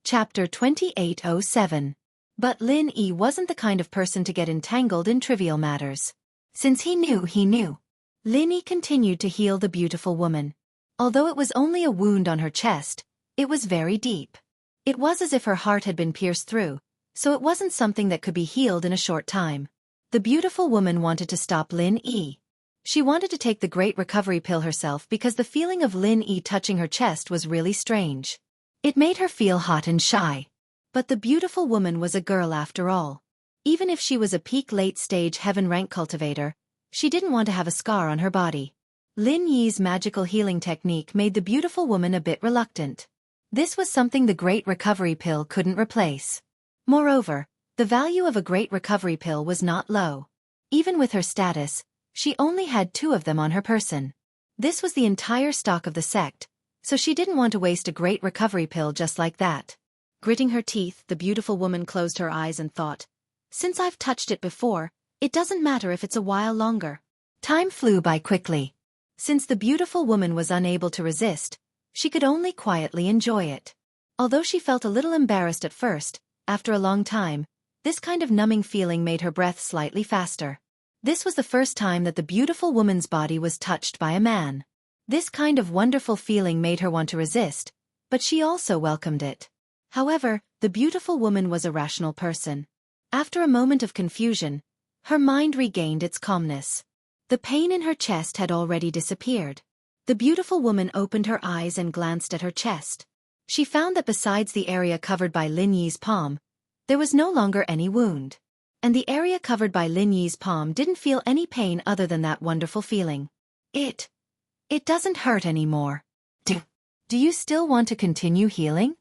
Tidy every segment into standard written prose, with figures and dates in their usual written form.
Chapter 2807. But Lin Yi wasn't the kind of person to get entangled in trivial matters. Since he knew. Lin Yi continued to heal the beautiful woman. Although it was only a wound on her chest, it was very deep. It was as if her heart had been pierced through, so it wasn't something that could be healed in a short time. The beautiful woman wanted to stop Lin Yi. She wanted to take the great recovery pill herself because the feeling of Lin Yi touching her chest was really strange. It made her feel hot and shy. But the beautiful woman was a girl after all. Even if she was a peak late-stage heaven-rank cultivator, she didn't want to have a scar on her body. Lin Yi's magical healing technique made the beautiful woman a bit reluctant. This was something the great recovery pill couldn't replace. Moreover, the value of a great recovery pill was not low. Even with her status, she only had 2 of them on her person. This was the entire stock of the sect, so she didn't want to waste a great recovery pill just like that. Gritting her teeth, the beautiful woman closed her eyes and thought, "Since I've touched it before, it doesn't matter if it's a while longer." Time flew by quickly. Since the beautiful woman was unable to resist, she could only quietly enjoy it. Although she felt a little embarrassed at first, after a long time, this kind of numbing feeling made her breath slightly faster. This was the first time that the beautiful woman's body was touched by a man. This kind of wonderful feeling made her want to resist, but she also welcomed it. However, the beautiful woman was a rational person. After a moment of confusion, her mind regained its calmness. The pain in her chest had already disappeared. The beautiful woman opened her eyes and glanced at her chest. She found that besides the area covered by Lin Yi's palm, there was no longer any wound. And the area covered by Lin Yi's palm didn't feel any pain other than that wonderful feeling. It doesn't hurt anymore. Do you still want to continue healing?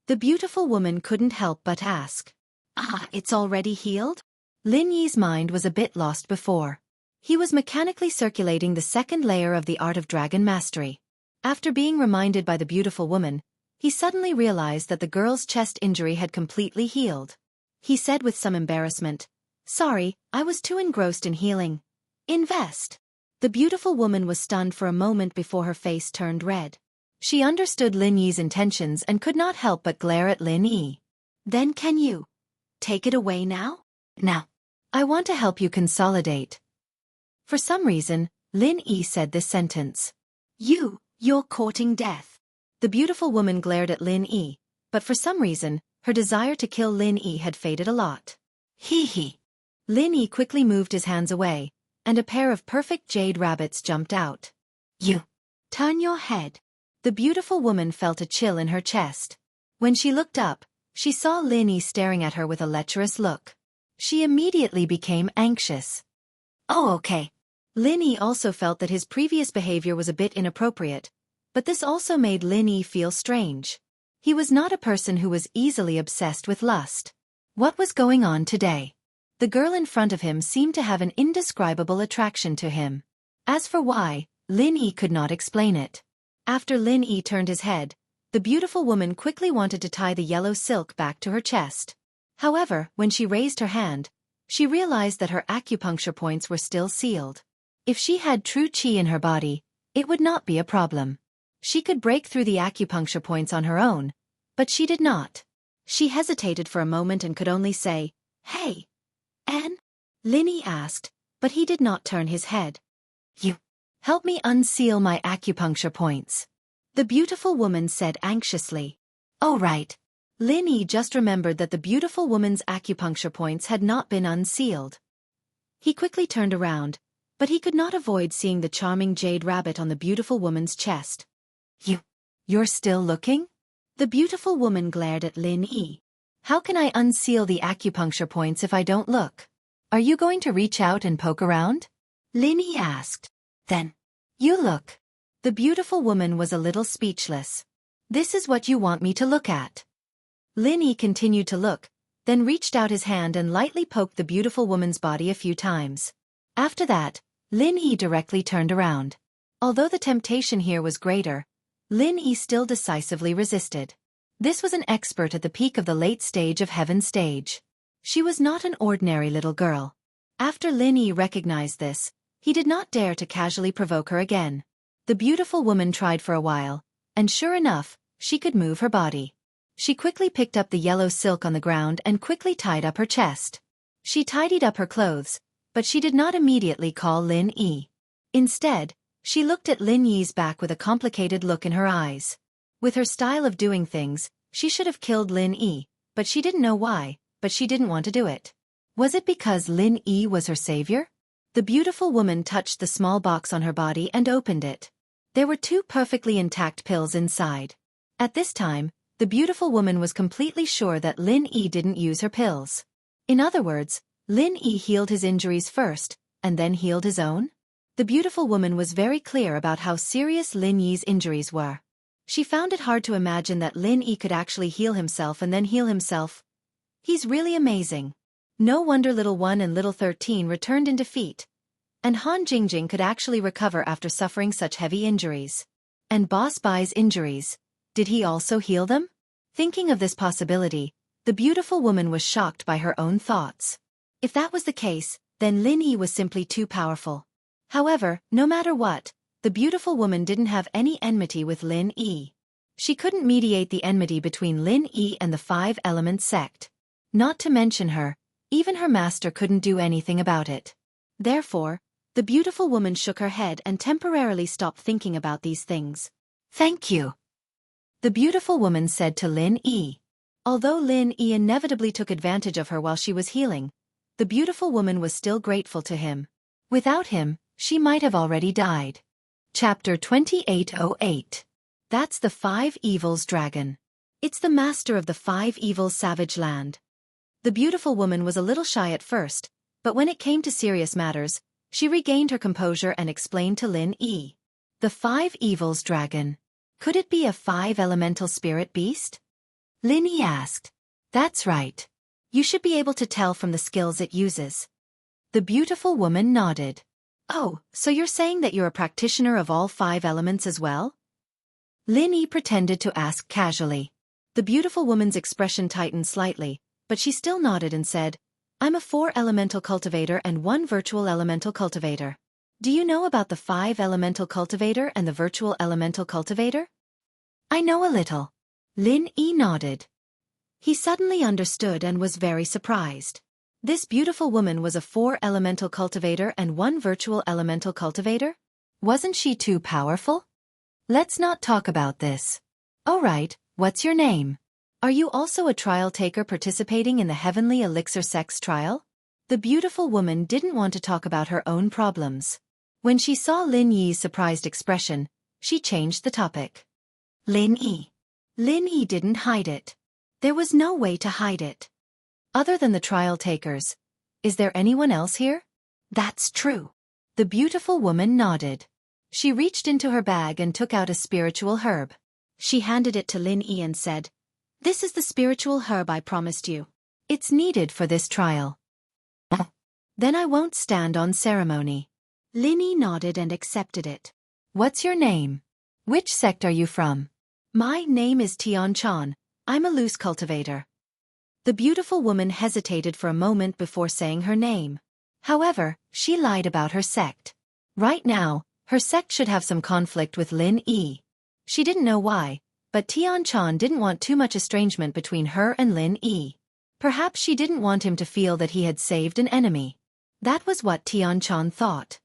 The beautiful woman couldn't help but ask. It's already healed? Lin Yi's mind was a bit lost before. He was mechanically circulating the second layer of the art of dragon mastery. After being reminded by the beautiful woman, he suddenly realized that the girl's chest injury had completely healed. He said with some embarrassment, "Sorry, I was too engrossed in healing. Invest." The beautiful woman was stunned for a moment before her face turned red. She understood Lin Yi's intentions and could not help but glare at Lin Yi. "Then can you take it away now?" "Now. I want to help you consolidate." For some reason, Lin Yi said this sentence. You're courting death." The beautiful woman glared at Lin Yi, but for some reason, her desire to kill Lin Yi had faded a lot. Hee. Lin Yi quickly moved his hands away, and a pair of perfect jade rabbits jumped out. "You turn your head." The beautiful woman felt a chill in her chest. When she looked up, she saw Lin Yi staring at her with a lecherous look. She immediately became anxious. "Oh, okay." Lin Yi also felt that his previous behavior was a bit inappropriate, but this also made Lin Yi feel strange. He was not a person who was easily obsessed with lust. What was going on today? The girl in front of him seemed to have an indescribable attraction to him. As for why, Lin Yi could not explain it. After Lin Yi turned his head, the beautiful woman quickly wanted to tie the yellow silk back to her chest. However, when she raised her hand, she realized that her acupuncture points were still sealed. If she had true qi in her body, it would not be a problem. She could break through the acupuncture points on her own, but she did not. She hesitated for a moment and could only say, "Hey, Anne?" Lin Yi asked, but he did not turn his head. "You help me unseal my acupuncture points," the beautiful woman said anxiously. "Oh right." Lin Yi just remembered that the beautiful woman's acupuncture points had not been unsealed. He quickly turned around, but he could not avoid seeing the charming jade rabbit on the beautiful woman's chest. You're still looking?" The beautiful woman glared at Lin Yi. "How can I unseal the acupuncture points if I don't look? Are you going to reach out and poke around?" Lin Yi asked. "Then you look." The beautiful woman was a little speechless. "This is what you want me to look at?" Lin Yi continued to look, then reached out his hand and lightly poked the beautiful woman's body a few times. After that, Lin Yi directly turned around. Although the temptation here was greater, Lin Yi still decisively resisted. This was an expert at the peak of the late stage of heaven stage. She was not an ordinary little girl. After Lin Yi recognized this, he did not dare to casually provoke her again. The beautiful woman tried for a while, and sure enough, she could move her body. She quickly picked up the yellow silk on the ground and quickly tied up her chest. She tidied up her clothes, but she did not immediately call Lin Yi. Instead, she looked at Lin Yi's back with a complicated look in her eyes. With her style of doing things, she should have killed Lin Yi, but she didn't know why, but she didn't want to do it. Was it because Lin Yi was her savior? The beautiful woman touched the small box on her body and opened it. There were 2 perfectly intact pills inside. At this time, the beautiful woman was completely sure that Lin Yi didn't use her pills. In other words, Lin Yi healed his injuries first, and then healed his own? The beautiful woman was very clear about how serious Lin Yi's injuries were. She found it hard to imagine that Lin Yi could actually heal himself and then heal himself. He's really amazing. No wonder Little 1 and Little 13 returned in defeat. And Han Jingjing could actually recover after suffering such heavy injuries. And Boss Bai's injuries, did he also heal them? Thinking of this possibility, the beautiful woman was shocked by her own thoughts. If that was the case, then Lin Yi was simply too powerful. However, no matter what, the beautiful woman didn't have any enmity with Lin Yi. She couldn't mediate the enmity between Lin Yi and the 5 Elements sect. Not to mention her, even her master couldn't do anything about it. Therefore, the beautiful woman shook her head and temporarily stopped thinking about these things. Thank you, the beautiful woman said to Lin Yi. Although Lin Yi inevitably took advantage of her while she was healing, the beautiful woman was still grateful to him. Without him, she might have already died. Chapter 2808. That's the 5 Evils Dragon. It's the master of the 5 Evils Savage Land. The beautiful woman was a little shy at first, but when it came to serious matters, she regained her composure and explained to Lin Yi. The 5 Evils Dragon. Could it be a 5 elemental spirit beast? Lin Yi asked. That's right. You should be able to tell from the skills it uses. The beautiful woman nodded. Oh, so you're saying that you're a practitioner of all 5 elements as well? Lin Yi pretended to ask casually. The beautiful woman's expression tightened slightly, but she still nodded and said, I'm a 4 elemental cultivator and 1 virtual elemental cultivator. Do you know about the 5 elemental cultivator and the virtual elemental cultivator? I know a little. Lin Yi nodded. He suddenly understood and was very surprised. This beautiful woman was a 4 elemental cultivator and 1 virtual elemental cultivator? Wasn't she too powerful? Let's not talk about this. Alright, what's your name? Are you also a trial taker participating in the Heavenly Elixir Sex trial? The beautiful woman didn't want to talk about her own problems. When she saw Lin Yi's surprised expression, she changed the topic. Lin Yi. Lin Yi didn't hide it. There was no way to hide it. Other than the trial takers, is there anyone else here? That's true. The beautiful woman nodded. She reached into her bag and took out a spiritual herb. She handed it to Lin Yi and said, This is the spiritual herb I promised you. It's needed for this trial. Then I won't stand on ceremony. Lin Yi nodded and accepted it. What's your name? Which sect are you from? My name is Xianxia. I'm a loose cultivator. The beautiful woman hesitated for a moment before saying her name. However, she lied about her sect. Right now, her sect should have some conflict with Lin Yi. She didn't know why, but Xianxia didn't want too much estrangement between her and Lin Yi. Perhaps she didn't want him to feel that he had saved an enemy. That was what Xianxia thought.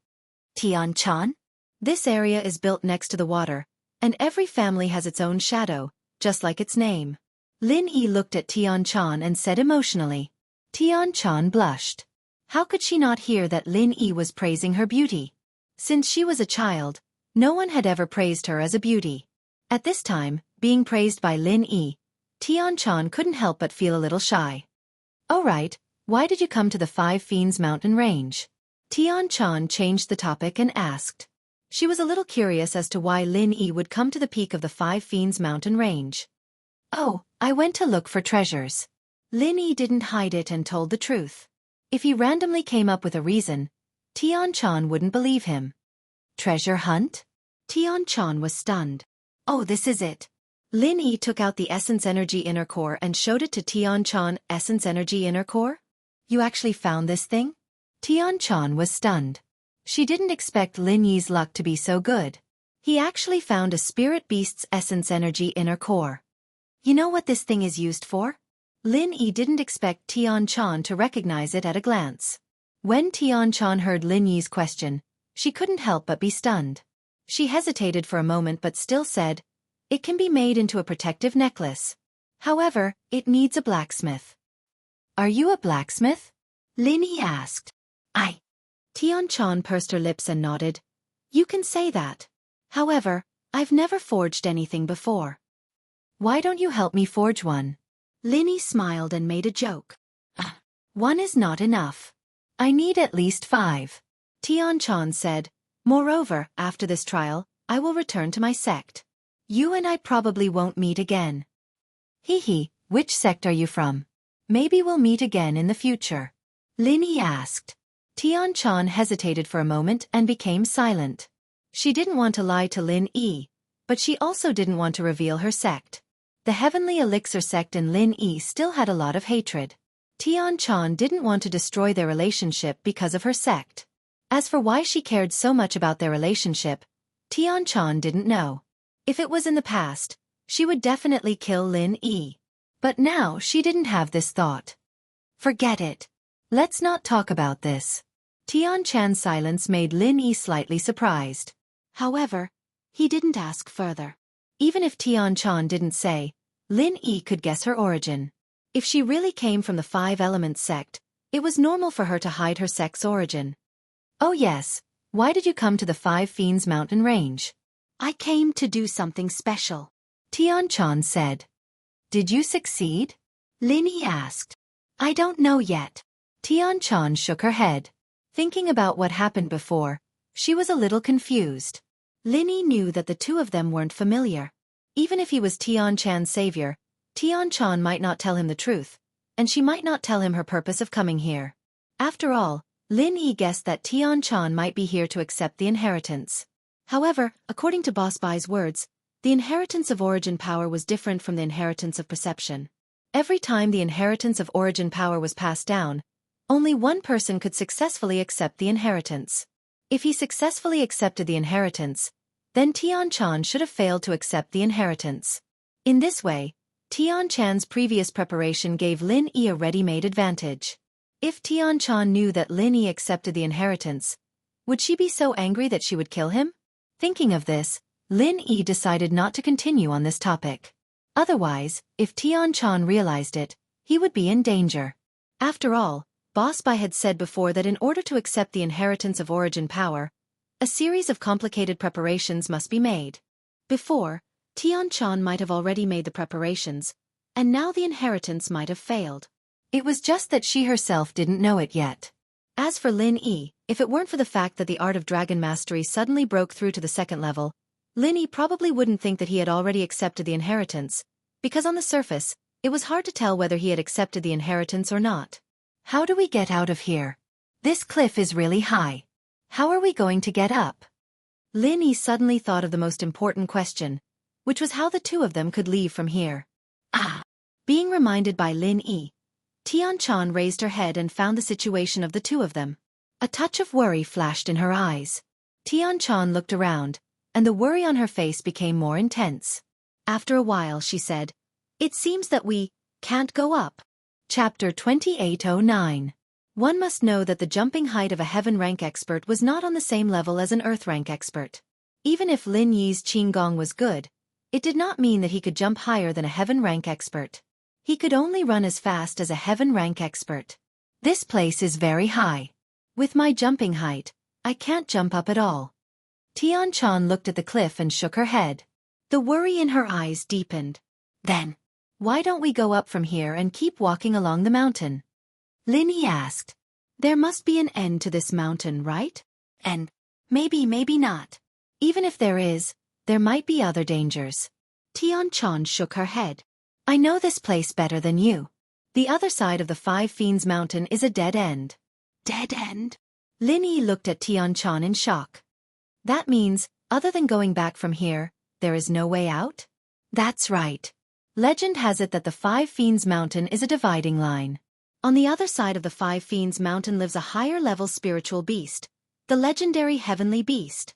Xianxia? This area is built next to the water, and every family has its own shadow, just like its name. Lin Yi looked at Xianxia and said emotionally. Xianxia blushed. How could she not hear that Lin Yi was praising her beauty? Since she was a child, no one had ever praised her as a beauty. At this time, being praised by Lin Yi, Xianxia couldn't help but feel a little shy. Oh right, why did you come to the 5 Fiends mountain range? Xianxia changed the topic and asked. She was a little curious as to why Lin Yi would come to the peak of the 5 Fiends mountain range. Oh, I went to look for treasures. Lin Yi didn't hide it and told the truth. If he randomly came up with a reason, Xianxia wouldn't believe him. Treasure hunt? Xianxia was stunned. Oh, this is it. Lin Yi took out the Essence Energy Inner Core and showed it to Xianxia. Essence Energy Inner Core? You actually found this thing? Xianxia was stunned. She didn't expect Lin Yi's luck to be so good. He actually found a spirit beast's Essence Energy Inner Core. You know what this thing is used for? Lin Yi didn't expect Tian Chan to recognize it at a glance. When Tian Chan heard Lin Yi's question, she couldn't help but be stunned. She hesitated for a moment but still said, "It can be made into a protective necklace. However, it needs a blacksmith." "Are you a blacksmith?" Lin Yi asked. "I." Tian Chan pursed her lips and nodded. "You can say that. However, I've never forged anything before." "Why don't you help me forge one?" Lin Yi smiled and made a joke. "One is not enough. I need at least 5. Tian Chan said, "Moreover, after this trial, I will return to my sect. You and I probably won't meet again." "Hee, which sect are you from? Maybe we'll meet again in the future," Lin Yi asked. Tian Chan hesitated for a moment and became silent. She didn't want to lie to Lin Yi, but she also didn't want to reveal her sect. The Heavenly Elixir sect and Lin Yi still had a lot of hatred. Tian Chan didn't want to destroy their relationship because of her sect. As for why she cared so much about their relationship, Tian Chan didn't know. If it was in the past, she would definitely kill Lin Yi. But now she didn't have this thought. "Forget it. Let's not talk about this." Tian Chan's silence made Lin Yi slightly surprised. However, he didn't ask further. Even if Tian Chan didn't say, Lin Yi could guess her origin. If she really came from the 5 Elements sect, it was normal for her to hide her sect's origin. "Oh yes, why did you come to the 5 Fiends mountain range?" "I came to do something special," Tian Chan said. "Did you succeed?" Lin Yi asked. "I don't know yet." Tian Chan shook her head. Thinking about what happened before, she was a little confused. Lin Yi knew that the two of them weren't familiar. Even if he was Tian Chan's savior, Tian Chan might not tell him the truth, and she might not tell him her purpose of coming here. After all, Lin Yi guessed that Tian Chan might be here to accept the inheritance. However, according to Boss Bai's words, the inheritance of origin power was different from the inheritance of perception. Every time the inheritance of origin power was passed down, only one person could successfully accept the inheritance. If he successfully accepted the inheritance, then Tian Chan should have failed to accept the inheritance. In this way, Tian Chan's previous preparation gave Lin Yi a ready-made advantage. If Tian Chan knew that Lin Yi accepted the inheritance, would she be so angry that she would kill him? Thinking of this, Lin Yi decided not to continue on this topic. Otherwise, if Tian Chan realized it, he would be in danger. After all, Boss Bai had said before that in order to accept the inheritance of origin power, a series of complicated preparations must be made. Before, Tian Chan might have already made the preparations, and now the inheritance might have failed. It was just that she herself didn't know it yet. As for Lin Yi, if it weren't for the fact that the art of dragon mastery suddenly broke through to the 2nd level, Lin Yi probably wouldn't think that he had already accepted the inheritance, because on the surface, it was hard to tell whether he had accepted the inheritance or not. "How do we get out of here? This cliff is really high. How are we going to get up?" Lin Yi suddenly thought of the most important question, which was how the two of them could leave from here. Being reminded by Lin Yi, Tian Chan raised her head and found the situation of the two of them. A touch of worry flashed in her eyes. Tian Chan looked around, and the worry on her face became more intense. After a while she said, "It seems that we can't go up." Chapter 2809. One must know that the jumping height of a heaven rank expert was not on the same level as an earth rank expert. Even if Lin Yi's Qinggong was good, it did not mean that he could jump higher than a heaven rank expert. He could only run as fast as a heaven rank expert. "This place is very high. With my jumping height, I can't jump up at all." Tian Chan looked at the cliff and shook her head. The worry in her eyes deepened. "Then, why don't we go up from here and keep walking along the mountain?" Lin Yi asked. "There must be an end to this mountain, right? And maybe not. Even if there is, there might be other dangers." Tian Chan shook her head. "I know this place better than you. The other side of the 5 Fiends mountain is a dead end." "Dead end?" Lin Yi looked at Tian Chan in shock. "That means, other than going back from here, there is no way out?" "That's right. Legend has it that the 5 Fiends mountain is a dividing line. On the other side of the 5 Fiends mountain lives a higher-level spiritual beast, the legendary heavenly beast."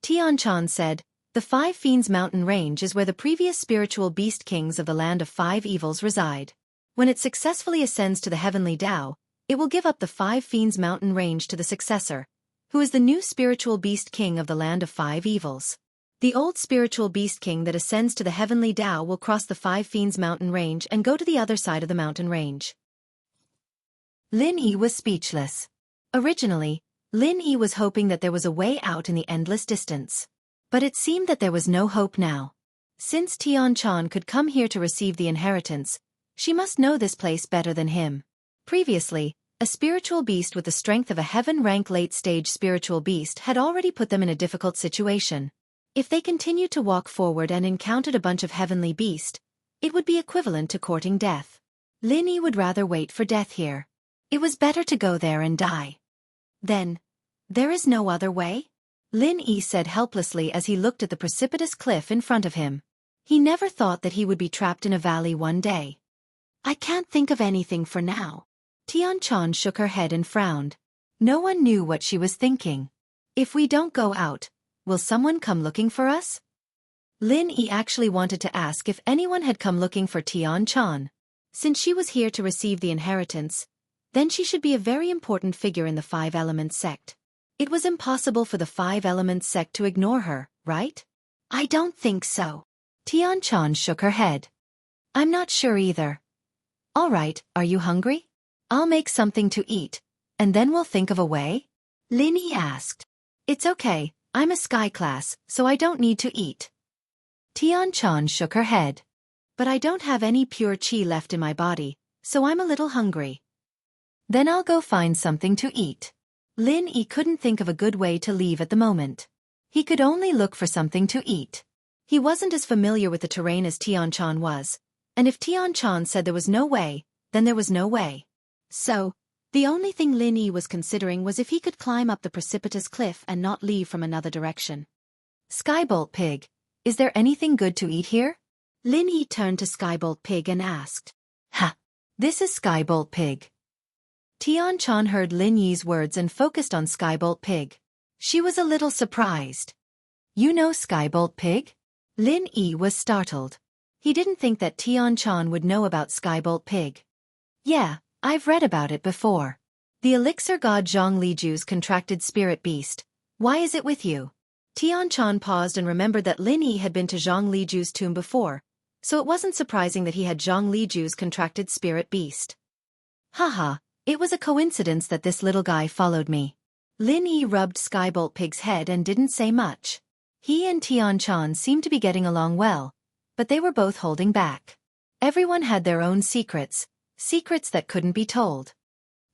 Tian Chan said, The Five Fiends Mountain Range is where the previous spiritual beast kings of the Land of Five Evils reside. When it successfully ascends to the heavenly Tao, it will give up the Five Fiends Mountain Range to the successor, who is the new spiritual beast king of the Land of Five Evils. The old spiritual beast king that ascends to the heavenly Tao will cross the Five Fiends Mountain Range and go to the other side of the mountain range. Lin Yi was speechless. Originally, Lin Yi was hoping that there was a way out in the endless distance. But it seemed that there was no hope now. Since Xianxia could come here to receive the inheritance, she must know this place better than him. Previously, a spiritual beast with the strength of a heaven-rank late-stage spiritual beast had already put them in a difficult situation. If they continued to walk forward and encountered a bunch of heavenly beasts, it would be equivalent to courting death. Lin Yi would rather wait for death here. It was better to go there and die. Then, there is no other way? Lin Yi said helplessly as he looked at the precipitous cliff in front of him. He never thought that he would be trapped in a valley one day. I can't think of anything for now. Xianxia shook her head and frowned. No one knew what she was thinking. If we don't go out, will someone come looking for us? Lin Yi actually wanted to ask if anyone had come looking for Xianxia. Since she was here to receive the inheritance, then she should be a very important figure in the Five Elements sect. It was impossible for the Five Elements sect to ignore her, right? I don't think so. Xianxia shook her head. I'm not sure either. All right, are you hungry? I'll make something to eat, and then we'll think of a way? Lin Yi asked. It's okay, I'm a sky class, so I don't need to eat. Xianxia shook her head. But I don't have any pure qi left in my body, so I'm a little hungry. Then I'll go find something to eat. Lin Yi couldn't think of a good way to leave at the moment. He could only look for something to eat. He wasn't as familiar with the terrain as Xianxia was, and if Xianxia said there was no way, then there was no way. So, the only thing Lin Yi was considering was if he could climb up the precipitous cliff and not leave from another direction. Skybolt Pig, is there anything good to eat here? Lin Yi turned to Skybolt Pig and asked. Ha! This is Skybolt Pig. Xianxia heard Lin Yi's words and focused on Skybolt Pig. She was a little surprised. You know Skybolt Pig? Lin Yi was startled. He didn't think that Xianxia would know about Skybolt Pig. Yeah, I've read about it before. The elixir god Jianghu's contracted spirit beast. Why is it with you? Xianxia paused and remembered that Lin Yi had been to Jianghu's tomb before, so it wasn't surprising that he had Jianghu's contracted spirit beast. Haha, it was a coincidence that this little guy followed me. Lin Yi rubbed Skybolt Pig's head and didn't say much. He and Xianxia seemed to be getting along well, but they were both holding back. Everyone had their own secrets, secrets that couldn't be told.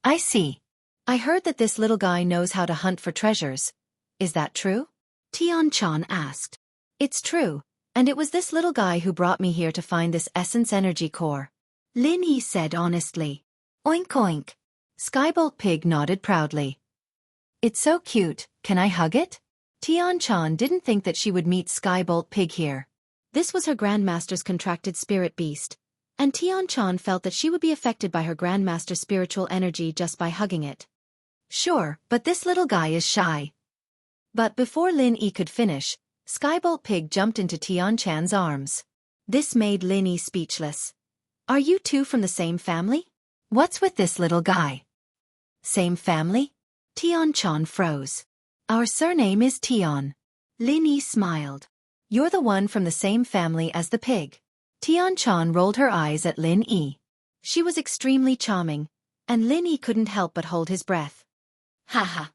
I see. I heard that this little guy knows how to hunt for treasures. Is that true? Xianxia asked. It's true, and it was this little guy who brought me here to find this essence energy core. Lin Yi said honestly. Oink oink. Skybolt Pig nodded proudly. It's so cute, can I hug it? Xianxia didn't think that she would meet Skybolt Pig here. This was her Grandmaster's contracted spirit beast, and Xianxia felt that she would be affected by her Grandmaster's spiritual energy just by hugging it. Sure, but this little guy is shy. But before Lin Yi could finish, Skybolt Pig jumped into Xianxia's arms. This made Lin Yi speechless. Are you two from the same family? What's with this little guy? Same family? Xianxia froze. Our surname is Tian. Lin Yi smiled. You're the one from the same family as the pig. Xianxia rolled her eyes at Lin Yi. She was extremely charming, and Lin Yi couldn't help but hold his breath. Haha.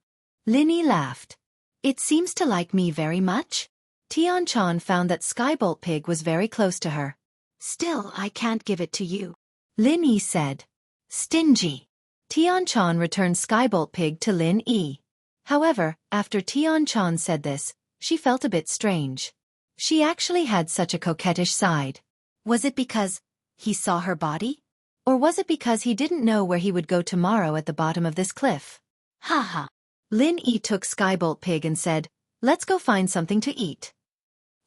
Lin Yi laughed. It seems to like me very much? Xianxia found that Skybolt Pig was very close to her. Still, I can't give it to you. Lin Yi said. Stingy. Xianxia returned Skybolt Pig to Lin Yi. However, after Xianxia said this, she felt a bit strange. She actually had such a coquettish side. Was it because he saw her body? Or was it because he didn't know where he would go tomorrow at the bottom of this cliff? Haha. Lin Yi took Skybolt Pig and said, let's go find something to eat.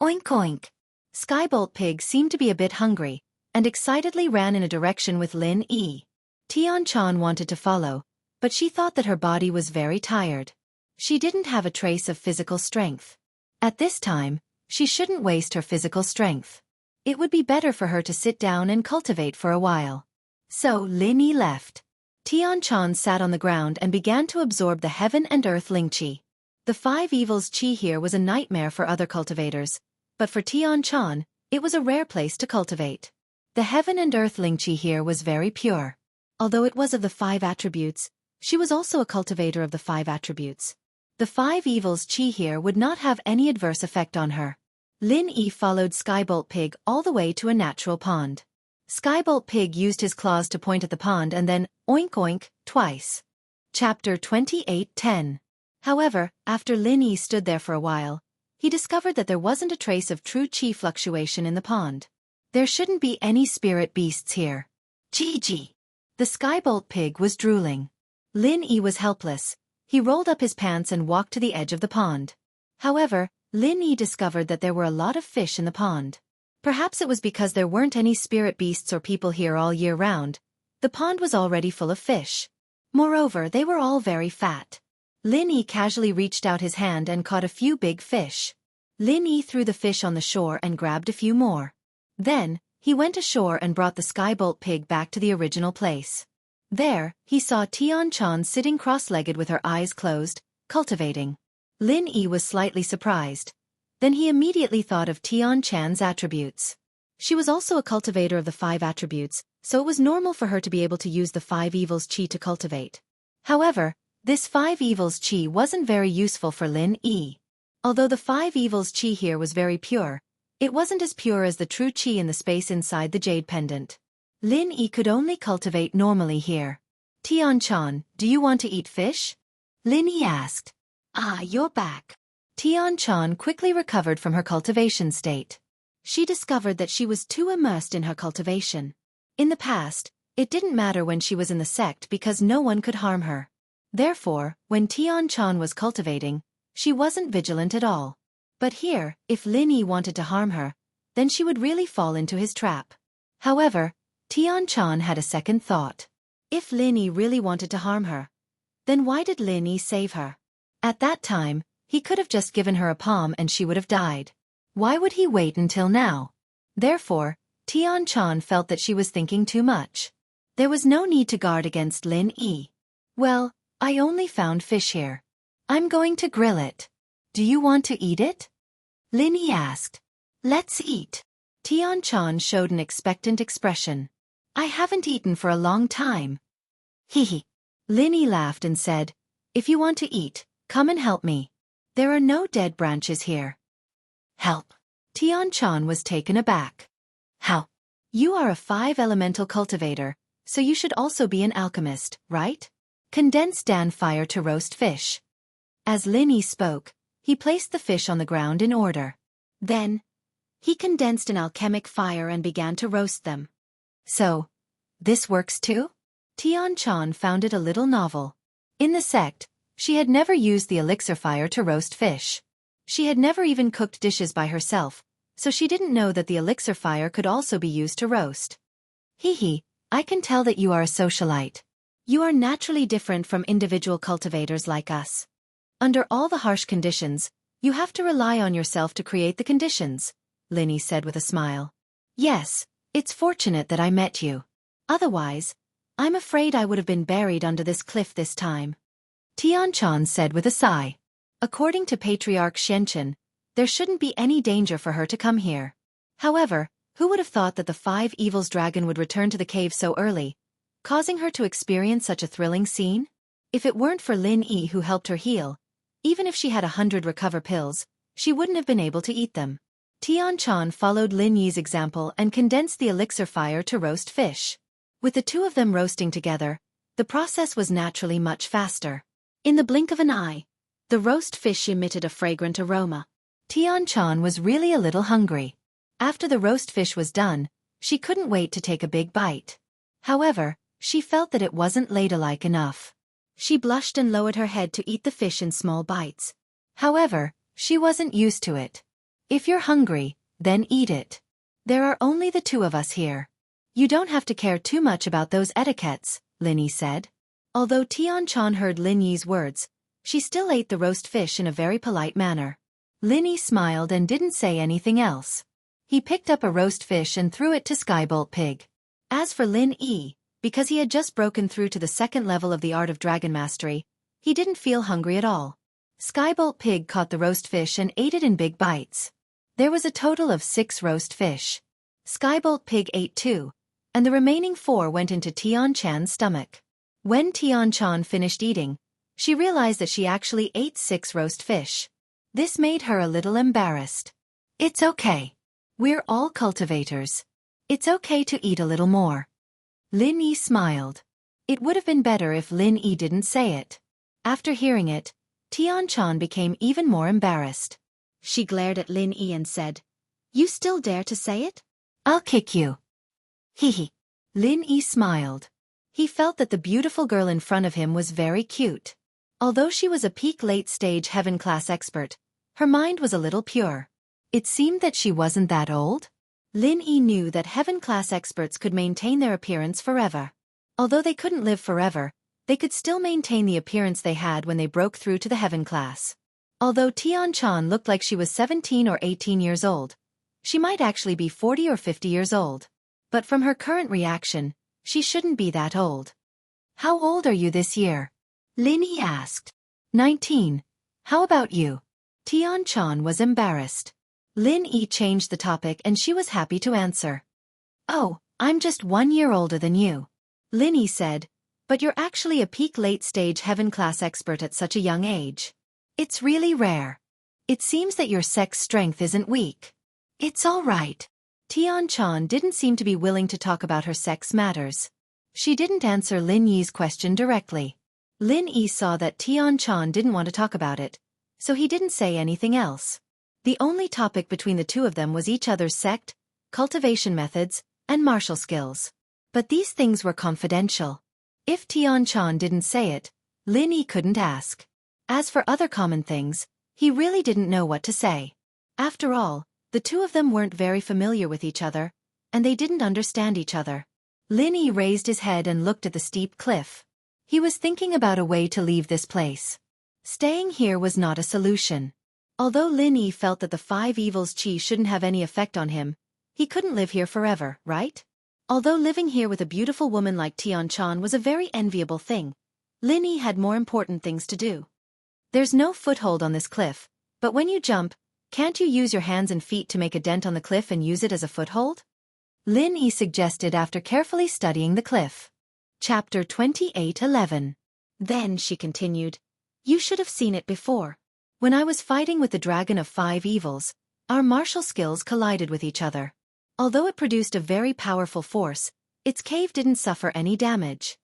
Oink oink. Skybolt Pig seemed to be a bit hungry, and excitedly ran in a direction with Lin Yi. Xianxia wanted to follow, but she thought that her body was very tired. She didn't have a trace of physical strength. At this time, She shouldn't waste her physical strength. It would be better for her to sit down and cultivate for a while. So Lin Yi left. Tian sat on the ground and began to absorb the heaven and earth Ling Qi. The five evils Qi here was a nightmare for other cultivators, but for Tian, it was a rare place to cultivate. The heaven and earth Ling Qi here was very pure. Although it was of the five attributes, she was also a cultivator of the five attributes. The five evils Qi here would not have any adverse effect on her. Lin Yi followed Skybolt Pig all the way to a natural pond. Skybolt Pig used his claws to point at the pond and then, oink oink, twice. Chapter 28:10. However, after Lin Yi stood there for a while, he discovered that there wasn't a trace of true Qi fluctuation in the pond. There shouldn't be any spirit beasts here. Gigi. The Skybolt Pig was drooling. Lin Yi was helpless. He rolled up his pants and walked to the edge of the pond. However, Lin Yi discovered that there were a lot of fish in the pond. Perhaps it was because there weren't any spirit beasts or people here all year round. The pond was already full of fish. Moreover, they were all very fat. Lin Yi casually reached out his hand and caught a few big fish. Lin Yi threw the fish on the shore and grabbed a few more. Then, he went ashore and brought the Skybolt Pig back to the original place. There, he saw Tian sitting cross-legged with her eyes closed, cultivating. Lin Yi was slightly surprised. Then he immediately thought of Tian's attributes. She was also a cultivator of the five attributes, so it was normal for her to be able to use the five evils Qi to cultivate. However, this five evils Qi wasn't very useful for Lin Yi. Although the five evils Qi here was very pure, it wasn't as pure as the true Qi in the space inside the jade pendant. Lin Yi could only cultivate normally here. Tian, do you want to eat fish? Lin Yi asked. Ah, you're back. Tian quickly recovered from her cultivation state. She discovered that she was too immersed in her cultivation. In the past, it didn't matter when she was in the sect because no one could harm her. Therefore, when Tian was cultivating, she wasn't vigilant at all. But here, if Lin Yi wanted to harm her, then she would really fall into his trap. However, Tian had a second thought. If Lin Yi really wanted to harm her, then why did Lin Yi save her? At that time, he could have just given her a palm and she would have died. Why would he wait until now? Therefore, Tian felt that she was thinking too much. There was no need to guard against Lin Yi. Well, I only found fish here. I'm going to grill it. Do you want to eat it? Lin Yi asked. Let's eat. Tian showed an expectant expression. I haven't eaten for a long time. Hee. Lin Yi laughed and said, if you want to eat, come and help me. There are no dead branches here. Help. Tian was taken aback. How? You are a five-elemental cultivator, so you should also be an alchemist, right? Condense Dan fire to roast fish. As Lin Yi spoke, he placed the fish on the ground in order. Then, he condensed an alchemic fire and began to roast them. So, this works too? Tian found it a little novel. In the sect, she had never used the elixir fire to roast fish. She had never even cooked dishes by herself, so she didn't know that the elixir fire could also be used to roast. Hee, I can tell that you are a socialite. You are naturally different from individual cultivators like us. Under all the harsh conditions, you have to rely on yourself to create the conditions, Lin Yi said with a smile. Yes, it's fortunate that I met you. Otherwise, I'm afraid I would have been buried under this cliff this time. Tian said with a sigh. According to Patriarch Xianxia, there shouldn't be any danger for her to come here. However, who would have thought that the five evils dragon would return to the cave so early, causing her to experience such a thrilling scene? If it weren't for Lin Yi who helped her heal, even if she had 100 recover pills, she wouldn't have been able to eat them. Tian followed Lin Yi's example and condensed the elixir fire to roast fish. With the two of them roasting together, the process was naturally much faster. In the blink of an eye, the roast fish emitted a fragrant aroma. Tian was really a little hungry. After the roast fish was done, she couldn't wait to take a big bite. However, she felt that it wasn't ladylike enough. She blushed and lowered her head to eat the fish in small bites. However, she wasn't used to it. If you're hungry, then eat it. There are only the two of us here. You don't have to care too much about those etiquettes, Lin Yi said. Although Tian heard Lin Yi's words, she still ate the roast fish in a very polite manner. Lin Yi smiled and didn't say anything else. He picked up a roast fish and threw it to Skybolt Pig. As for Lin Yi, because he had just broken through to the second level of the art of dragon mastery, he didn't feel hungry at all. Skybolt Pig caught the roast fish and ate it in big bites. There was a total of 6 roast fish. Skybolt Pig ate 2, and the remaining 4 went into Xianxia's stomach. When Xianxia finished eating, she realized that she actually ate 6 roast fish. This made her a little embarrassed. It's okay. We're all cultivators. It's okay to eat a little more. Lin Yi smiled. It would have been better if Lin Yi didn't say it. After hearing it, Xianxia became even more embarrassed. She glared at Lin Yi and said, "You still dare to say it? I'll kick you." Hee. Lin Yi smiled. He felt that the beautiful girl in front of him was very cute. Although she was a peak late-stage heaven-class expert, her mind was a little pure. It seemed that she wasn't that old. Lin Yi knew that heaven-class experts could maintain their appearance forever. Although they couldn't live forever, they could still maintain the appearance they had when they broke through to the heaven class. Although Xianxia looked like she was 17 or 18 years old, she might actually be 40 or 50 years old. But from her current reaction, she shouldn't be that old. "How old are you this year?" Lin Yi asked. 19. How about you? Xianxia was embarrassed. Lin Yi changed the topic and she was happy to answer. "Oh, I'm just 1 year older than you." Lin Yi said, "But you're actually a peak late-stage heaven-class expert at such a young age. It's really rare. It seems that your sex strength isn't weak." "It's all right." Xianxia didn't seem to be willing to talk about her sex matters. She didn't answer Lin Yi's question directly. Lin Yi saw that Xianxia didn't want to talk about it, so he didn't say anything else. The only topic between the two of them was each other's sect, cultivation methods, and martial skills. But these things were confidential. If Xianxia didn't say it, Lin Yi couldn't ask. As for other common things, he really didn't know what to say. After all, the two of them weren't very familiar with each other, and they didn't understand each other. Lin Yi raised his head and looked at the steep cliff. He was thinking about a way to leave this place. Staying here was not a solution. Although Lin Yi felt that the 5 evils qi shouldn't have any effect on him, he couldn't live here forever, right? Although living here with a beautiful woman like Xianxia was a very enviable thing, Lin Yi had more important things to do. There's no foothold on this cliff, but when you jump, can't you use your hands and feet to make a dent on the cliff and use it as a foothold? Lin Yi suggested after carefully studying the cliff. Chapter 28:11. Then she continued, "You should have seen it before. When I was fighting with the dragon of 5 evils, our martial skills collided with each other. Although it produced a very powerful force, its cave didn't suffer any damage."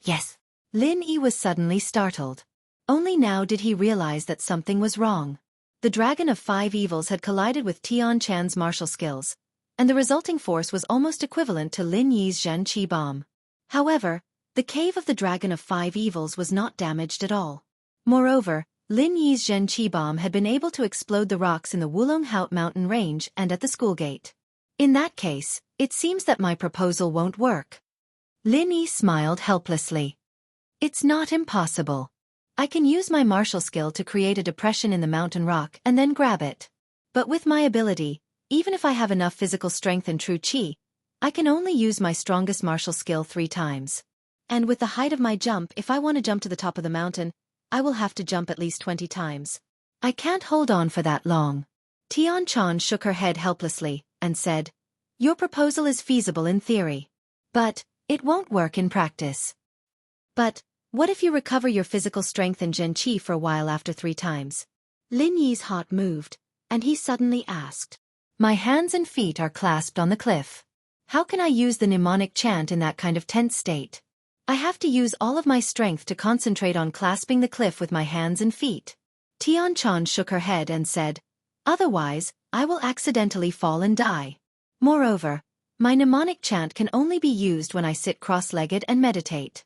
Yes. Lin Yi was suddenly startled. Only now did he realize that something was wrong. The dragon of 5 evils had collided with Xianxia's martial skills, and the resulting force was almost equivalent to Lin Yi's Zhen Qi bomb. However, the cave of the dragon of 5 evils was not damaged at all. Moreover, Lin Yi's Zhen Qi bomb had been able to explode the rocks in the Wulonghout mountain range and at the school gate. In that case, it seems that my proposal won't work. Lin Yi smiled helplessly. It's not impossible. I can use my martial skill to create a depression in the mountain rock and then grab it. But with my ability, even if I have enough physical strength and true qi, I can only use my strongest martial skill 3 times. And with the height of my jump, if I want to jump to the top of the mountain, I will have to jump at least 20 times. I can't hold on for that long. Xianxia shook her head helplessly and said, "Your proposal is feasible in theory. But it won't work in practice." "But what if you recover your physical strength and Zhen Qi for a while after 3 times? Lin Yi's heart moved, and he suddenly asked, "My hands and feet are clasped on the cliff. How can I use the mnemonic chant in that kind of tense state? I have to use all of my strength to concentrate on clasping the cliff with my hands and feet." Xianxia shook her head and said, "Otherwise, I will accidentally fall and die. Moreover, my mnemonic chant can only be used when I sit cross-legged and meditate."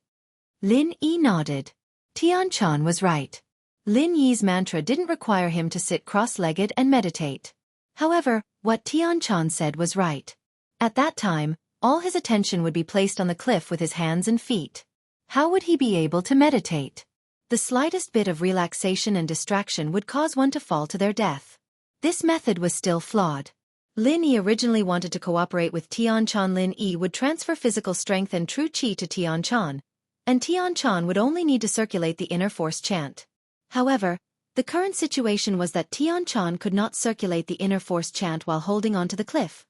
Lin Yi nodded. Xianxia was right. Lin Yi's mantra didn't require him to sit cross-legged and meditate. However, what Xianxia said was right. At that time, all his attention would be placed on the cliff with his hands and feet. How would he be able to meditate? The slightest bit of relaxation and distraction would cause one to fall to their death. This method was still flawed. Lin Yi originally wanted to cooperate with Tianchan. Lin Yi would transfer physical strength and true qi to Tianchan, and Tianchan would only need to circulate the inner force chant. However, the current situation was that Tianchan could not circulate the inner force chant while holding onto the cliff.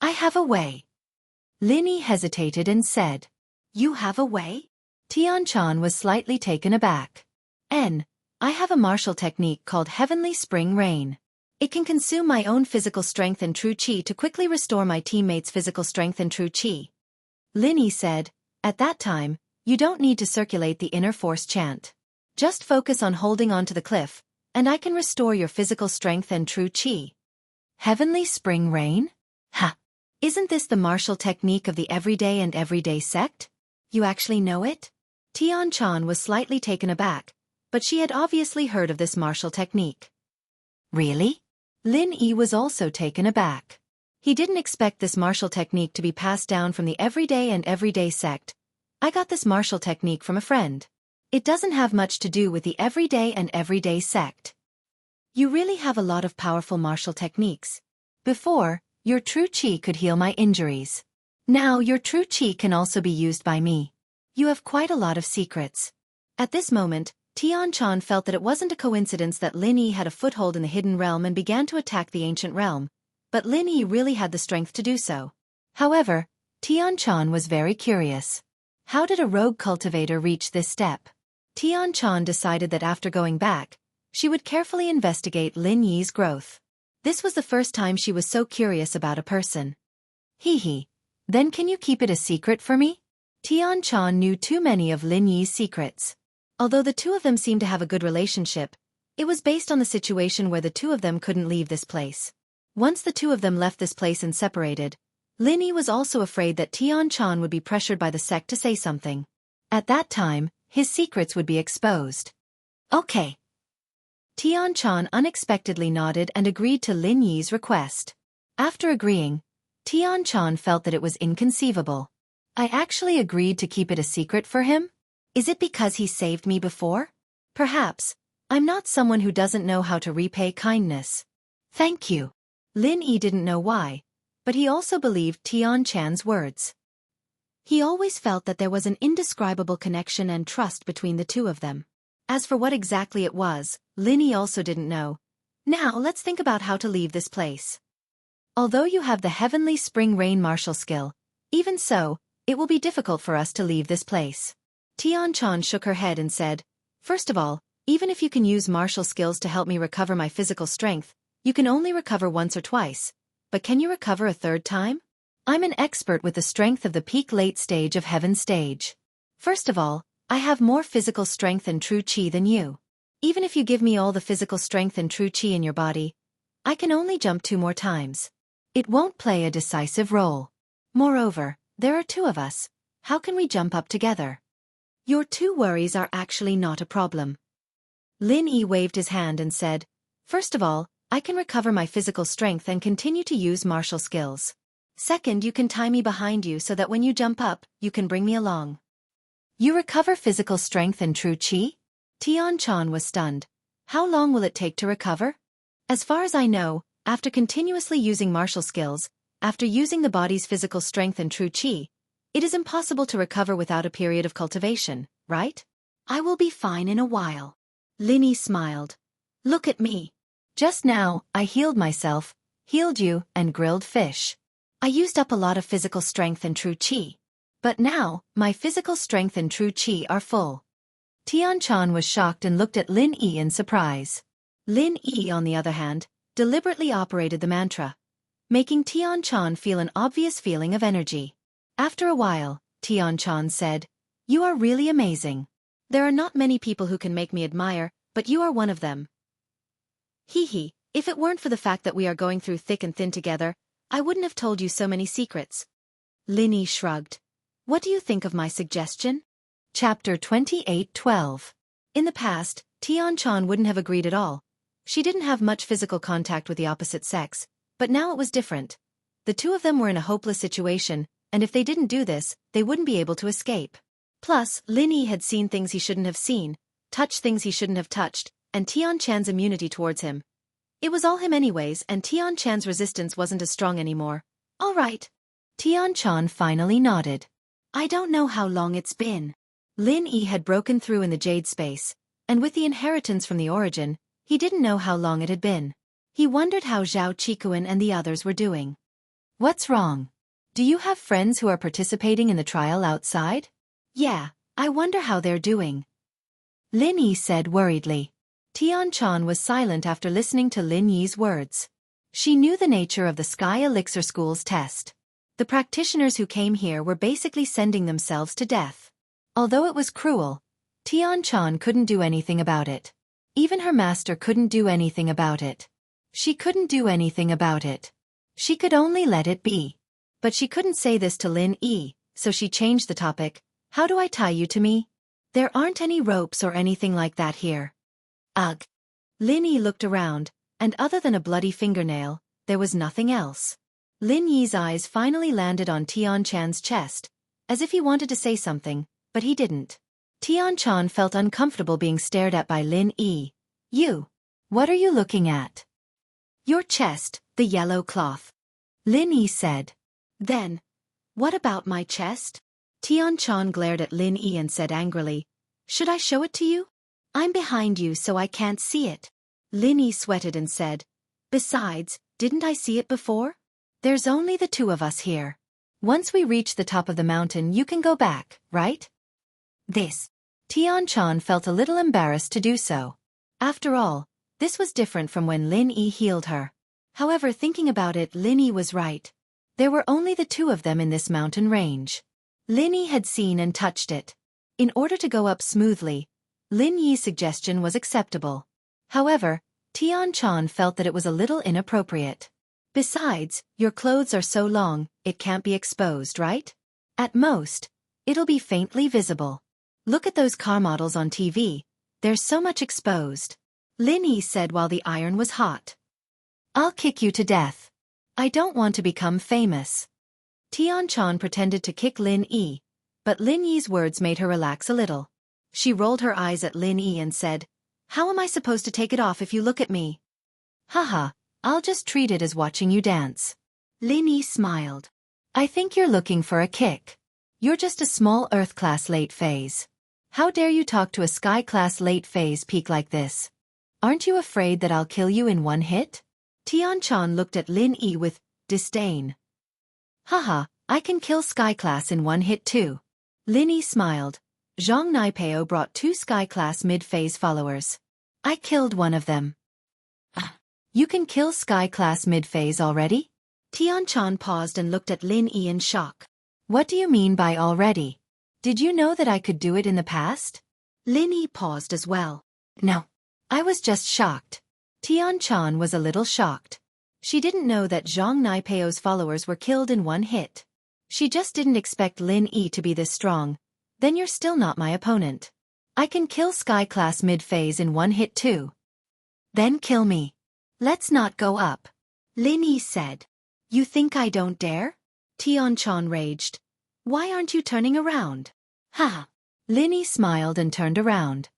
I have a way. Lin Yi hesitated and said, You have a way? Tianchan was slightly taken aback. I have a martial technique called Heavenly Spring Rain. It can consume my own physical strength and true qi to quickly restore my teammates' physical strength and true qi. Lin Yi said, At that time, you don't need to circulate the inner force chant. Just focus on holding onto the cliff, and I can restore your physical strength and true qi. Heavenly Spring Rain? Ha! Isn't this the martial technique of the Everyday and Everyday sect? You actually know it? Tianchan was slightly taken aback, but she had obviously heard of this martial technique. Really? Lin Yi was also taken aback. He didn't expect this martial technique to be passed down from the Everyday and Everyday sect. I got this martial technique from a friend. It doesn't have much to do with the Everyday and Everyday sect. You really have a lot of powerful martial techniques. Before, your true qi could heal my injuries. Now your true qi can also be used by me. You have quite a lot of secrets. At this moment, Tianchan felt that it wasn't a coincidence that Lin Yi had a foothold in the hidden realm and began to attack the ancient realm, but Lin Yi really had the strength to do so. However, Tianchan was very curious. How did a rogue cultivator reach this step? Tianchan decided that after going back, she would carefully investigate Lin Yi's growth. This was the first time she was so curious about a person. Then can you keep it a secret for me? Tianchan knew too many of Lin Yi's secrets. Although the two of them seemed to have a good relationship, it was based on the situation where the two of them couldn't leave this place. Once the two of them left this place and separated, Lin Yi was also afraid that Tianchan would be pressured by the sect to say something. At that time, his secrets would be exposed. Okay. Tianchan unexpectedly nodded and agreed to Lin Yi's request. After agreeing, Tianchan felt that it was inconceivable. I actually agreed to keep it a secret for him? Is it because he saved me before? Perhaps. I'm not someone who doesn't know how to repay kindness. Thank you. Lin Yi didn't know why, but he also believed Tianchan's words. He always felt that there was an indescribable connection and trust between the two of them. As for what exactly it was, Lin Yi also didn't know. Now let's think about how to leave this place. Although you have the Heavenly Spring Rain martial skill, even so, it will be difficult for us to leave this place. Tianchan shook her head and said, First of all, even if you can use martial skills to help me recover my physical strength, you can only recover once or twice. But can you recover a third time? I'm an expert with the strength of the peak late stage of heaven stage. First of all, I have more physical strength and true qi than you. Even if you give me all the physical strength and true qi in your body, I can only jump 2 more times. It won't play a decisive role. Moreover, there are 2 of us. How can we jump up together? Your 2 worries are actually not a problem. Lin Yi waved his hand and said, First of all, I can recover my physical strength and continue to use martial skills. Second, you can tie me behind you so that when you jump up, you can bring me along. You recover physical strength and true qi? Tianchan was stunned. How long will it take to recover? As far as I know, after continuously using martial skills, after using the body's physical strength and true qi, it is impossible to recover without a period of cultivation, right? I will be fine in a while. Lin Yi smiled. Look at me. Just now, I healed myself, healed you, and grilled fish. I used up a lot of physical strength and true qi. But now, my physical strength and true qi are full. Tianchan was shocked and looked at Lin Yi in surprise. Lin Yi, on the other hand, deliberately operated the mantra, making Tianchan feel an obvious feeling of energy. After a while, Tianchan said, You are really amazing. There are not many people who can make me admire, but you are one of them. If it weren't for the fact that we are going through thick and thin together, I wouldn't have told you so many secrets. Lin Yi shrugged. What do you think of my suggestion? Chapter 28:12. In the past, Tianchan wouldn't have agreed at all. She didn't have much physical contact with the opposite sex, but now it was different. The two of them were in a hopeless situation, and if they didn't do this, they wouldn't be able to escape. Plus, Lin Yi had seen things he shouldn't have seen, touched things he shouldn't have touched, and Tianchan's immunity towards him. It was all him anyways, and Tian-chan's resistance wasn't as strong anymore. All right. Tian-chan finally nodded. I don't know how long it's been. Lin Yi had broken through in the jade space, and with the inheritance from the origin, he didn't know how long it had been. He wondered how Zhao Qikuan and the others were doing. What's wrong? Do you have friends who are participating in the trial outside? Yeah, I wonder how they're doing. Lin Yi said worriedly. Tian-chan was silent after listening to Lin Yi's words. She knew the nature of the Sky Elixir School's test. The practitioners who came here were basically sending themselves to death. Although it was cruel, Tian-chan couldn't do anything about it. Even her master couldn't do anything about it. She couldn't do anything about it. She could only let it be. But she couldn't say this to Lin Yi, so she changed the topic. How do I tie you to me? There aren't any ropes or anything like that here. Ugh. Lin Yi looked around, and other than a bloody fingernail, there was nothing else. Lin Yi's eyes finally landed on Tian-chan's chest, as if he wanted to say something, but he didn't. Tian-chan felt uncomfortable being stared at by Lin Yi. You. What are you looking at? Your chest, the yellow cloth. Lin Yi said. Then, what about my chest? Tian-chan glared at Lin Yi and said angrily, should I show it to you? I'm behind you so I can't see it. Lin Yi sweated and said, besides, didn't I see it before? There's only the two of us here. Once we reach the top of the mountain you can go back, right? This. Tian-chan felt a little embarrassed to do so. After all, this was different from when Lin Yi healed her. However, thinking about it, Lin Yi was right. There were only the two of them in this mountain range. Lin Yi had seen and touched it. In order to go up smoothly, Lin Yi's suggestion was acceptable. However, Tian-chan felt that it was a little inappropriate. Besides, your clothes are so long, it can't be exposed, right? At most, it'll be faintly visible. Look at those car models on TV. There's so much exposed. Lin Yi said while the iron was hot. I'll kick you to death. I don't want to become famous. Tian-chan pretended to kick Lin Yi, but Lin Yi's words made her relax a little. She rolled her eyes at Lin Yi and said, how am I supposed to take it off if you look at me? Haha, I'll just treat it as watching you dance. Lin Yi smiled. I think you're looking for a kick. You're just a small Earth-class late phase. How dare you talk to a Sky-class late phase peak like this? Aren't you afraid that I'll kill you in one hit? Tian-chan looked at Lin Yi with disdain. Haha, I can kill Sky-class in one hit too. Lin Yi smiled. Zhang Naipeo brought 2 Sky-class mid-phase followers. I killed one of them. You can kill Sky-class mid-phase already? Tian-chan paused and looked at Lin Yi in shock. What do you mean by already? Did you know that I could do it in the past? Lin Yi paused as well. No. I was just shocked. Tian-chan was a little shocked. She didn't know that Zhang Naipeo's followers were killed in one hit. She just didn't expect Lin Yi to be this strong. Then you're still not my opponent. I can kill Sky-class mid-phase in one hit too. Then kill me. Let's not go up. Lin Yi said. You think I don't dare? Tian-chan raged. Why aren't you turning around? Ha! Lin Yi smiled and turned around.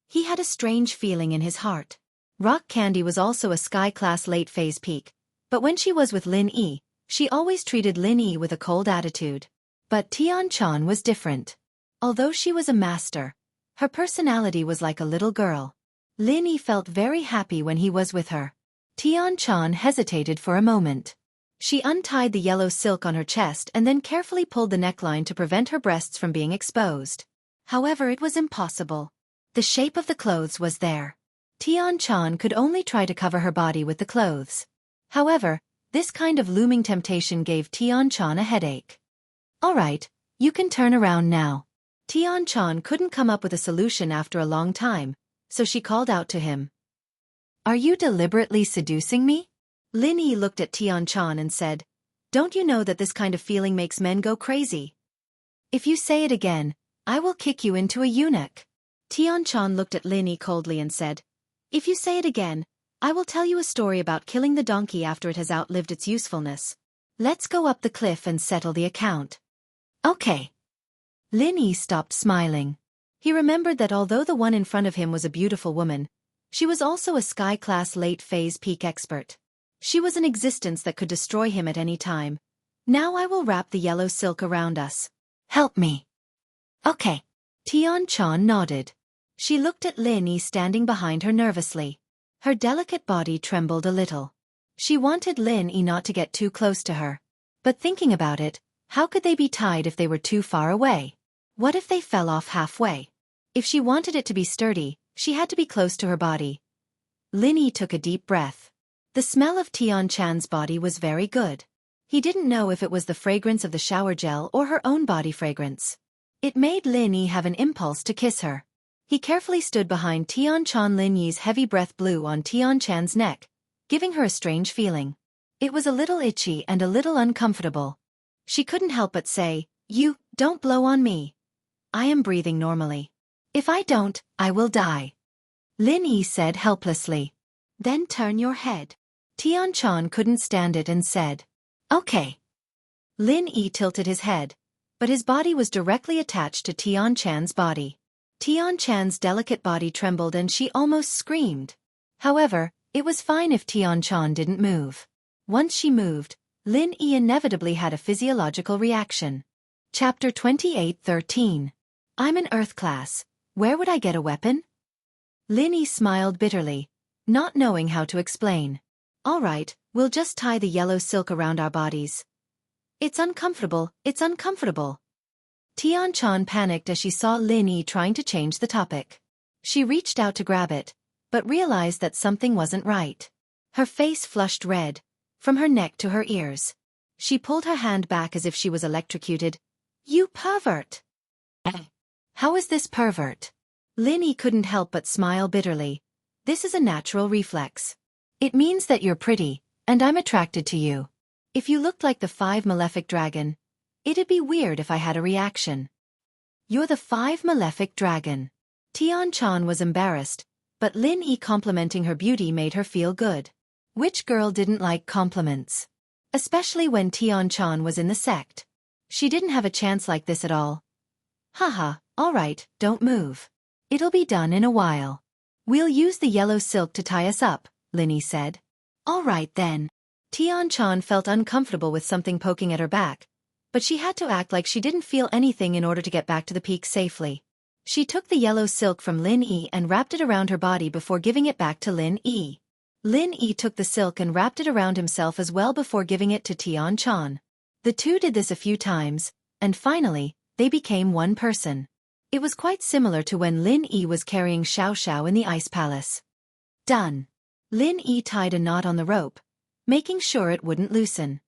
He had a strange feeling in his heart. Rock Candy was also a Sky-class late phase peak, but when she was with Lin Yi, she always treated Lin Yi with a cold attitude. But Tian-chan was different. Although she was a master, her personality was like a little girl. Lin Yi felt very happy when he was with her. Tian-chan hesitated for a moment. She untied the yellow silk on her chest and then carefully pulled the neckline to prevent her breasts from being exposed. However, it was impossible. The shape of the clothes was there. Tian-chan could only try to cover her body with the clothes. However, this kind of looming temptation gave Tian-chan a headache. All right, you can turn around now. Tian-chan couldn't come up with a solution after a long time, so she called out to him. Are you deliberately seducing me? Lin Yi looked at Tian-chan and said, don't you know that this kind of feeling makes men go crazy? If you say it again, I will kick you into a eunuch. Tian-chan looked at Lin Yi coldly and said, if you say it again, I will tell you a story about killing the donkey after it has outlived its usefulness. Let's go up the cliff and settle the account. Okay. Lin Yi stopped smiling. He remembered that although the one in front of him was a beautiful woman, She was also a sky-class late-phase peak expert. She was an existence that could destroy him at any time. Now I will wrap the yellow silk around us. Help me. Okay. Tian-chan nodded. She looked at Lin Yi standing behind her nervously. Her delicate body trembled a little. She wanted Lin Yi not to get too close to her. But thinking about it, how could they be tied if they were too far away? What if they fell off halfway? If she wanted it to be sturdy, she had to be close to her body. Lin Yi took a deep breath. The smell of Tian-chan's body was very good. He didn't know if it was the fragrance of the shower gel or her own body fragrance. It made Lin Yi have an impulse to kiss her. He carefully stood behind Tian-chan. Lin Yi's heavy breath blew on Tian-chan's neck, giving her a strange feeling. It was a little itchy and a little uncomfortable. She couldn't help but say, "You, don't blow on me. I am breathing normally. If I don't, I will die," Lin Yi said helplessly. "Then turn your head." Tian-chan couldn't stand it and said, "Okay." Lin Yi tilted his head, but his body was directly attached to Tian-chan's body. Tian-chan's delicate body trembled and she almost screamed. However, it was fine if Tian-chan didn't move. Once she moved, Lin Yi inevitably had a physiological reaction. Chapter 28:13. I'm an Earth class. Where would I get a weapon? Lin Yi smiled bitterly, not knowing how to explain. All right, we'll just tie the yellow silk around our bodies. It's uncomfortable, it's uncomfortable. Tian-chan panicked as she saw Lin Yi trying to change the topic. She reached out to grab it, but realized that something wasn't right. Her face flushed red, from her neck to her ears. She pulled her hand back as if she was electrocuted. You pervert! How is this pervert? Lin Yi couldn't help but smile bitterly. This is a natural reflex. It means that you're pretty, and I'm attracted to you. If you looked like the 5 Malefic Dragon, it'd be weird if I had a reaction. You're the 5 Malefic Dragon. Tian-chan was embarrassed, but Lin Yi complimenting her beauty made her feel good. Which girl didn't like compliments? Especially when Tian-chan was in the sect. She didn't have a chance like this at all. Haha, alright, don't move. It'll be done in a while. We'll use the yellow silk to tie us up, Lin Yi said. Alright then. Tian-chan felt uncomfortable with something poking at her back, but she had to act like she didn't feel anything in order to get back to the peak safely. She took the yellow silk from Lin Yi and wrapped it around her body before giving it back to Lin Yi. Lin Yi took the silk and wrapped it around himself as well before giving it to Tian-chan. The two did this a few times, and finally, they became one person. It was quite similar to when Lin Yi was carrying Xiaoxiao in the Ice Palace. Done. Lin Yi tied a knot on the rope, making sure it wouldn't loosen.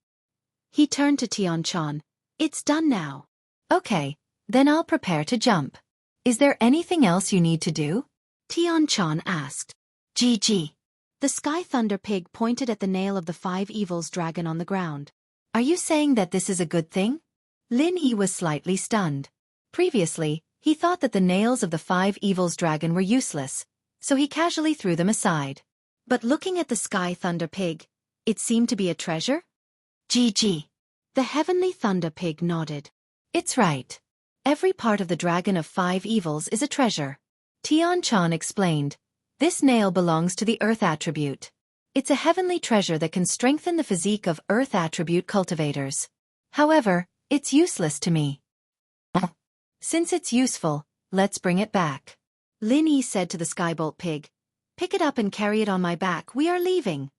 He turned to Tian-chan. It's done now. Okay, then I'll prepare to jump. Is there anything else you need to do? Tian-chan asked. GG. The Sky Thunder Pig pointed at the nail of the 5 Evils dragon on the ground. Are you saying that this is a good thing? Lin Yi was slightly stunned. Previously, he thought that the nails of the 5 Evils dragon were useless, so he casually threw them aside. But looking at the Sky Thunder Pig, it seemed to be a treasure? GG. The Heavenly Thunder Pig nodded. It's right. Every part of the Dragon of 5 Evils is a treasure. Tian-chan explained. This nail belongs to the Earth attribute. It's a heavenly treasure that can strengthen the physique of Earth attribute cultivators. However, it's useless to me. Since it's useful, let's bring it back. Lin Yi said to the Skybolt Pig. Pick it up and carry it on my back, we are leaving.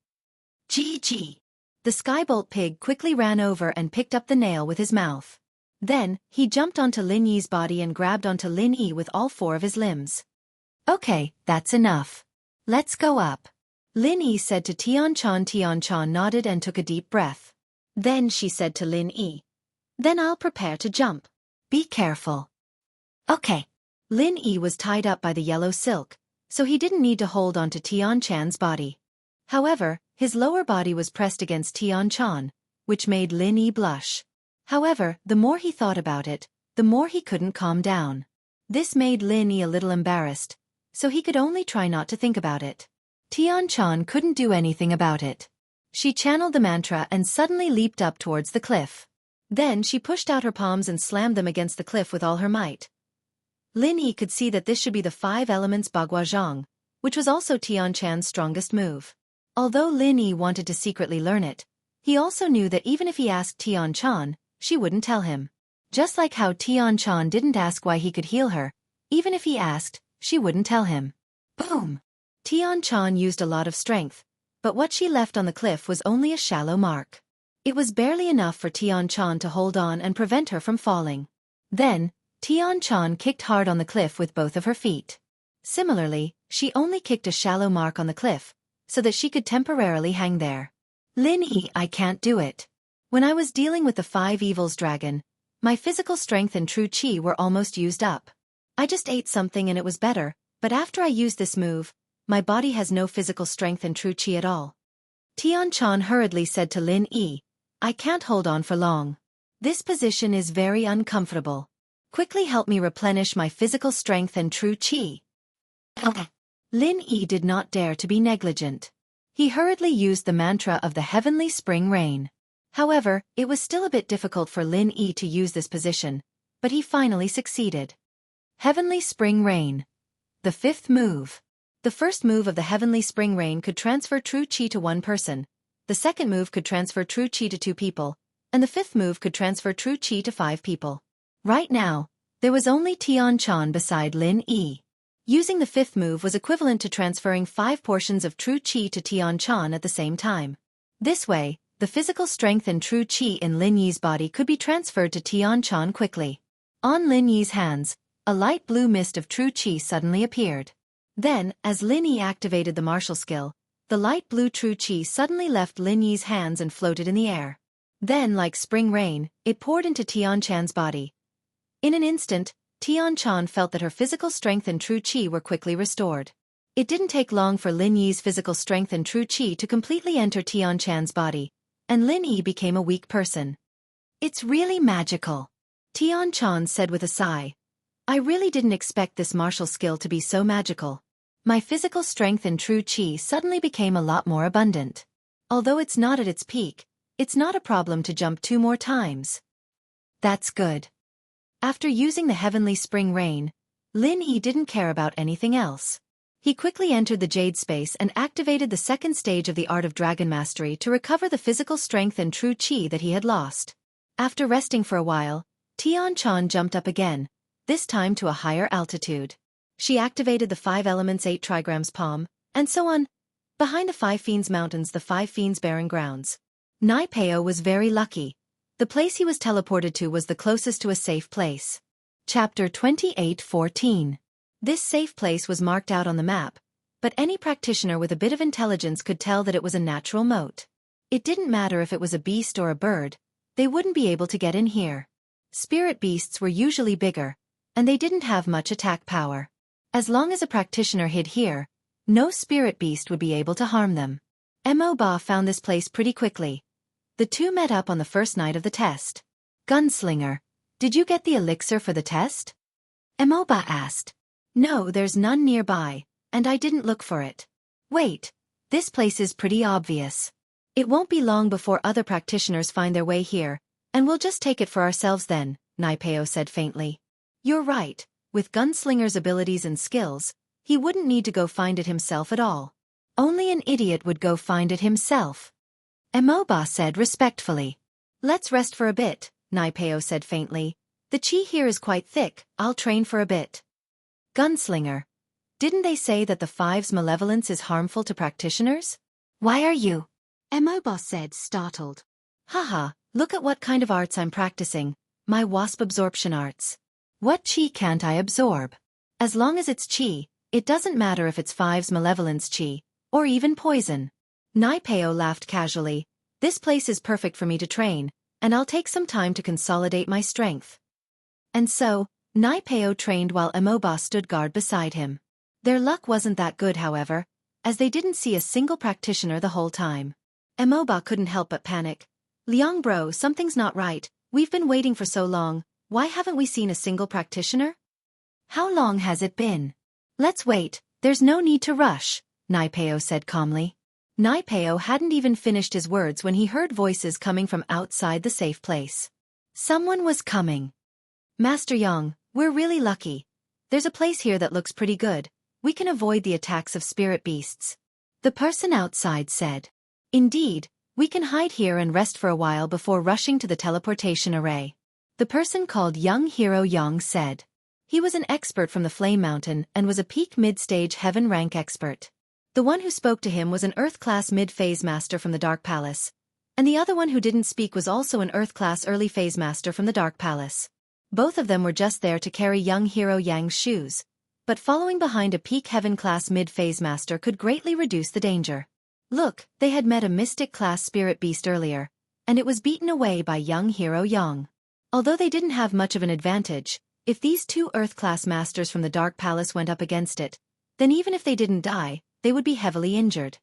GG. The Skybolt Pig quickly ran over and picked up the nail with his mouth. Then, he jumped onto Lin Yi's body and grabbed onto Lin Yi with all 4 of his limbs. Okay, that's enough. Let's go up. Lin Yi said to Tian-chan. Tian-chan nodded and took a deep breath. Then she said to Lin Yi. Then I'll prepare to jump. Be careful. Okay. Lin Yi was tied up by the yellow silk, so he didn't need to hold on to Tian-chan's body. However, his lower body was pressed against Tian-chan, which made Lin Yi blush. However, the more he thought about it, the more he couldn't calm down. This made Lin Yi a little embarrassed, so he could only try not to think about it. Tian-chan couldn't do anything about it. She channeled the mantra and suddenly leaped up towards the cliff. Then she pushed out her palms and slammed them against the cliff with all her might. Lin Yi could see that this should be the 5 elements Baguazhang, which was also Xianxia's strongest move. Although Lin Yi wanted to secretly learn it, he also knew that even if he asked Xianxia, she wouldn't tell him. Just like how Xianxia didn't ask why he could heal her, even if he asked, she wouldn't tell him. Boom! Xianxia used a lot of strength, but what she left on the cliff was only a shallow mark. It was barely enough for Xianxia to hold on and prevent her from falling. Then, Xianxia kicked hard on the cliff with both of her feet. Similarly, she only kicked a shallow mark on the cliff, so that she could temporarily hang there. Lin Yi, I can't do it. When I was dealing with the 5 evils dragon, my physical strength and true qi were almost used up. I just ate something and it was better, but after I used this move, my body has no physical strength and true qi at all. Xianxia hurriedly said to Lin Yi, I can't hold on for long. This position is very uncomfortable. Quickly help me replenish my physical strength and true qi. Lin Yi did not dare to be negligent. He hurriedly used the mantra of the heavenly spring rain. However, it was still a bit difficult for Lin Yi to use this position, but he finally succeeded. Heavenly spring rain. The 5th move. The first move of the heavenly spring rain could transfer true qi to one person, the second move could transfer true qi to 2 people, and the 5th move could transfer true qi to 5 people. Right now, there was only Xianxia beside Lin Yi. Using the 5th move was equivalent to transferring 5 portions of true qi to Xianxia at the same time. This way, the physical strength and true qi in Lin Yi's body could be transferred to Xianxia quickly. On Lin Yi's hands, a light blue mist of true qi suddenly appeared. Then, as Lin Yi activated the martial skill, the light blue true qi suddenly left Lin Yi's hands and floated in the air. Then, like spring rain, it poured into Xianxia's body. In an instant, Xianxia felt that her physical strength and true qi were quickly restored. It didn't take long for Lin Yi's physical strength and true qi to completely enter Xianxia's body, and Lin Yi became a weak person. It's really magical, Xianxia said with a sigh. I really didn't expect this martial skill to be so magical. My physical strength and true qi suddenly became a lot more abundant. Although it's not at its peak, it's not a problem to jump 2 more times. That's good. After using the heavenly spring rain, Lin Yi didn't care about anything else. He quickly entered the Jade Space and activated the 2nd stage of the Art of Dragon Mastery to recover the physical strength and true qi that he had lost. After resting for a while, Xianxia jumped up again, this time to a higher altitude. She activated the 5 elements 8 trigrams palm, and so on. Behind the 5 Fiends Mountains, the 5 Fiends Barren Grounds. Nai Peo was very lucky. The place he was teleported to was the closest to a safe place. Chapter 28:14. This safe place was marked out on the map, but any practitioner with a bit of intelligence could tell that it was a natural moat. It didn't matter if it was a beast or a bird, they wouldn't be able to get in here. Spirit beasts were usually bigger, and they didn't have much attack power. As long as a practitioner hid here, no spirit beast would be able to harm them. Mo Ba found this place pretty quickly. The two met up on the first night of the test. Gunslinger, did you get the elixir for the test? Mo Ba asked. No, there's none nearby, and I didn't look for it. Wait, this place is pretty obvious. It won't be long before other practitioners find their way here, and we'll just take it for ourselves then, Nai Peo said faintly. You're right. With Gunslinger's abilities and skills, he wouldn't need to go find it himself at all. Only an idiot would go find it himself. Mo Ba said respectfully. Let's rest for a bit, Nai Peo said faintly. The qi here is quite thick, I'll train for a bit. Gunslinger. Didn't they say that the 5's malevolence is harmful to practitioners? Why are you? Mo Ba said startled. Haha, look at what kind of arts I'm practicing, my wasp absorption arts. What qi can't I absorb? As long as it's qi, it doesn't matter if it's 5's malevolence qi, or even poison. Nai Peo laughed casually. This place is perfect for me to train, and I'll take some time to consolidate my strength. And so, Nai Peo trained while Mo Ba stood guard beside him. Their luck wasn't that good, however, as they didn't see a single practitioner the whole time. Mo Ba couldn't help but panic. Liang bro, something's not right, we've been waiting for so long. Why haven't we seen a single practitioner? How long has it been? Let's wait, there's no need to rush, Nai Peo said calmly. Nai Peo hadn't even finished his words when he heard voices coming from outside the safe place. Someone was coming. Master Yang, we're really lucky. There's a place here that looks pretty good. we can avoid the attacks of spirit beasts. The person outside said. Indeed, we can hide here and rest for a while before rushing to the teleportation array. The person called young hero Yang said. He was an expert from the Flame Mountain and was a peak mid-stage heaven rank expert. The one who spoke to him was an Earth-class mid-phase master from the Dark Palace, and the other one who didn't speak was also an Earth-class early-phase master from the Dark Palace. Both of them were just there to carry young hero Yang's shoes, but following behind a peak heaven-class mid-phase master could greatly reduce the danger. Look, they had met a mystic-class spirit beast earlier, and it was beaten away by young hero Yang. Although they didn't have much of an advantage, if these two Earth-class masters from the Dark Palace went up against it, then even if they didn't die, they would be heavily injured.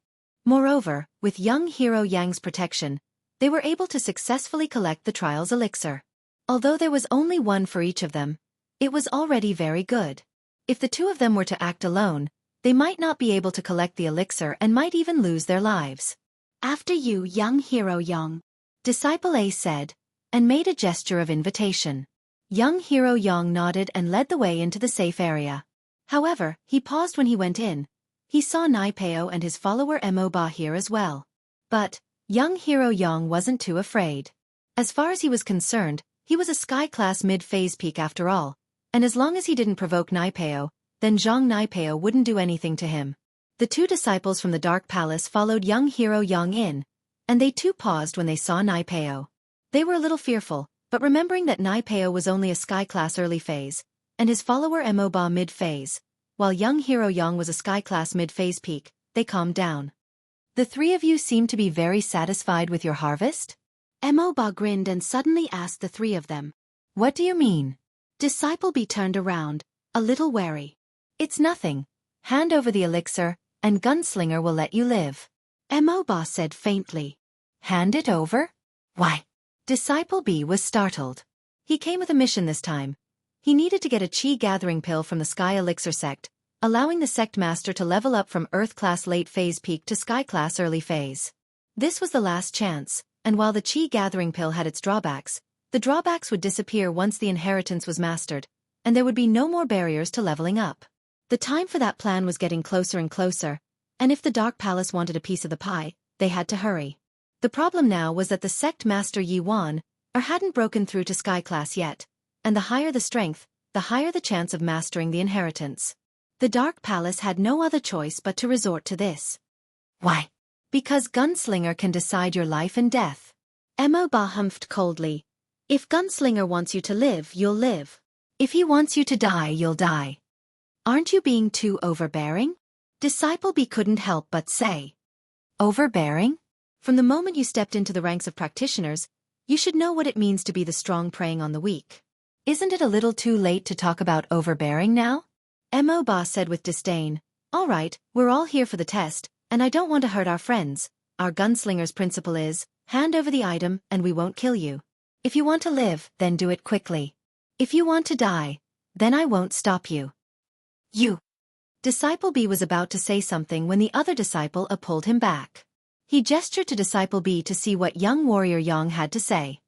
Moreover, with young hero Yang's protection, they were able to successfully collect the trial's elixir. Although there was only one for each of them, it was already very good. If the two of them were to act alone, they might not be able to collect the elixir and might even lose their lives. After you, young hero Yang, Disciple A said, and made a gesture of invitation. Young hero Yang nodded and led the way into the safe area. However, he paused when he went in. He saw Naipeo and his follower Mo Ba here as well. But, young hero Yang wasn't too afraid. As far as he was concerned, he was a sky-class mid-phase peak after all, and as long as he didn't provoke Naipeo, then Zhang Naipeo wouldn't do anything to him. The two disciples from the Dark Palace followed young hero Yang in, and they too paused when they saw Naipeo. They were a little fearful, but remembering that Naipeo was only a sky-class early phase, and his follower Mo Ba mid-phase, while young hero Yang was a sky-class mid-phase peak, they calmed down. The three of you seem to be very satisfied with your harvest? Mo Ba grinned and suddenly asked the three of them. What do you mean? Disciple B turned around, a little wary. It's nothing. Hand over the elixir, and Gunslinger will let you live. Mo Ba said faintly. Hand it over? Why? Disciple B was startled. He came with a mission this time. He needed to get a Qi gathering pill from the Sky Elixir sect, allowing the sect master to level up from Earth-class late-phase peak to Sky-class early phase. This was the last chance, and while the Qi gathering pill had its drawbacks, the drawbacks would disappear once the inheritance was mastered, and there would be no more barriers to leveling up. The time for that plan was getting closer and closer, and if the Dark Palace wanted a piece of the pie, they had to hurry. The problem now was that the sect master Yi Wan hadn't broken through to Sky class yet, and the higher the strength, the higher the chance of mastering the inheritance. The Dark Palace had no other choice but to resort to this. Why? Because Gunslinger can decide your life and death. Mo Ba humphed coldly. If Gunslinger wants you to live, you'll live. If he wants you to die, you'll die. Aren't you being too overbearing? Disciple B couldn't help but say. Overbearing? From the moment you stepped into the ranks of practitioners, you should know what it means to be the strong preying on the weak. Isn't it a little too late to talk about overbearing now? Mo Ba said with disdain. All right, we're all here for the test, and I don't want to hurt our friends. Our gunslinger's principle is, hand over the item and we won't kill you. If you want to live, then do it quickly. If you want to die, then I won't stop you. You. Disciple B was about to say something when the other disciple A pulled him back. He gestured to Disciple B to see what young warrior Yang had to say.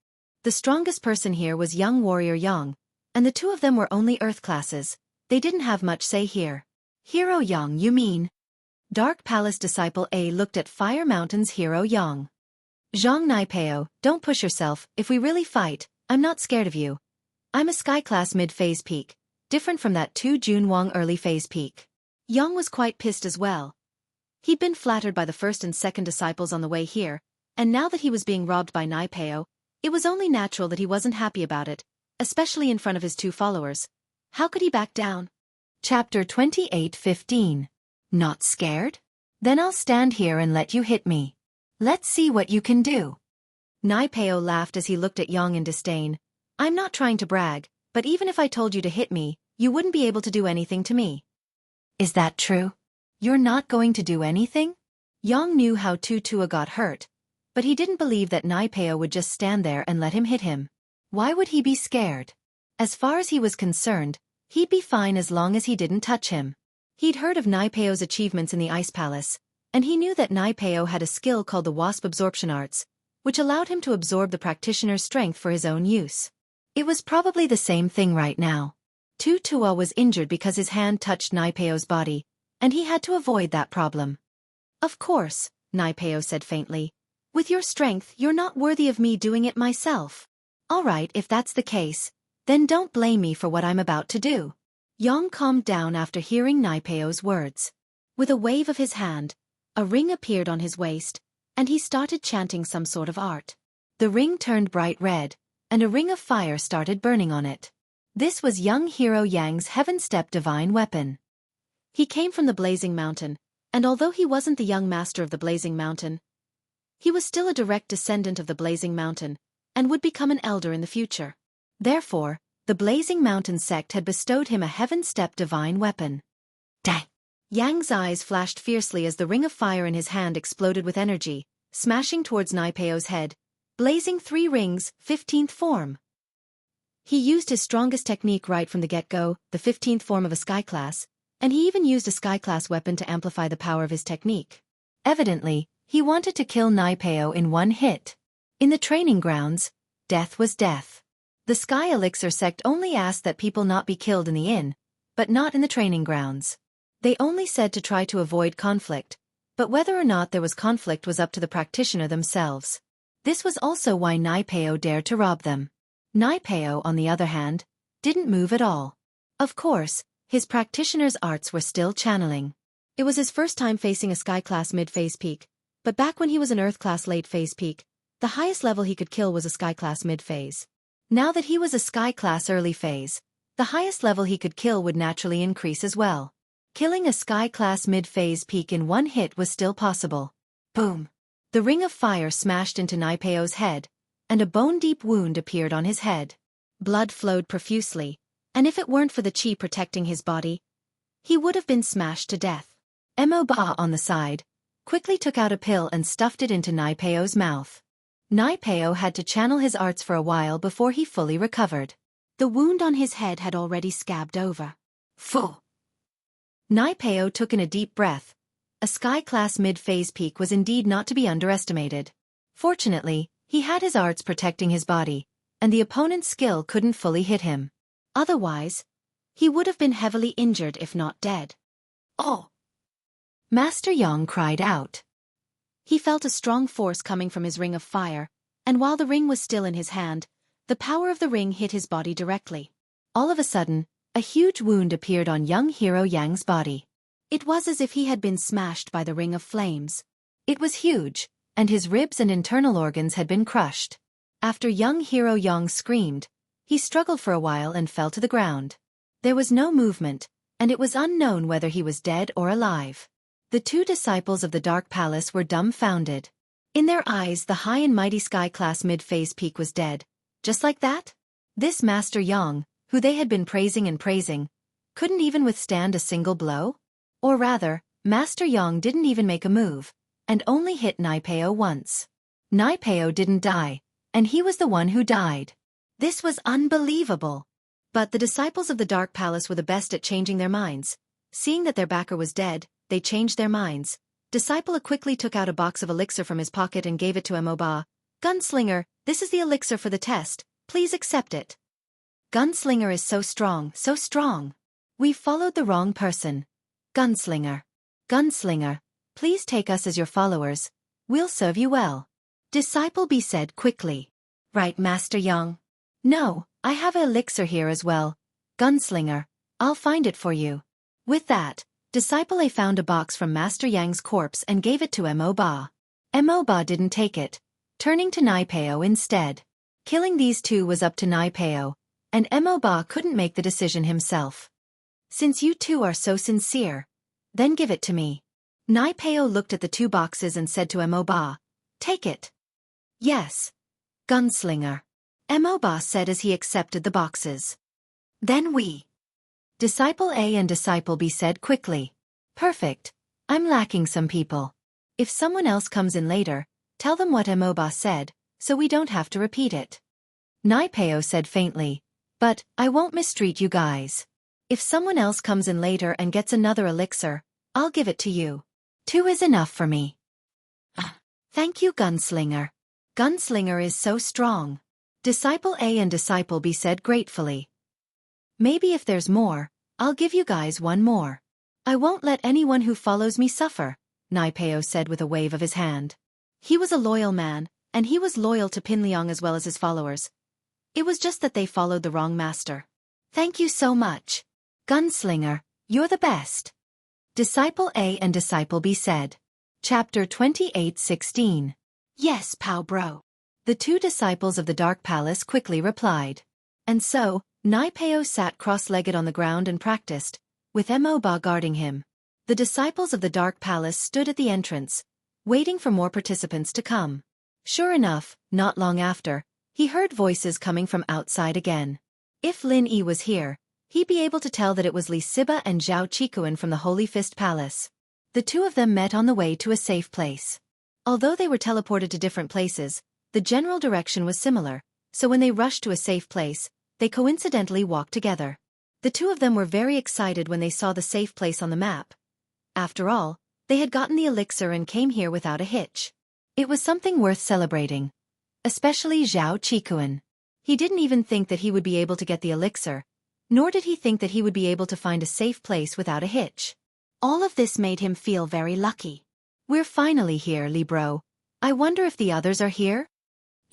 The strongest person here was young warrior Yang, and the two of them were only earth classes. They didn't have much say here. Hero Yang, you mean? Dark Palace Disciple A looked at Fire Mountain's hero Yang. Zhang Naipeo, don't push yourself. If we really fight, I'm not scared of you. I'm a sky class mid-phase peak, different from that 2 Jun Wang early phase peak. Yang was quite pissed as well. He'd been flattered by the first and second disciples on the way here, and now that he was being robbed by Naipeo, it was only natural that he wasn't happy about it, especially in front of his two followers. How could he back down? Chapter 28:15. Not scared? Then I'll stand here and let you hit me. Let's see what you can do. Naipeo laughed as he looked at Yang in disdain. I'm not trying to brag, but even if I told you to hit me, you wouldn't be able to do anything to me. Is that true? You're not going to do anything? Yang knew how Tutua got hurt, but he didn't believe that Naipeo would just stand there and let him hit him. Why would he be scared? As far as he was concerned, he'd be fine as long as he didn't touch him. He'd heard of Naipeo's achievements in the Ice Palace, and he knew that Naipeo had a skill called the Wasp Absorption Arts, which allowed him to absorb the practitioner's strength for his own use. It was probably the same thing right now. Tutua was injured because his hand touched Naipeo's body, and he had to avoid that problem. Of course, Naipeo said faintly. With your strength, you're not worthy of me doing it myself. All right, if that's the case, then don't blame me for what I'm about to do. Yang calmed down after hearing Naipeo's words. With a wave of his hand, a ring appeared on his waist, and he started chanting some sort of art. The ring turned bright red, and a ring of fire started burning on it. This was young hero Yang's heaven-step divine weapon. He came from the Blazing Mountain, and although he wasn't the young master of the Blazing Mountain, he was still a direct descendant of the Blazing Mountain, and would become an elder in the future. Therefore, the Blazing Mountain sect had bestowed him a heaven-step divine weapon. Dang! Yang's eyes flashed fiercely as the ring of fire in his hand exploded with energy, smashing towards Naipeo's head, blazing 3 rings, 15th form. He used his strongest technique right from the get-go, the 15th form of a sky class, and he even used a sky class weapon to amplify the power of his technique. Evidently, he wanted to kill Naipeo in one hit. In the training grounds, death was death. The Sky Elixir sect only asked that people not be killed in the inn, but not in the training grounds. They only said to try to avoid conflict, but whether or not there was conflict was up to the practitioner themselves. This was also why Naipeo dared to rob them. Naipeo, on the other hand, didn't move at all. Of course, his practitioner's arts were still channeling. It was his first time facing a Sky-class mid-phase peak, but back when he was an Earth-class late-phase peak, the highest level he could kill was a Sky-class mid-phase. Now that he was a Sky-class early phase, the highest level he could kill would naturally increase as well. Killing a Sky-class mid-phase peak in one hit was still possible. Boom! The ring of fire smashed into Naipeo's head, and a bone-deep wound appeared on his head. Blood flowed profusely, and if it weren't for the chi protecting his body, he would have been smashed to death. Mo Ba, on the side, quickly took out a pill and stuffed it into Naipeo's mouth. Naipeo had to channel his arts for a while before he fully recovered. The wound on his head had already scabbed over. Phew! Naipeo took in a deep breath. A Sky-class mid-phase peak was indeed not to be underestimated. Fortunately, he had his arts protecting his body, and the opponent's skill couldn't fully hit him. Otherwise, he would have been heavily injured if not dead. Oh! Master Yang cried out. He felt a strong force coming from his ring of fire, and while the ring was still in his hand, the power of the ring hit his body directly. All of a sudden, a huge wound appeared on young hero Yang's body. It was as if he had been smashed by the ring of flames. It was huge, and his ribs and internal organs had been crushed. After young hero Yang screamed, he struggled for a while and fell to the ground. There was no movement, and it was unknown whether he was dead or alive. The 2 disciples of the Dark Palace were dumbfounded. In their eyes, the high and mighty Sky-class mid-phase peak was dead. Just like that? This Master Yang, who they had been praising and praising, couldn't even withstand a single blow? Or rather, Master Yang didn't even make a move, and only hit Naipeo once. Naipeo didn't die, and he was the one who died. This was unbelievable. But the disciples of the Dark Palace were the best at changing their minds. Seeing that their backer was dead, they changed their minds. Disciple A quickly took out a box of elixir from his pocket and gave it to Mo Ba. Gunslinger, this is the elixir for the test, please accept it. Gunslinger is so strong, so strong. We followed the wrong person. Gunslinger. Gunslinger, please take us as your followers. We'll serve you well. Disciple B said quickly. Right, Master Yang. No, I have an elixir here as well. Gunslinger, I'll find it for you. With that, Disciple A found a box from Master Yang's corpse and gave it to Mo Ba. Mo Ba didn't take it, turning to Naipeo instead. Killing these 2 was up to Naipeo, and Mo Ba couldn't make the decision himself. Since you 2 are so sincere, then give it to me. Naipeo looked at the 2 boxes and said to Mo Ba, take it. Yes. Gunslinger. Mo Ba said as he accepted the boxes. Then we. Disciple A and Disciple B said quickly. Perfect. I'm lacking some people. If someone else comes in later, tell them what Mo Ba said, so we don't have to repeat it. Naipeo said faintly, but I won't mistreat you guys. If someone else comes in later and gets another elixir, I'll give it to you. 2 is enough for me. Thank you, Gunslinger. Gunslinger is so strong. Disciple A and Disciple B said gratefully. Maybe if there's more, I'll give you guys one more. I won't let anyone who follows me suffer, Naipeo said with a wave of his hand. He was a loyal man, and he was loyal to Pinliang as well as his followers. It was just that they followed the wrong master. Thank you so much. Gunslinger, you're the best. Disciple A and Disciple B said. Chapter 28:16. Yes, Pow Bro. The two disciples of the Dark Palace quickly replied. And so, Naipeo sat cross-legged on the ground and practiced, with Mo Ba guarding him. The disciples of the Dark Palace stood at the entrance, waiting for more participants to come. Sure enough, not long after, he heard voices coming from outside again. If Lin Yi was here, he'd be able to tell that it was Li Siba and Zhao Qikuan from the Holy Fist Palace. The two of them met on the way to a safe place. Although they were teleported to different places, the general direction was similar, so when they rushed to a safe place, they coincidentally walked together. The two of them were very excited when they saw the safe place on the map. After all, they had gotten the elixir and came here without a hitch. It was something worth celebrating. Especially Zhao Qikuan. He didn't even think that he would be able to get the elixir, nor did he think that he would be able to find a safe place without a hitch. All of this made him feel very lucky. We're finally here, Li Bro. I wonder if the others are here?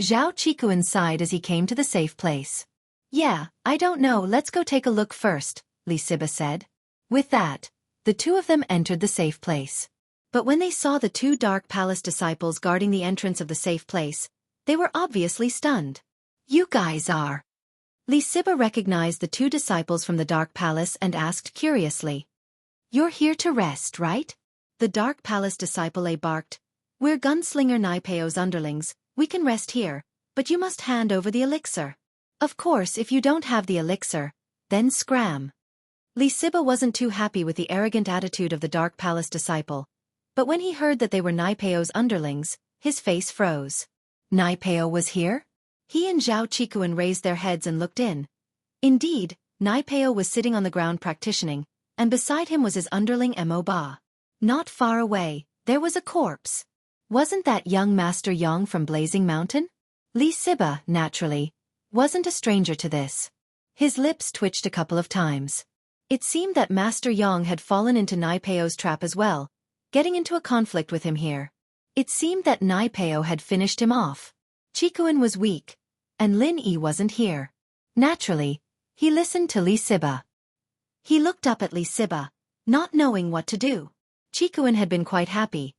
Zhao Qikuan sighed as he came to the safe place. Yeah, I don't know, let's go take a look first, Li Siba said. With that, the two of them entered the safe place. But when they saw the two Dark Palace disciples guarding the entrance of the safe place, they were obviously stunned. You guys are. Li Siba recognized the two disciples from the Dark Palace and asked curiously. You're here to rest, right? The Dark Palace disciple A barked. We're Gunslinger Naipeo's underlings, we can rest here, but you must hand over the elixir. Of course, if you don't have the elixir, then scram. Li Siba wasn't too happy with the arrogant attitude of the Dark Palace disciple, but when he heard that they were Naipeo's underlings, his face froze. Naipeo was here? He and Zhao Qikuan raised their heads and looked in. Indeed, Naipeo was sitting on the ground practicing, and beside him was his underling Mo Ba. Not far away, there was a corpse. Wasn't that young Master Yang from Blazing Mountain? Li Siba, naturally, wasn't a stranger to this. His lips twitched a couple of times. It seemed that Master Yang had fallen into Naipeo's trap as well, getting into a conflict with him here. It seemed that Naipeo had finished him off. Qikuan was weak, and Lin Yi wasn't here. Naturally, he listened to Li Siba. He looked up at Li Siba, not knowing what to do. Qikuan had been quite happy.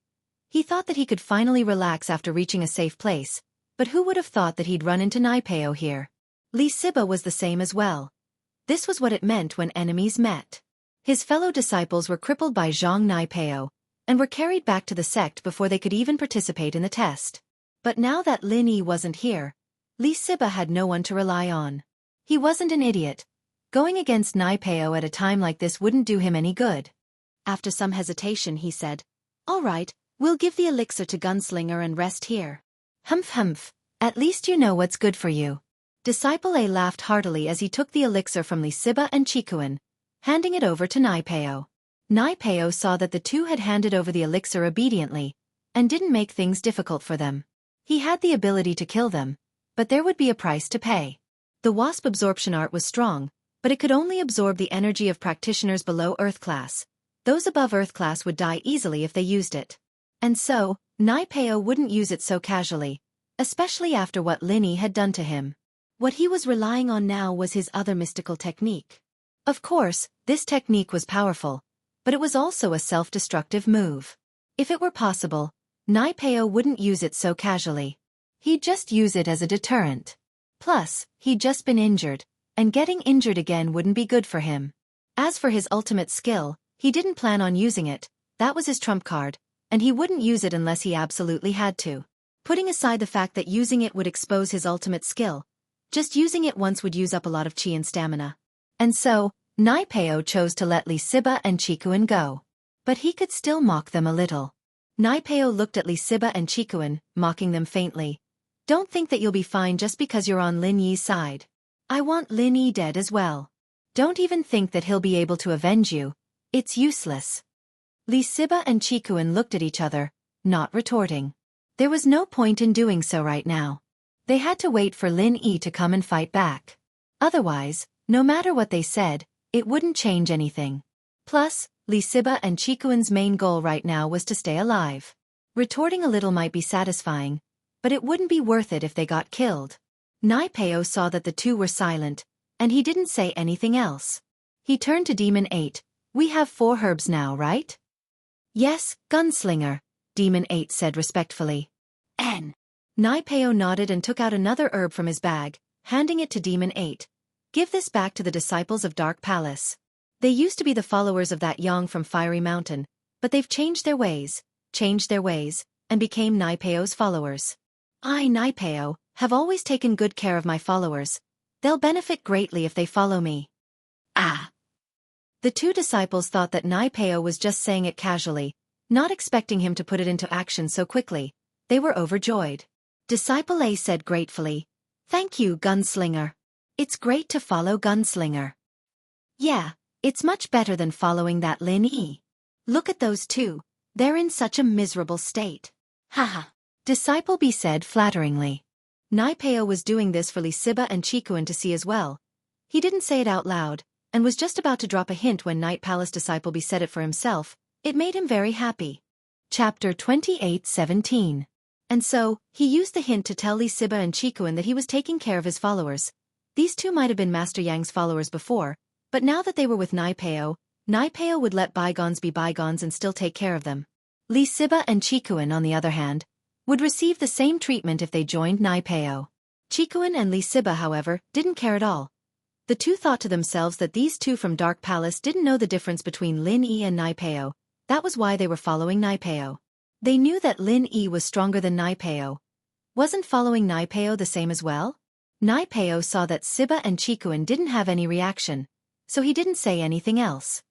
He thought that he could finally relax after reaching a safe place, but who would have thought that he'd run into Naipeo here? Li Siba was the same as well. This was what it meant when enemies met. His fellow disciples were crippled by Zhang Naipeo, and were carried back to the sect before they could even participate in the test. But now that Lin Yi wasn't here, Li Siba had no one to rely on. He wasn't an idiot. Going against Naipeo at a time like this wouldn't do him any good. After some hesitation he said, All right, we'll give the elixir to Gunslinger and rest here. Humph, at least you know what's good for you. Disciple A laughed heartily as he took the elixir from Li Siba and Qikuan, handing it over to Naipeo. Naipeo saw that the two had handed over the elixir obediently, and didn't make things difficult for them. He had the ability to kill them, but there would be a price to pay. The wasp absorption art was strong, but it could only absorb the energy of practitioners below Earth class. Those above Earth class would die easily if they used it. And so, Naipeo wouldn't use it so casually, especially after what Lin Yi had done to him. What he was relying on now was his other mystical technique. Of course, this technique was powerful, but it was also a self-destructive move. If it were possible, Naipeo wouldn't use it so casually. He'd just use it as a deterrent. Plus, he'd just been injured, and getting injured again wouldn't be good for him. As for his ultimate skill, he didn't plan on using it, that was his trump card, and he wouldn't use it unless he absolutely had to. Putting aside the fact that using it would expose his ultimate skill, just using it once would use up a lot of chi and stamina. And so, Naipeo chose to let Li Siba and Qikuan go. But he could still mock them a little. Naipeo looked at Li Siba and Qikuan, mocking them faintly. Don't think that you'll be fine just because you're on Lin Yi's side. I want Lin Yi dead as well. Don't even think that he'll be able to avenge you. It's useless. Li Siba and Qikuan looked at each other, not retorting. There was no point in doing so right now. They had to wait for Lin Yi to come and fight back. Otherwise, no matter what they said, it wouldn't change anything. Plus, Li Siba and Chikuan's main goal right now was to stay alive. Retorting a little might be satisfying, but it wouldn't be worth it if they got killed. Nai Peo saw that the two were silent, and he didn't say anything else. He turned to Demon 8. We have 4 herbs now, right? Yes, gunslinger, Demon 8 said respectfully. Nai Peo nodded and took out another herb from his bag, handing it to Demon 8. Give this back to the disciples of Dark Palace. They used to be the followers of that Yang from Fiery Mountain, but they've changed their ways, and became Nai Peo's followers. I, Nai Peo, have always taken good care of my followers. They'll benefit greatly if they follow me. Ah! The 2 disciples thought that Nai Peo was just saying it casually, not expecting him to put it into action so quickly. They were overjoyed. Disciple A said gratefully, Thank you, Gunslinger. It's great to follow Gunslinger. Yeah, it's much better than following that Lin Yi. Look at those 2. They're in such a miserable state. Haha. Disciple B said flatteringly. Nai Peo was doing this for Li Siba and Chikuan to see as well. He didn't say it out loud, and was just about to drop a hint when Night Palace Disciple B said it for himself. It made him very happy. Chapter 28:17. And so, he used the hint to tell Li Siba and Chikuan that he was taking care of his followers. These 2 might have been Master Yang's followers before, but now that they were with Nai Peo would let bygones be bygones and still take care of them. Li Siba and Chikuan, on the other hand, would receive the same treatment if they joined Nai Peo. Chikuan and Li Siba, however, didn't care at all. The 2 thought to themselves that these 2 from Dark Palace didn't know the difference between Lin Yi and Nai Peo. That was why they were following Nai Peo. They knew that Lin Yi was stronger than Nai Peo. Wasn't following Nai Peo the same as well? Nai Peo saw that Siba and Chikuan didn't have any reaction, so he didn't say anything else.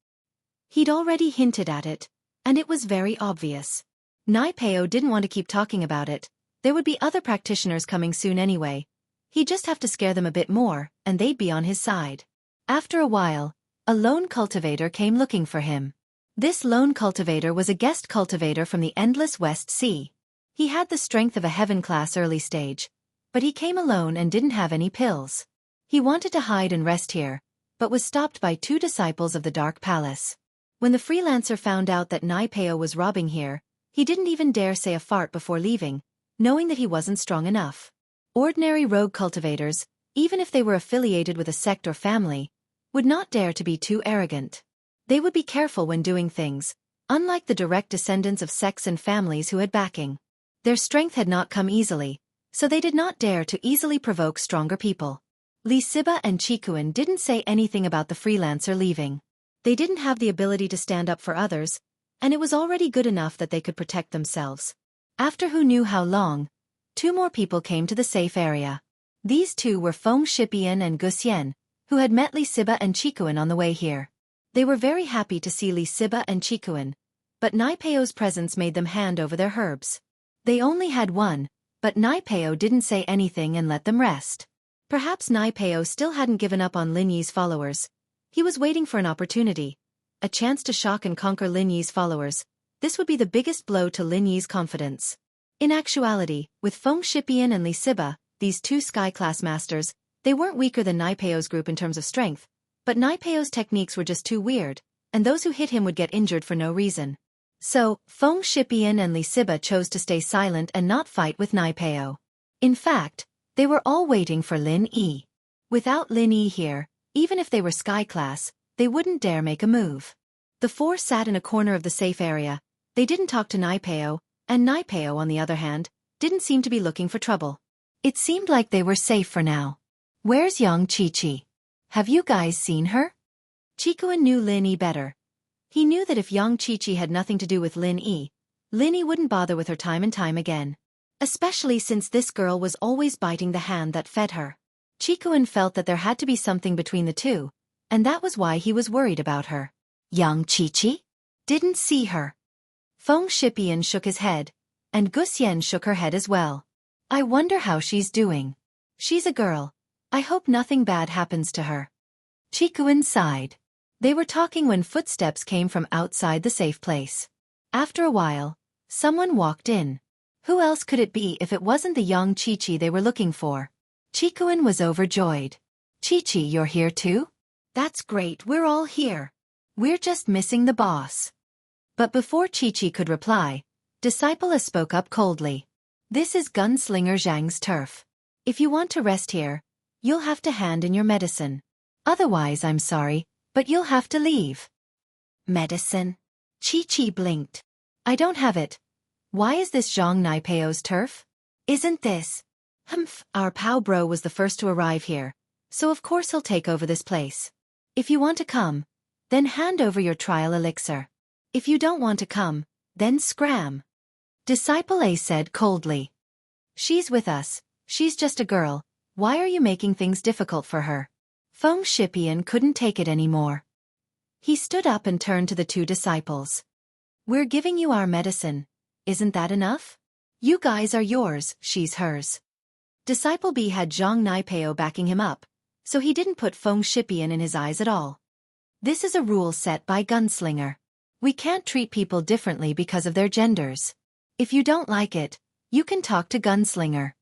He'd already hinted at it, and it was very obvious. Nai Peo didn't want to keep talking about it. There would be other practitioners coming soon anyway. He'd just have to scare them a bit more, and they'd be on his side. After a while, a lone cultivator came looking for him. This lone cultivator was a guest cultivator from the endless West Sea. He had the strength of a heaven-class early stage, but he came alone and didn't have any pills. He wanted to hide and rest here, but was stopped by 2 disciples of the Dark Palace. When the freelancer found out that Nai Peo was robbing here, he didn't even dare say a fart before leaving, knowing that he wasn't strong enough. Ordinary rogue cultivators, even if they were affiliated with a sect or family, would not dare to be too arrogant. They would be careful when doing things, unlike the direct descendants of sects and families who had backing. Their strength had not come easily, so they did not dare to easily provoke stronger people. Li Siba and Chikuan didn't say anything about the freelancer leaving. They didn't have the ability to stand up for others, and it was already good enough that they could protect themselves. After who knew how long, 2 more people came to the safe area. These 2 were Feng Shipian and Guxian, who had met Li Siba and Chikuan on the way here. They were very happy to see Li Siba and Chikuan, but Nai Peo's presence made them hand over their herbs. They only had 1, but Nai Peo didn't say anything and let them rest. Perhaps Nai Peo still hadn't given up on Lin Yi's followers. He was waiting for an opportunity, a chance to shock and conquer Lin Yi's followers. This would be the biggest blow to Lin Yi's confidence. In actuality, with Feng Shipian and Li Siba, these 2 sky-class masters, they weren't weaker than Nai Peo's group in terms of strength, but Nai Peo's techniques were just too weird, and those who hit him would get injured for no reason. So, Feng Shipian and Li Siba chose to stay silent and not fight with Nai Peo. In fact, they were all waiting for Lin Yi. Without Lin Yi here, even if they were sky-class, they wouldn't dare make a move. The 4 sat in a corner of the safe area. They didn't talk to Nai Peo, and Nai Peo, on the other hand, didn't seem to be looking for trouble. It seemed like they were safe for now. Where's Xianxia? Have you guys seen her? Chikuan knew Lin Yi better. He knew that if Xianxia had nothing to do with Lin Yi wouldn't bother with her time and time again. Especially since this girl was always biting the hand that fed her. Chikuan felt that there had to be something between the 2, and that was why he was worried about her. Xianxia? Didn't see her. Feng Shipian shook his head, and Guxian shook her head as well. I wonder how she's doing. She's a girl. I hope nothing bad happens to her. Chikuan sighed. They were talking when footsteps came from outside the safe place. After a while, someone walked in. Who else could it be if it wasn't the Xianxia they were looking for? Chikuan was overjoyed. Chichi, you're here too? That's great, we're all here. We're just missing the boss. But before Chi-Chi could reply, Disciple A spoke up coldly. This is Gunslinger Zhang's turf. If you want to rest here, you'll have to hand in your medicine. Otherwise, I'm sorry, but you'll have to leave. Medicine? Chi-Chi blinked. I don't have it. Why is this Zhang Naipeo's turf? Isn't this? Our Pao bro was the first to arrive here, so of course he'll take over this place. If you want to come, then hand over your trial elixir. If you don't want to come, then scram. Disciple A said coldly. She's with us, she's just a girl, why are you making things difficult for her? Feng Shipian couldn't take it anymore. He stood up and turned to the two disciples. We're giving you our medicine, isn't that enough? You guys are yours, she's hers. Disciple B had Zhang Naipeo backing him up, so he didn't put Feng Shipian in his eyes at all. This is a rule set by Gunslinger. We can't treat people differently because of their genders. If you don't like it, you can talk to Gunslinger.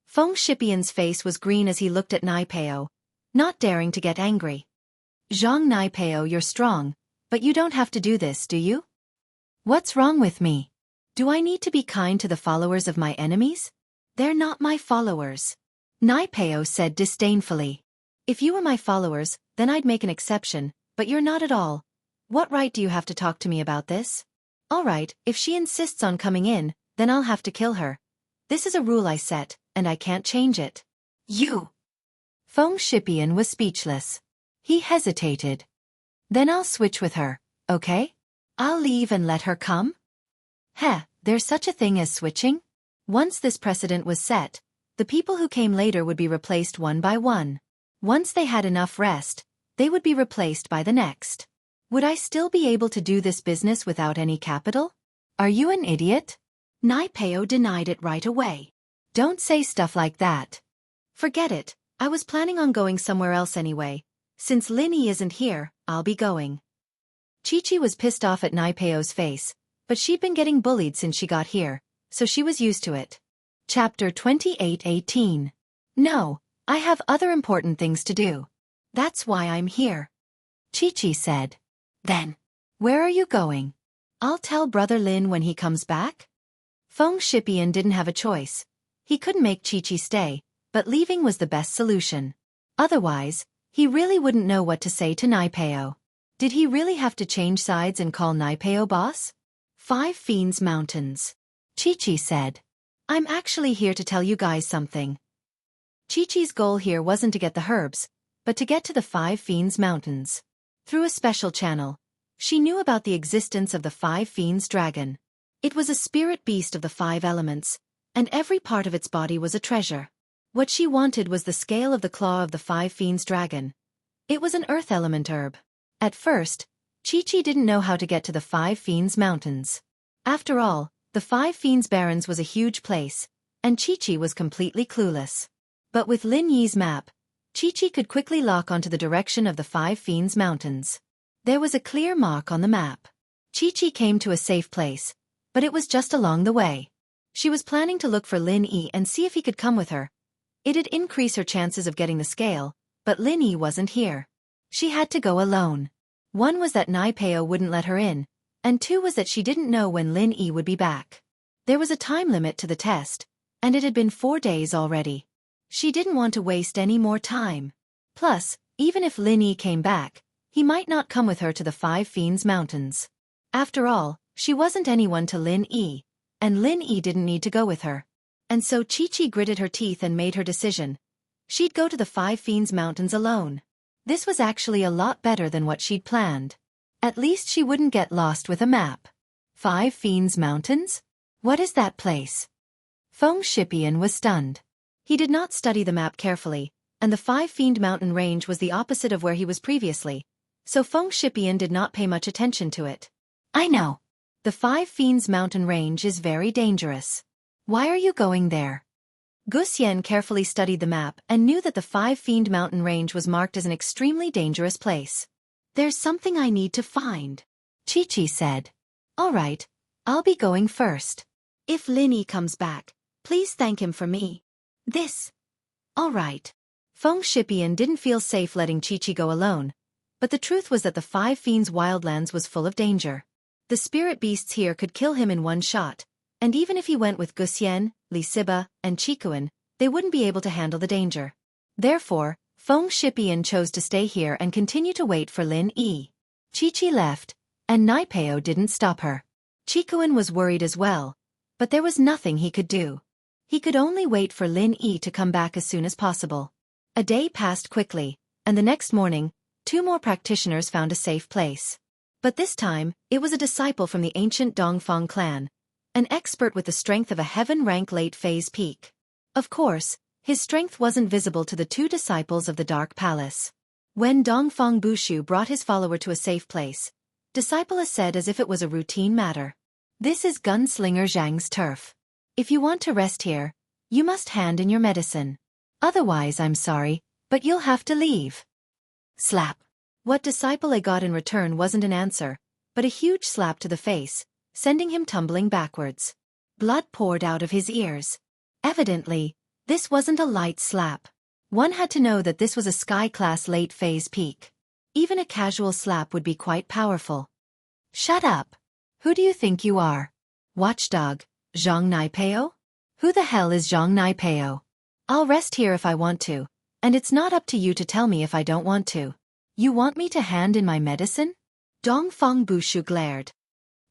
Feng Shipian's face was green as he looked at Naipeo, not daring to get angry. Zhang Naipeo, you're strong, but you don't have to do this, do you? What's wrong with me? Do I need to be kind to the followers of my enemies? They're not my followers. Naipeo said disdainfully. If you were my followers, then I'd make an exception, but you're not at all. What right do you have to talk to me about this? All right, if she insists on coming in, then I'll have to kill her. This is a rule I set, and I can't change it. You! Feng Shipian was speechless. He hesitated. Then I'll switch with her, okay? I'll leave and let her come? There's such a thing as switching? Once this precedent was set, the people who came later would be replaced one by one. Once they had enough rest, they would be replaced by the next. Would I still be able to do this business without any capital? Are you an idiot? Naipeo denied it right away. Don't say stuff like that. Forget it, I was planning on going somewhere else anyway. Since Linny isn't here, I'll be going. Chi-Chi was pissed off at Naipeo's face, but she'd been getting bullied since she got here, so she was used to it. Chapter 28:18. No, I have other important things to do. That's why I'm here. Chi-Chi said. Then, where are you going? I'll tell Brother Lin when he comes back? Feng Shipian didn't have a choice. He couldn't make Chi-Chi stay, but leaving was the best solution. Otherwise, he really wouldn't know what to say to Naipeo. Did he really have to change sides and call Naipeo boss? 5 Fiends Mountains. Chi-Chi said. I'm actually here to tell you guys something. Chi-Chi's goal here wasn't to get the herbs, but to get to the 5 Fiends Mountains. Through a special channel, she knew about the existence of the 5 Fiends dragon. It was a spirit beast of the 5 elements, and every part of its body was a treasure. What she wanted was the scale of the claw of the 5 Fiends dragon. It was an earth element herb. At first, Chi-Chi didn't know how to get to the 5 Fiends Mountains. After all, the 5 Fiends Barrens was a huge place, and Chi-Chi was completely clueless. But with Lin Yi's map, Chi-Chi could quickly lock onto the direction of the 5 Fiends Mountains. There was a clear mark on the map. Chi-Chi came to a safe place, but it was just along the way. She was planning to look for Lin Yi and see if he could come with her. It'd increase her chances of getting the scale, but Lin Yi wasn't here. She had to go alone. One was that Naipeo wouldn't let her in, and 2 was that she didn't know when Lin Yi would be back. There was a time limit to the test, and it had been 4 days already. She didn't want to waste any more time. Plus, even if Lin Yi came back, he might not come with her to the 5 Fiends Mountains. After all, she wasn't anyone to Lin Yi, and Lin Yi didn't need to go with her. And so Chi-Chi gritted her teeth and made her decision. She'd go to the 5 Fiends Mountains alone. This was actually a lot better than what she'd planned. At least she wouldn't get lost with a map. 5 Fiends Mountains? What is that place? Feng Shipian was stunned. He did not study the map carefully, and the 5 Fiend Mountain range was the opposite of where he was previously, so Feng Shipian did not pay much attention to it. I know. The 5 Fiends Mountain range is very dangerous. Why are you going there? Guxian carefully studied the map and knew that the 5 Fiend Mountain range was marked as an extremely dangerous place. There's something I need to find, Chi-Chi said. All right, I'll be going first. If Lin Yi comes back, please thank him for me. This. All right. Feng Shipian didn't feel safe letting Chi-Chi go alone, But the truth was that the Five Fiends Wildlands was full of danger. The spirit beasts here could kill him in one shot, and even if he went with Guxian, Li Siba, and Qikuan, they wouldn't be able to handle the danger. Therefore, Feng Shipian chose to stay here and continue to wait for Lin Yi. Chi-Chi left, and Naipeo didn't stop her. Qikuan was worried as well, but there was nothing he could do. He could only wait for Lin Yi to come back as soon as possible. A day passed quickly, and the next morning, 2 more practitioners found a safe place. But this time, it was a disciple from the ancient Dongfang clan, an expert with the strength of a heaven-rank late-phase peak. Of course, his strength wasn't visible to the 2 disciples of the Dark Palace. When Dongfang Bushu brought his follower to a safe place, Disciple said as if it was a routine matter. "This is Gunslinger Zhang's turf. If you want to rest here, you must hand in your medicine. Otherwise, I'm sorry, but you'll have to leave." Slap. What Disciple got in return wasn't an answer, but a huge slap to the face, sending him tumbling backwards. Blood poured out of his ears. Evidently, this wasn't a light slap. One had to know that this was a sky-class late-phase peak. Even a casual slap would be quite powerful. "Shut up. Who do you think you are? Watchdog, Zhang Naipeo? Who the hell is Zhang Naipeo? I'll rest here if I want to, and it's not up to you to tell me if I don't want to. You want me to hand in my medicine?" Dongfang Bushu glared.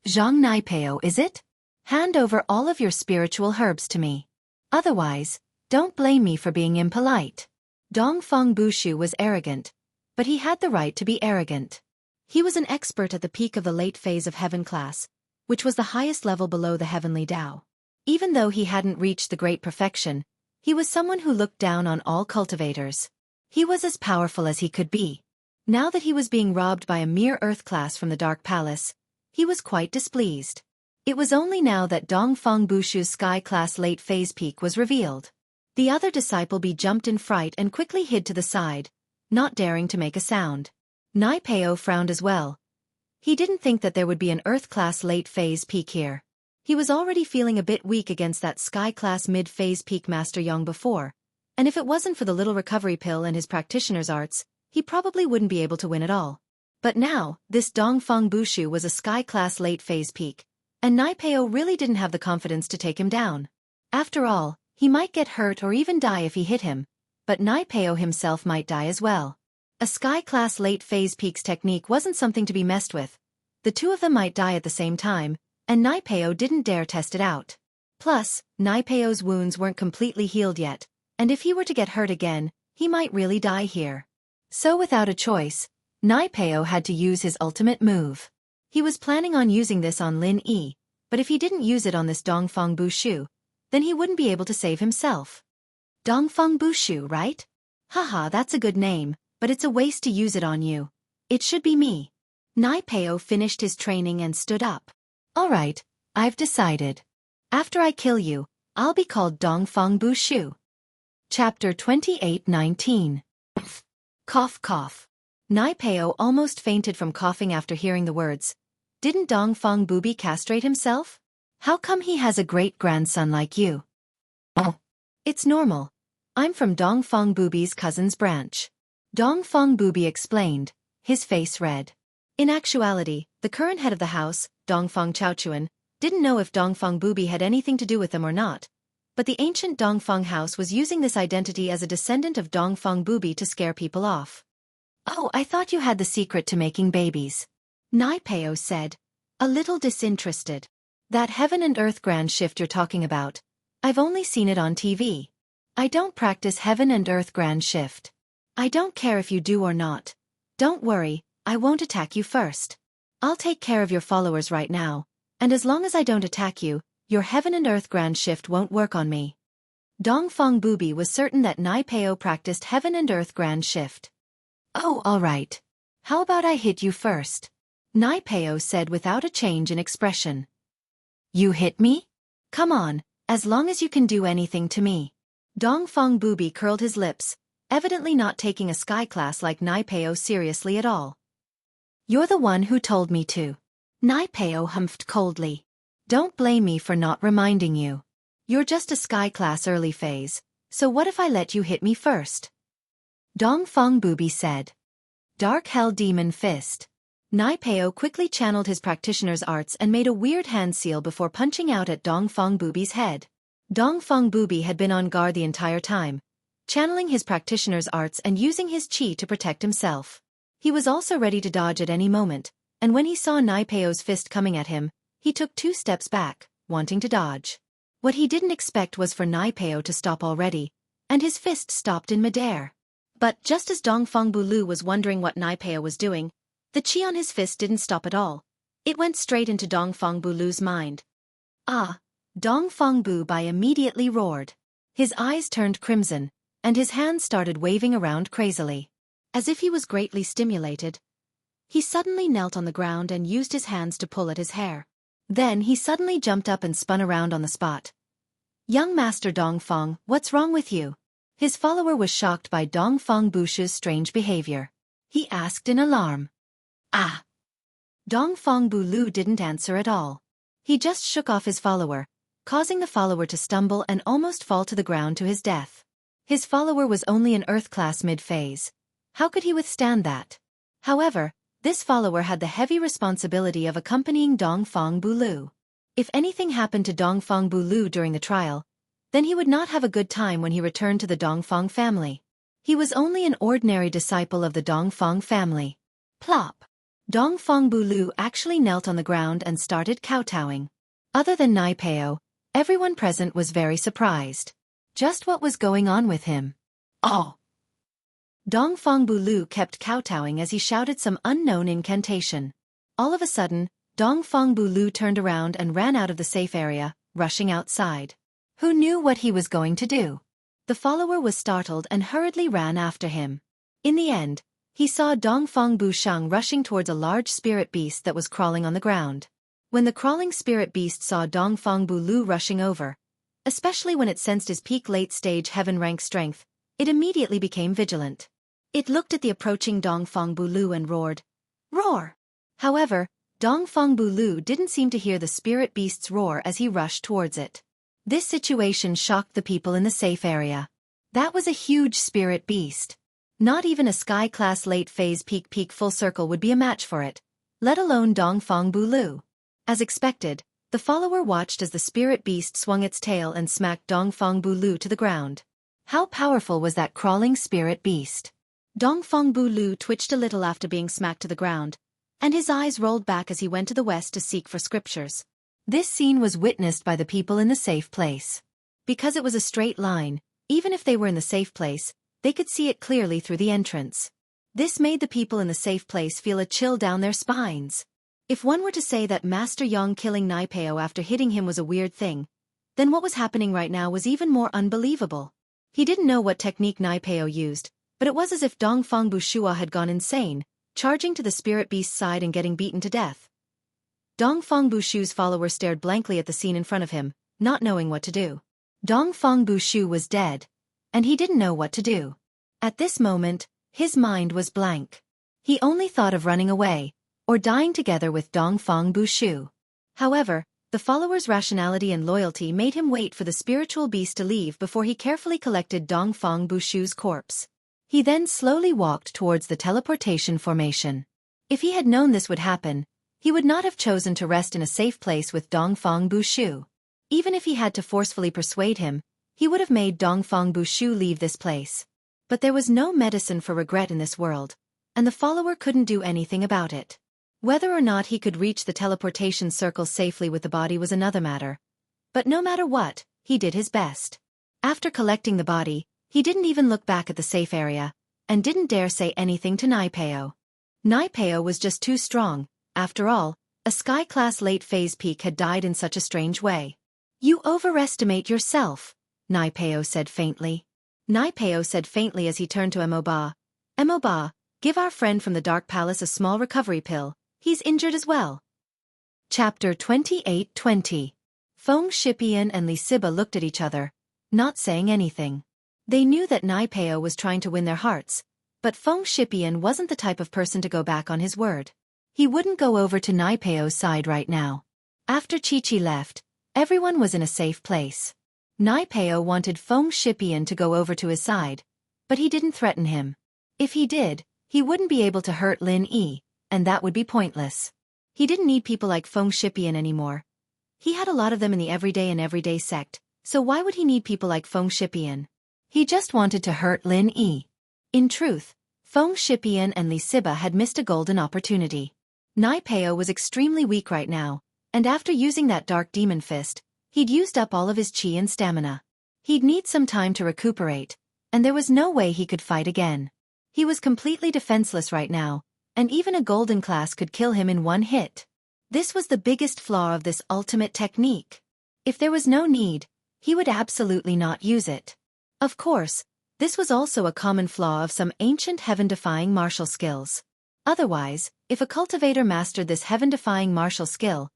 "Zhang Naipeo, is it? Hand over all of your spiritual herbs to me. Otherwise, don't blame me for being impolite." Dongfang Bushu was arrogant, but he had the right to be arrogant. He was an expert at the peak of the late phase of heaven class, which was the highest level below the heavenly Tao. Even though he hadn't reached the great perfection, he was someone who looked down on all cultivators. He was as powerful as he could be. Now that he was being robbed by a mere earth class from the Dark Palace, he was quite displeased. It was only now that Dongfang Bushu's sky class late phase peak was revealed. The other disciple jumped in fright and quickly hid to the side, not daring to make a sound. Naipeo frowned as well. He didn't think that there would be an Earth-class late-phase peak here. He was already feeling a bit weak against that Sky-class mid-phase peak Master Yang before, and if it wasn't for the little recovery pill and his practitioner's arts, he probably wouldn't be able to win at all. But now, this Dongfang Bushu was a Sky-class late-phase peak, and Naipeo really didn't have the confidence to take him down. After all, he might get hurt or even die if he hit him, but Naipeo himself might die as well. A Sky-class late-phase peak's technique wasn't something to be messed with. The 2 of them might die at the same time, and Naipeo didn't dare test it out. Plus, Naipeo's wounds weren't completely healed yet, and if he were to get hurt again, he might really die here. So without a choice, Naipeo had to use his ultimate move. He was planning on using this on Lin Yi, but if he didn't use it on this Dongfang Bushu, then he wouldn't be able to save himself. Dongfang Bushu, right? Haha, that's a good name, but it's a waste to use it on you. It should be me. Naipeo finished his training and stood up. Alright, I've decided. After I kill you, I'll be called Dongfang Bushu. Chapter 28:19. Cough cough. Naipeo almost fainted from coughing after hearing the words. Didn't Dongfang Bubi castrate himself? How come he has a great-grandson like you? Oh. It's normal. I'm from Dongfang Bubi's cousin's branch. Dongfang Bubi explained, his face red. In actuality, the current head of the house, Dongfang Chaochuan, didn't know if Dongfang Bubi had anything to do with them or not, but the ancient Dongfang house was using this identity as a descendant of Dongfang Bubi to scare people off. Oh, I thought you had the secret to making babies. Naipeo said, a little disinterested. That heaven and earth grand shift you're talking about, I've only seen it on TV. I don't practice heaven and earth grand shift. I don't care if you do or not. Don't worry, I won't attack you first. I'll take care of your followers right now, and as long as I don't attack you, your heaven and earth grand shift won't work on me. Dongfang Bubi was certain that Naipeo practiced heaven and earth grand shift. Oh, alright. How about I hit you first? Naipeo said without a change in expression. You hit me? Come on, as long as you can do anything to me. Dongfang Bubi curled his lips, evidently not taking a sky class like Naipeo seriously at all. You're the one who told me to. Naipeo humphed coldly. Don't blame me for not reminding you. You're just a sky class early phase, so what if I let you hit me first? Dongfang Bubi said. Dark Hell Demon Fist. Nai Peo quickly channeled his practitioner's arts and made a weird hand seal before punching out at Dongfang Booby's head. Dongfang Booby had been on guard the entire time, channeling his practitioner's arts and using his chi to protect himself. He was also ready to dodge at any moment, and when he saw Nai Peo's fist coming at him, he took 2 steps back, wanting to dodge. What he didn't expect was for Nai Peo to stop already, and his fist stopped in midair. But just as Dongfang Bulu was wondering what Nai Peo was doing, the chi on his fist didn't stop at all. It went straight into Dongfang Bulu's mind. Ah! Dongfang Bubai immediately roared. His eyes turned crimson, and his hands started waving around crazily. As if he was greatly stimulated, he suddenly knelt on the ground and used his hands to pull at his hair. Then he suddenly jumped up and spun around on the spot. "Young Master Dongfang, what's wrong with you?" His follower was shocked by Dongfang Bushu's strange behavior. He asked in alarm. "Ah!" Dongfang Bulu didn't answer at all. He just shook off his follower, causing the follower to stumble and almost fall to the ground to his death. His follower was only an earth class mid-phase. How could he withstand that? However, this follower had the heavy responsibility of accompanying Dongfang Bulu. If anything happened to Dongfang Bulu during the trial, then he would not have a good time when he returned to the Dongfang family. He was only an ordinary disciple of the Dongfang family. Plop! Dongfang Bulu actually knelt on the ground and started kowtowing. Other than Nai Peo, everyone present was very surprised. Just what was going on with him? Oh! Dongfang Bulu kept kowtowing as he shouted some unknown incantation. All of a sudden, Dongfang Bulu turned around and ran out of the safe area, rushing outside. Who knew what he was going to do? The follower was startled and hurriedly ran after him. In the end, he saw Dongfang Bushang rushing towards a large spirit beast that was crawling on the ground. When the crawling spirit beast saw Dongfang Bulu rushing over, especially when it sensed his peak late-stage heaven-rank strength, it immediately became vigilant. It looked at the approaching Dongfang Bulu and roared, "Roar!" However, Dongfang Bulu didn't seem to hear the spirit beast's roar as he rushed towards it. This situation shocked the people in the safe area. That was a huge spirit beast. Not even a sky-class late-phase peak full circle would be a match for it, let alone Dongfang Bulu. As expected, the follower watched as the spirit beast swung its tail and smacked Dongfang Bulu to the ground. How powerful was that crawling spirit beast? Dongfang Bulu twitched a little after being smacked to the ground, and his eyes rolled back as he went to the west to seek for scriptures. This scene was witnessed by the people in the safe place. Because it was a straight line, even if they were in the safe place, they could see it clearly through the entrance. This made the people in the safe place feel a chill down their spines. If one were to say that Master Yang killing Nai Peo after hitting him was a weird thing, then what was happening right now was even more unbelievable. He didn't know what technique Nai Peo used, but it was as if Dongfang Bushua had gone insane, charging to the spirit beast's side and getting beaten to death. Dongfang Bushu's follower stared blankly at the scene in front of him, not knowing what to do. Dongfang Bushu was dead, and he didn't know what to do. At this moment, his mind was blank. He only thought of running away, or dying together with Dongfang Bushu. However, the follower's rationality and loyalty made him wait for the spiritual beast to leave before he carefully collected Dongfang Bushu's corpse. He then slowly walked towards the teleportation formation. If he had known this would happen, he would not have chosen to rest in a safe place with Dongfang Bushu. Even if he had to forcefully persuade him, he would have made Dongfang Bushu leave this place. But there was no medicine for regret in this world, and the follower couldn't do anything about it. Whether or not he could reach the teleportation circle safely with the body was another matter. But no matter what, he did his best. After collecting the body, he didn't even look back at the safe area, and didn't dare say anything to Nai Peo. Nai Peo was just too strong. After all, a sky-class late-phase peak had died in such a strange way. "You overestimate yourself," Nai Peo said faintly. Nai Peo said faintly as he turned to Emoba. "Emoba, give our friend from the Dark Palace a small recovery pill. He's injured as well." Chapter 28:20. Feng Shipian and Li Siba looked at each other, not saying anything. They knew that Nai Peo was trying to win their hearts, but Feng Shipian wasn't the type of person to go back on his word. He wouldn't go over to Nai Peo's side right now. After Chi-Chi left, everyone was in a safe place. Nai Peo wanted Feng Shipian to go over to his side, but he didn't threaten him. If he did, He wouldn't be able to hurt Lin Yi, and that would be pointless. He didn't need people like Feng Shipian anymore. He had a lot of them in the everyday sect, so why would he need people like Feng Shipian? He just wanted to hurt Lin Yi. In truth, Feng Shipian and Li Siba had missed a golden opportunity. Nai Peo was extremely weak right now, and after using that dark demon fist, he'd used up all of his chi and stamina. He'd need some time to recuperate, and there was no way he could fight again. He was completely defenseless right now, and even a golden class could kill him in one hit. This was the biggest flaw of this ultimate technique. If there was no need, he would absolutely not use it. Of course, this was also a common flaw of some ancient heaven-defying martial skills. Otherwise, if a cultivator mastered this heaven-defying martial skill,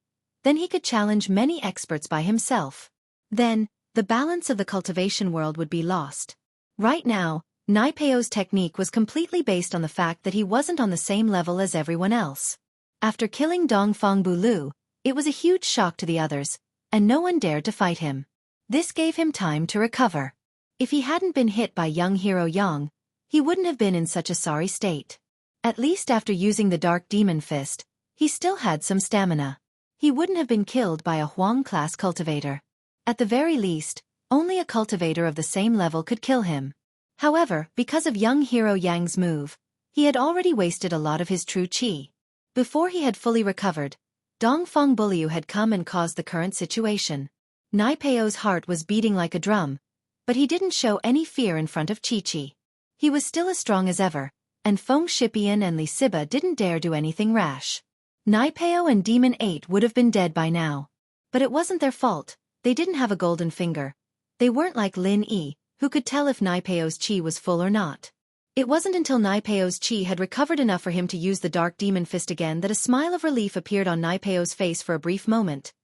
then he could challenge many experts by himself. Then, the balance of the cultivation world would be lost. Right now, Nai Peo's technique was completely based on the fact that he wasn't on the same level as everyone else. After killing Dongfang Bulu, it was a huge shock to the others, and no one dared to fight him. This gave him time to recover. If he hadn't been hit by young hero Yang, he wouldn't have been in such a sorry state. At least after using the Dark Demon Fist, he still had some stamina. He wouldn't have been killed by a Huang-class cultivator. At the very least, only a cultivator of the same level could kill him. However, because of young hero Yang's move, he had already wasted a lot of his true chi. Before he had fully recovered, Dongfang Bulu had come and caused the current situation. Nai Peo's heart was beating like a drum, but he didn't show any fear in front of Chi-Chi. He was still as strong as ever, and Feng Shipian and Li Siba didn't dare do anything rash. Nai Peo and Demon 8 would have been dead by now. But it wasn't their fault, they didn't have a golden finger. They weren't like Lin Yi, who could tell if Nai Peo's chi was full or not. It wasn't until Nai Peo's chi had recovered enough for him to use the Dark Demon Fist again that a smile of relief appeared on Nai Peo's face for a brief moment.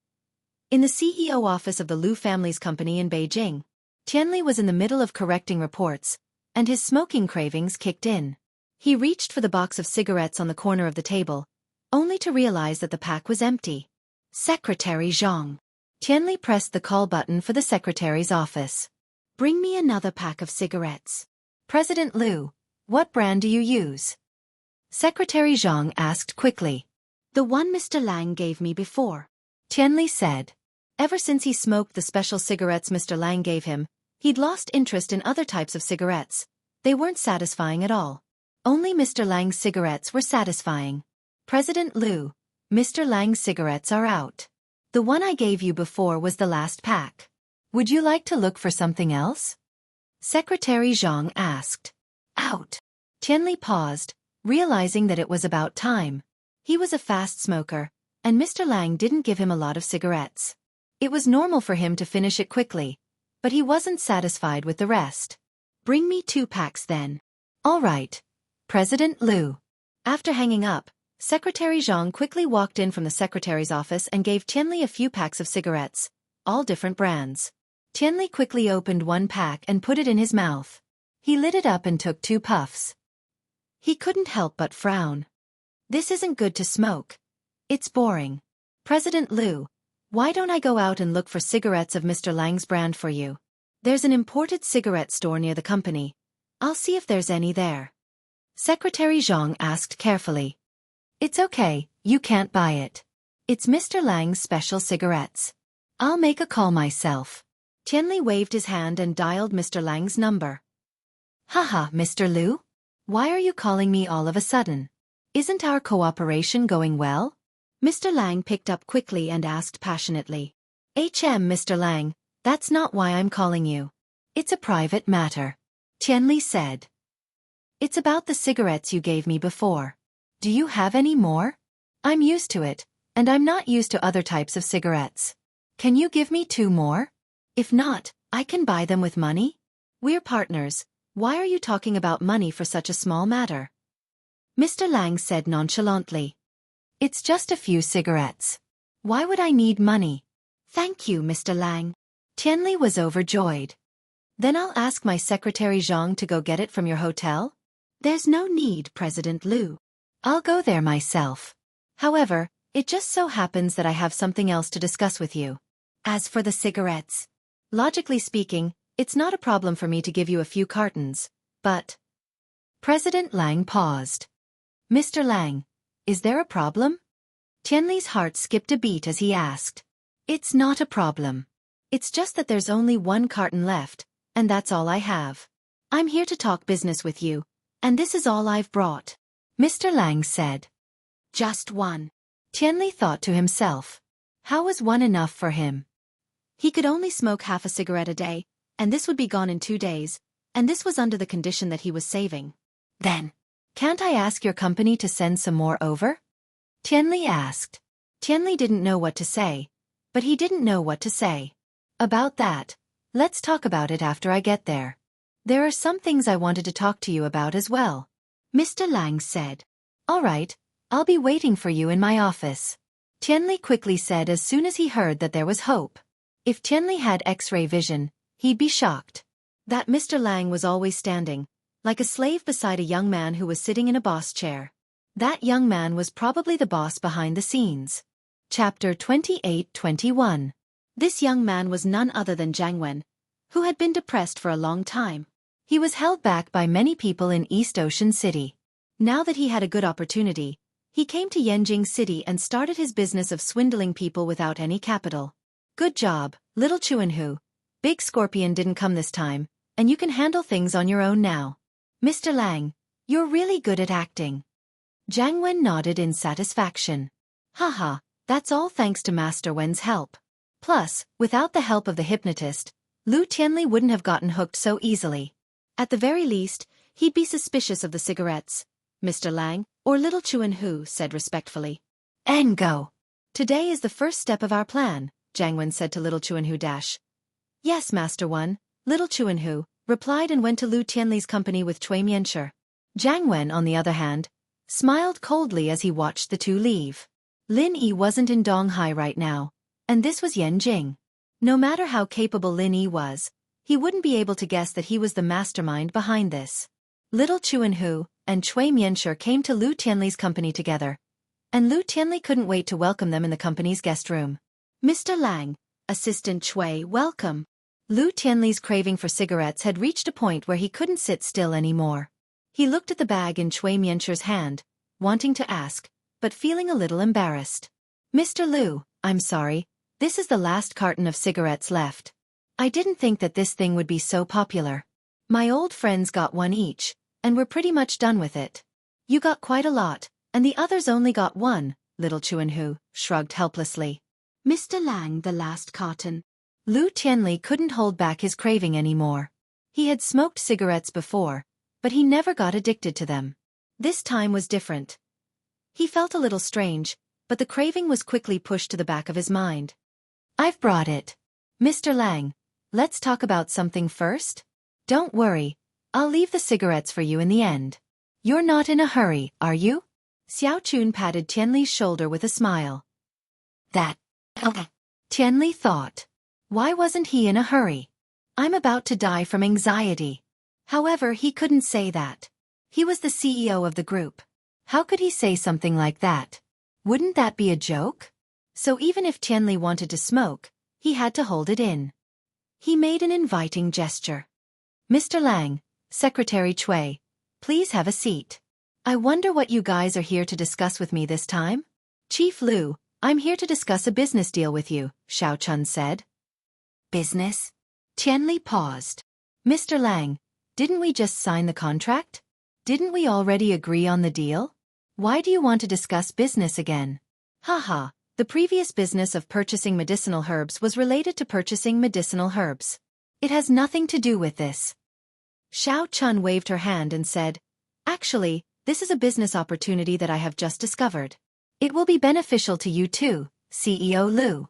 In the CEO office of the Lu family's company in Beijing, Tianli was in the middle of correcting reports, and his smoking cravings kicked in. He reached for the box of cigarettes on the corner of the table, only to realize that the pack was empty. Secretary Zhang. Tianli pressed the call button for the secretary's office. Bring me another pack of cigarettes. President Liu, what brand do you use? Secretary Zhang asked quickly. The one Mr. Lang gave me before. Tianli said. Ever since he smoked the special cigarettes Mr. Lang gave him, he'd lost interest in other types of cigarettes. They weren't satisfying at all. Only Mr. Lang's cigarettes were satisfying. President Liu, Mr. Lang's cigarettes are out. The one I gave you before was the last pack. Would you like to look for something else? Secretary Zhang asked. Out. Tianli paused, realizing that it was about time. He was a fast smoker, and Mr. Lang didn't give him a lot of cigarettes. It was normal for him to finish it quickly, but he wasn't satisfied with the rest. Bring me 2 packs then. All right. President Liu. After hanging up, Secretary Zhang quickly walked in from the secretary's office and gave Tianli a few packs of cigarettes, all different brands. Tianli quickly opened one pack and put it in his mouth. He lit it up and took 2 puffs. He couldn't help but frown. This isn't good to smoke. It's boring. President Liu, why don't I go out and look for cigarettes of Mr. Lang's brand for you? There's an imported cigarette store near the company. I'll see if there's any there. Secretary Zhang asked carefully. It's okay, you can't buy it. It's Mr. Lang's special cigarettes. I'll make a call myself. Tianli waved his hand and dialed Mr. Lang's number. Haha, Mr. Liu? Why are you calling me all of a sudden? Isn't our cooperation going well? Mr. Lang picked up quickly and asked passionately. Mr. Lang, that's not why I'm calling you. It's a private matter. Tianli said. It's about the cigarettes you gave me before. Do you have any more? I'm used to it, and I'm not used to other types of cigarettes. Can you give me 2 more? If not, I can buy them with money. We're partners. Why are you talking about money for such a small matter? Mr. Lang said nonchalantly. It's just a few cigarettes. Why would I need money? Thank you, Mr. Lang. Tianli was overjoyed. Then I'll ask my secretary Zhang to go get it from your hotel? There's no need, President Liu. I'll go there myself. However, it just so happens that I have something else to discuss with you. As for the cigarettes, logically speaking, it's not a problem for me to give you a few cartons, but... President Lang paused. Mr. Lang, is there a problem? Tianli's heart skipped a beat as he asked. It's not a problem. It's just that there's only one carton left, and that's all I have. I'm here to talk business with you, and this is all I've brought. Mr. Lang said. Just one. Tianli thought to himself. How was one enough for him? He could only smoke half a cigarette a day, and this would be gone in 2 days, and this was under the condition that he was saving. Then, can't I ask your company to send some more over? Tianli asked. Tianli didn't know what to say, but he didn't know what to say. About that, let's talk about it after I get there. There are some things I wanted to talk to you about as well. Mr. Lang said. All right, I'll be waiting for you in my office. Tianli quickly said as soon as he heard that there was hope. If Tianli had X-ray vision, he'd be shocked. That Mr. Lang was always standing, like a slave beside a young man who was sitting in a boss chair. That young man was probably the boss behind the scenes. Chapter 28-21. This young man was none other than Jianghu, who had been depressed for a long time. He was held back by many people in East Ocean City. Now that he had a good opportunity, he came to Yanjing City and started his business of swindling people without any capital. Good job, little Jianghu. Big Scorpion didn't come this time, and you can handle things on your own now. Mr. Lang, you're really good at acting. Jiang Wen nodded in satisfaction. Haha, that's all thanks to Master Wen's help. Plus, without the help of the hypnotist, Lu Tianli wouldn't have gotten hooked so easily. At the very least, he'd be suspicious of the cigarettes. Mr. Lang, or little Jianghu said respectfully. And go. Today is the first step of our plan, Jiang Wen said to little Jianghu. Yes, Master Wen, little Jianghu replied and went to Lu Tianli's company with Cui Mianshi. Jiang Wen, on the other hand, smiled coldly as he watched the two leave. Lin Yi wasn't in Donghai right now, and this was Yanjing. No matter how capable Lin Yi was, he wouldn't be able to guess that he was the mastermind behind this. Little Jianghu and Cui Mianshi came to Lu Tianli's company together, and Lu Tianli couldn't wait to welcome them in the company's guest room. Mr. Lang, Assistant Cui, welcome. Lu Tianli's craving for cigarettes had reached a point where he couldn't sit still anymore. He looked at the bag in Cui Mianshi's hand, wanting to ask, but feeling a little embarrassed. Mr. Lu, I'm sorry, this is the last carton of cigarettes left. I didn't think that this thing would be so popular. My old friends got one each, and we're pretty much done with it. You got quite a lot, and the others only got one, little Jianghu shrugged helplessly. Mr. Lang, the last carton. Lu Tianli couldn't hold back his craving anymore. He had smoked cigarettes before, but he never got addicted to them. This time was different. He felt a little strange, but the craving was quickly pushed to the back of his mind. I've brought it. Mr. Lang, let's talk about something first? Don't worry, I'll leave the cigarettes for you in the end. You're not in a hurry, are you? Xiao Chun patted Tianli's shoulder with a smile. That. Okay. Tianli thought. Why wasn't he in a hurry? I'm about to die from anxiety. However, he couldn't say that. He was the CEO of the group. How could he say something like that? Wouldn't that be a joke? So even if Tianli wanted to smoke, he had to hold it in. He made an inviting gesture. Mr. Lang, Secretary Cui, please have a seat. I wonder what you guys are here to discuss with me this time? Chief Lu, I'm here to discuss a business deal with you, Xiao Chun said. Business? Tianli paused. Mr. Lang, didn't we just sign the contract? Didn't we already agree on the deal? Why do you want to discuss business again? Haha, the previous business of purchasing medicinal herbs was related to purchasing medicinal herbs. It has nothing to do with this. Xiao Chun waved her hand and said, Actually, this is a business opportunity that I have just discovered. It will be beneficial to you too, CEO Lu.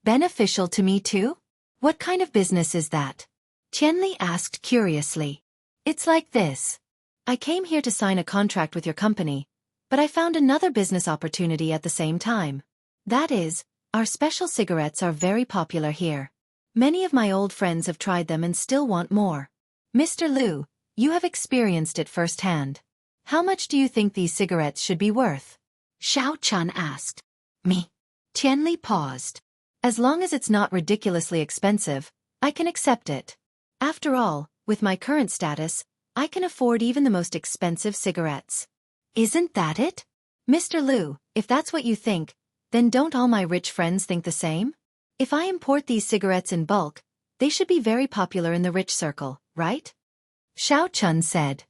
Beneficial to me too? What kind of business is that? Tianli asked curiously. It's like this. I came here to sign a contract with your company, but I found another business opportunity at the same time. That is, our special cigarettes are very popular here. Many of my old friends have tried them and still want more. Mr. Lu, you have experienced it firsthand. How much do you think these cigarettes should be worth? Xiao Chun asked. Me. Tianli paused. As long as it's not ridiculously expensive, I can accept it. After all, with my current status, I can afford even the most expensive cigarettes. Isn't that it? Mr. Liu, if that's what you think, then don't all my rich friends think the same? If I import these cigarettes in bulk, they should be very popular in the rich circle, right? Xiao Chun said.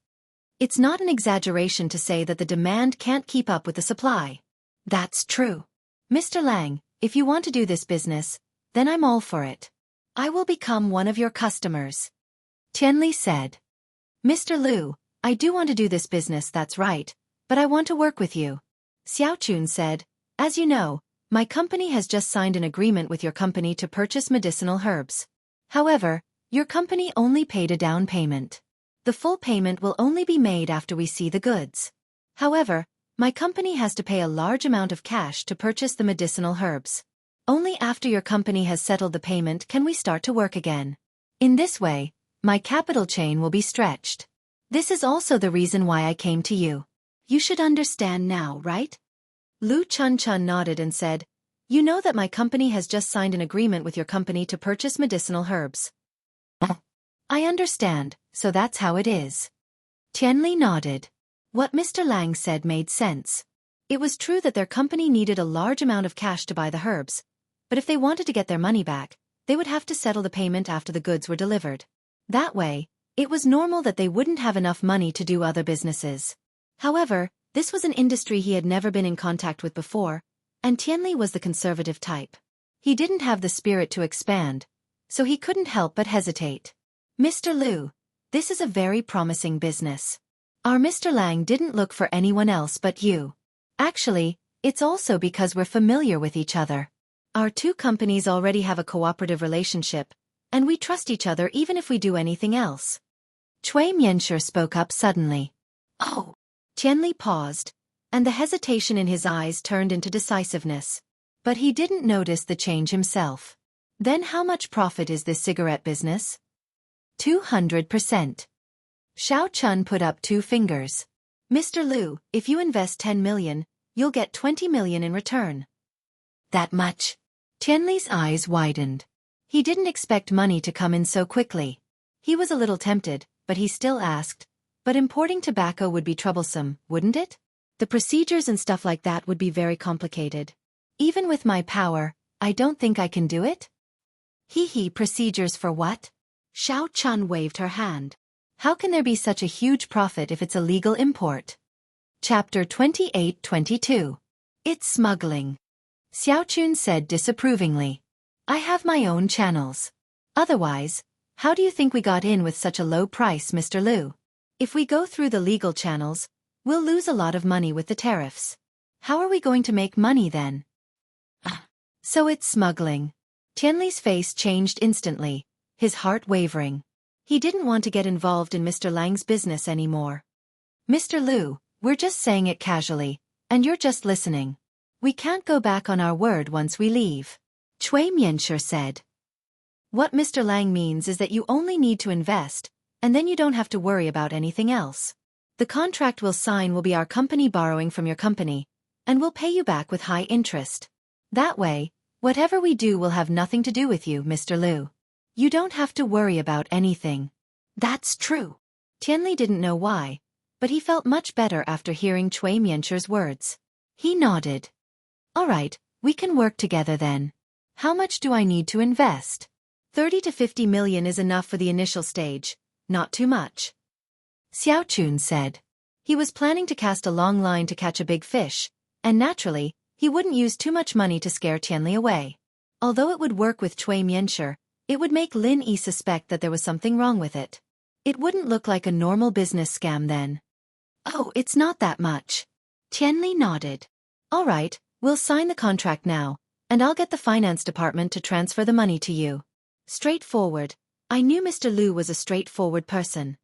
It's not an exaggeration to say that the demand can't keep up with the supply. That's true. Mr. Lang, if you want to do this business, then I'm all for it. I will become one of your customers. Tianli said. Mr. Liu, I do want to do this business, that's right, but I want to work with you. Xiao Chun said, as you know, my company has just signed an agreement with your company to purchase medicinal herbs. However, your company only paid a down payment. The full payment will only be made after we see the goods. However, my company has to pay a large amount of cash to purchase the medicinal herbs. Only after your company has settled the payment can we start to work again. In this way, my capital chain will be stretched. This is also the reason why I came to you. You should understand now, right? Lu Chun nodded and said, you know that my company has just signed an agreement with your company to purchase medicinal herbs. I understand, so that's how it is. Tianli nodded. What Mr. Lang said made sense. It was true that their company needed a large amount of cash to buy the herbs, but if they wanted to get their money back, they would have to settle the payment after the goods were delivered. That way, it was normal that they wouldn't have enough money to do other businesses. However, this was an industry he had never been in contact with before, and Tianli was the conservative type. He didn't have the spirit to expand, so he couldn't help but hesitate. Mr. Liu, this is a very promising business. Our Mr. Lang didn't look for anyone else but you. Actually, it's also because we're familiar with each other. Our two companies already have a cooperative relationship, and we trust each other even if we do anything else. Cui Mianxue spoke up suddenly. Oh! Tianli paused, and the hesitation in his eyes turned into decisiveness. But he didn't notice the change himself. Then how much profit is this cigarette business? 200%. Xiao Chun put up 2 fingers. Mr. Liu, if you invest 10 million, you'll get 20 million in return. That much? Tianli's eyes widened. He didn't expect money to come in so quickly. He was a little tempted, but he still asked, but importing tobacco would be troublesome, wouldn't it? The procedures and stuff like that would be very complicated. Even with my power, I don't think I can do it? Procedures for what? Xiao Chun waved her hand. How can there be such a huge profit if it's a legal import? Chapter 28-22. It's smuggling. Xiao Chun said disapprovingly. I have my own channels. Otherwise, how do you think we got in with such a low price, Mr. Liu? If we go through the legal channels, we'll lose a lot of money with the tariffs. How are we going to make money then? So it's smuggling. Tianli's face changed instantly, his heart wavering. He didn't want to get involved in Mr. Lang's business anymore. Mr. Liu, we're just saying it casually, and you're just listening. We can't go back on our word once we leave. Cui Mianxue said. What Mr. Lang means is that you only need to invest, and then you don't have to worry about anything else. The contract we'll sign will be our company borrowing from your company, and we'll pay you back with high interest. That way, whatever we do will have nothing to do with you, Mr. Liu. You don't have to worry about anything. That's true. Tianli didn't know why, but he felt much better after hearing Cui Mianxue's words. He nodded. All right, we can work together then. How much do I need to invest? 30 to 50 million is enough for the initial stage, not too much. Xiao Chun said. He was planning to cast a long line to catch a big fish, and naturally, he wouldn't use too much money to scare Tianli away. Although it would work with Cui Mianxue, it would make Lin Yi suspect that there was something wrong with it. It wouldn't look like a normal business scam then. Oh, it's not that much. Tianli nodded. All right, we'll sign the contract now, and I'll get the finance department to transfer the money to you. Straightforward. I knew Mr. Liu was a straightforward person.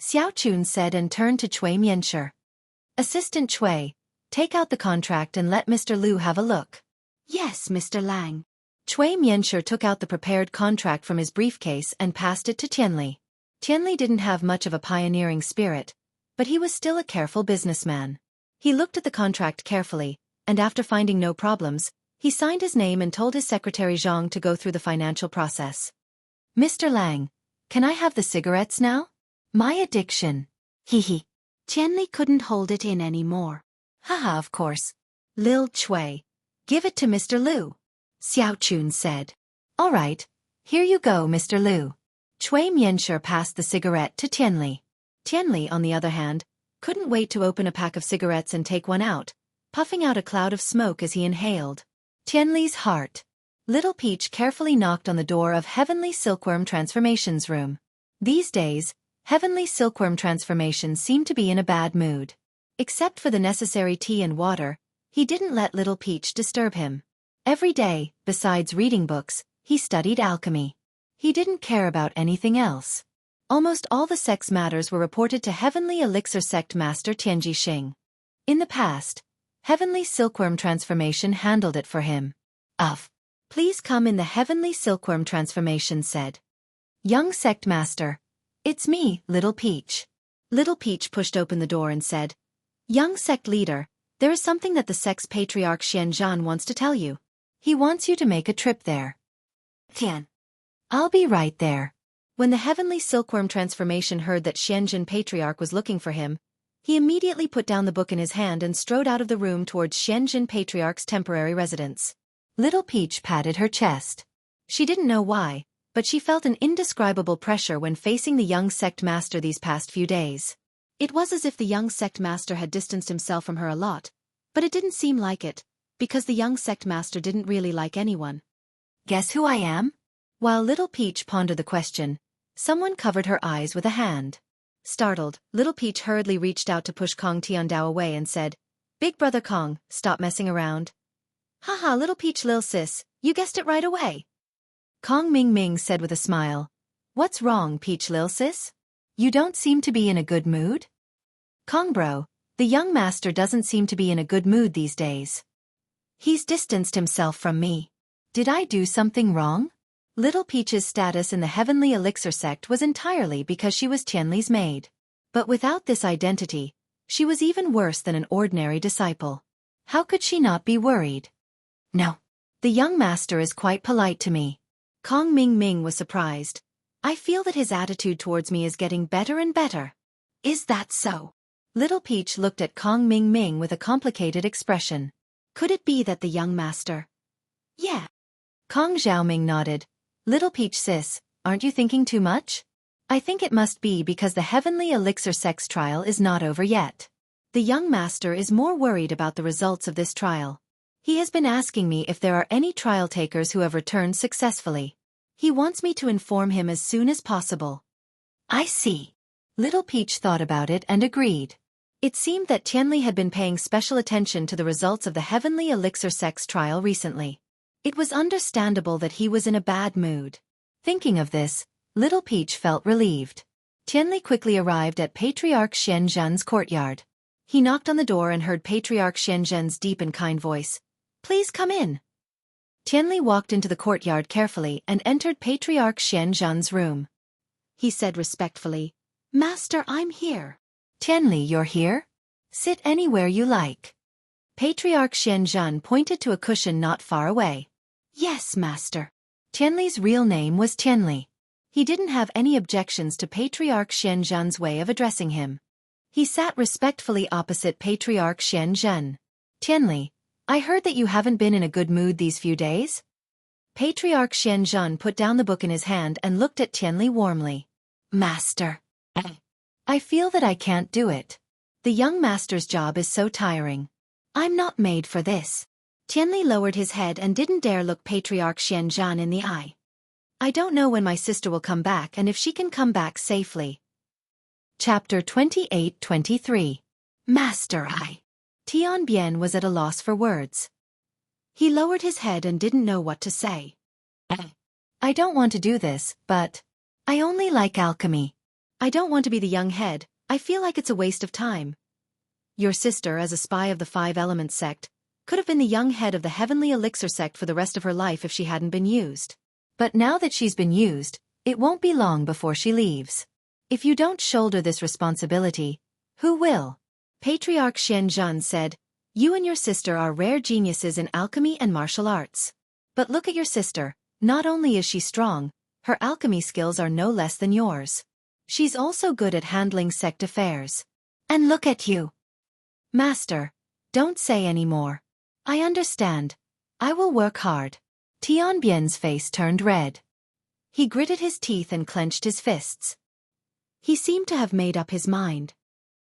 Xiao Chun said and turned to Cui Mianxue. Assistant Cui, take out the contract and let Mr. Liu have a look. Yes, Mr. Lang. Cui Mianxue took out the prepared contract from his briefcase and passed it to Tianli. Tianli didn't have much of a pioneering spirit, but he was still a careful businessman. He looked at the contract carefully, and after finding no problems, he signed his name and told his secretary Zhang to go through the financial process. Mr. Lang, can I have the cigarettes now? My addiction. Hee. Tianli couldn't hold it in anymore. Haha, of course. Lil Chui. Give it to Mr. Liu. Xiao Chun said. All right. Here you go, Mr. Liu. Chui Mianshur passed the cigarette to Tianli. Tianli, on the other hand, couldn't wait to open a pack of cigarettes and take one out, puffing out a cloud of smoke as he inhaled. Tianli's heart. Little Peach carefully knocked on the door of Heavenly Silkworm Transformation's room. These days, Heavenly Silkworm Transformation seemed to be in a bad mood. Except for the necessary tea and water, he didn't let Little Peach disturb him. Every day, besides reading books, he studied alchemy. He didn't care about anything else. Almost all the sex matters were reported to Heavenly Elixir Sect Master Tianji Xing. In the past, Heavenly Silkworm Transformation handled it for him. Please come in, the Heavenly Silkworm Transformation said. Young Sect Master. It's me, Little Peach. Little Peach pushed open the door and said, Young Sect Leader, there is something that the Sect's Patriarch Xianxia wants to tell you. He wants you to make a trip there. Tian. I'll be right there. When the Heavenly Silkworm Transformation heard that Xianxia Patriarch was looking for him, he immediately put down the book in his hand and strode out of the room towards Xianxia Patriarch's temporary residence. Little Peach patted her chest. She didn't know why, but she felt an indescribable pressure when facing the young sect master these past few days. It was as if the young sect master had distanced himself from her a lot, but it didn't seem like it, because the young sect master didn't really like anyone. Guess who I am? While Little Peach pondered the question, someone covered her eyes with a hand. Startled, Little Peach hurriedly reached out to push Kong Tiandao away and said, Big Brother Kong, stop messing around. Haha, Little Peach lil sis, you guessed it right away. Kong Ming Ming said with a smile, What's wrong, Peach lil sis? You don't seem to be in a good mood? Kong bro, the young master doesn't seem to be in a good mood these days. He's distanced himself from me. Did I do something wrong? Little Peach's status in the Heavenly Elixir Sect was entirely because she was Tianli's maid. But without this identity, she was even worse than an ordinary disciple. How could she not be worried? No. The young master is quite polite to me. Kong Ming Ming was surprised. I feel that his attitude towards me is getting better and better. Is that so? Little Peach looked at Kong Ming Ming with a complicated expression. Could it be that the young master? Yeah. Kong Xiaoming nodded. Little Peach sis, aren't you thinking too much? I think it must be because the Heavenly Elixir Sex trial is not over yet. The young master is more worried about the results of this trial. He has been asking me if there are any trial takers who have returned successfully. He wants me to inform him as soon as possible. I see. Little Peach thought about it and agreed. It seemed that Tianli had been paying special attention to the results of the Heavenly Elixir Sex trial recently. It was understandable that he was in a bad mood. Thinking of this, Little Peach felt relieved. Tianli quickly arrived at Patriarch Xianxia's courtyard. He knocked on the door and heard Patriarch Xianxia's deep and kind voice. Please come in. Tianli walked into the courtyard carefully and entered Patriarch Xianxia's room. He said respectfully, Master, I'm here. Tianli, you're here? Sit anywhere you like. Patriarch Xianxia pointed to a cushion not far away. Yes, Master. Tianli's real name was Tianli. He didn't have any objections to Patriarch Xianxia's way of addressing him. He sat respectfully opposite Patriarch Xianxia. Tianli, I heard that you haven't been in a good mood these few days? Patriarch Xianxia put down the book in his hand and looked at Tianli warmly. Master. I feel that I can't do it. The young master's job is so tiring. I'm not made for this. Tianli lowered his head and didn't dare look Patriarch Xianxia in the eye. I don't know when my sister will come back and if she can come back safely. Chapter 28-23. Master Tianbian was at a loss for words. He lowered his head and didn't know what to say. I don't want to do this, but I only like alchemy. I don't want to be the young head. I feel like it's a waste of time. Your sister, as a spy of the Five Elements sect, could have been the young head of the Heavenly Elixir sect for the rest of her life if she hadn't been used. But now that she's been used, it won't be long before she leaves. If you don't shoulder this responsibility, who will? Patriarch Xianxia said, You and your sister are rare geniuses in alchemy and martial arts. But look at your sister, not only is she strong, her alchemy skills are no less than yours. She's also good at handling sect affairs. And look at you. Master, don't say any more. I understand. I will work hard. Tianbian's face turned red. He gritted his teeth and clenched his fists. He seemed to have made up his mind.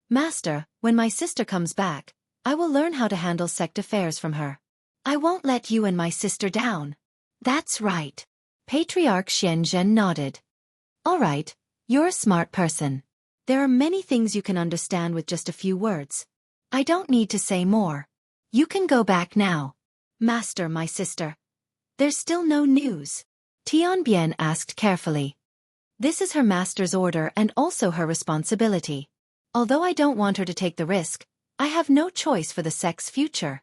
Master, when my sister comes back, I will learn how to handle sect affairs from her. I won't let you and my sister down. That's right. Patriarch Xianxia nodded. All right, you're a smart person. There are many things you can understand with just a few words. I don't need to say more. You can go back now. Master, my sister. There's still no news. Tianbian asked carefully. This is her master's order and also her responsibility. Although I don't want her to take the risk, I have no choice for the sect's future.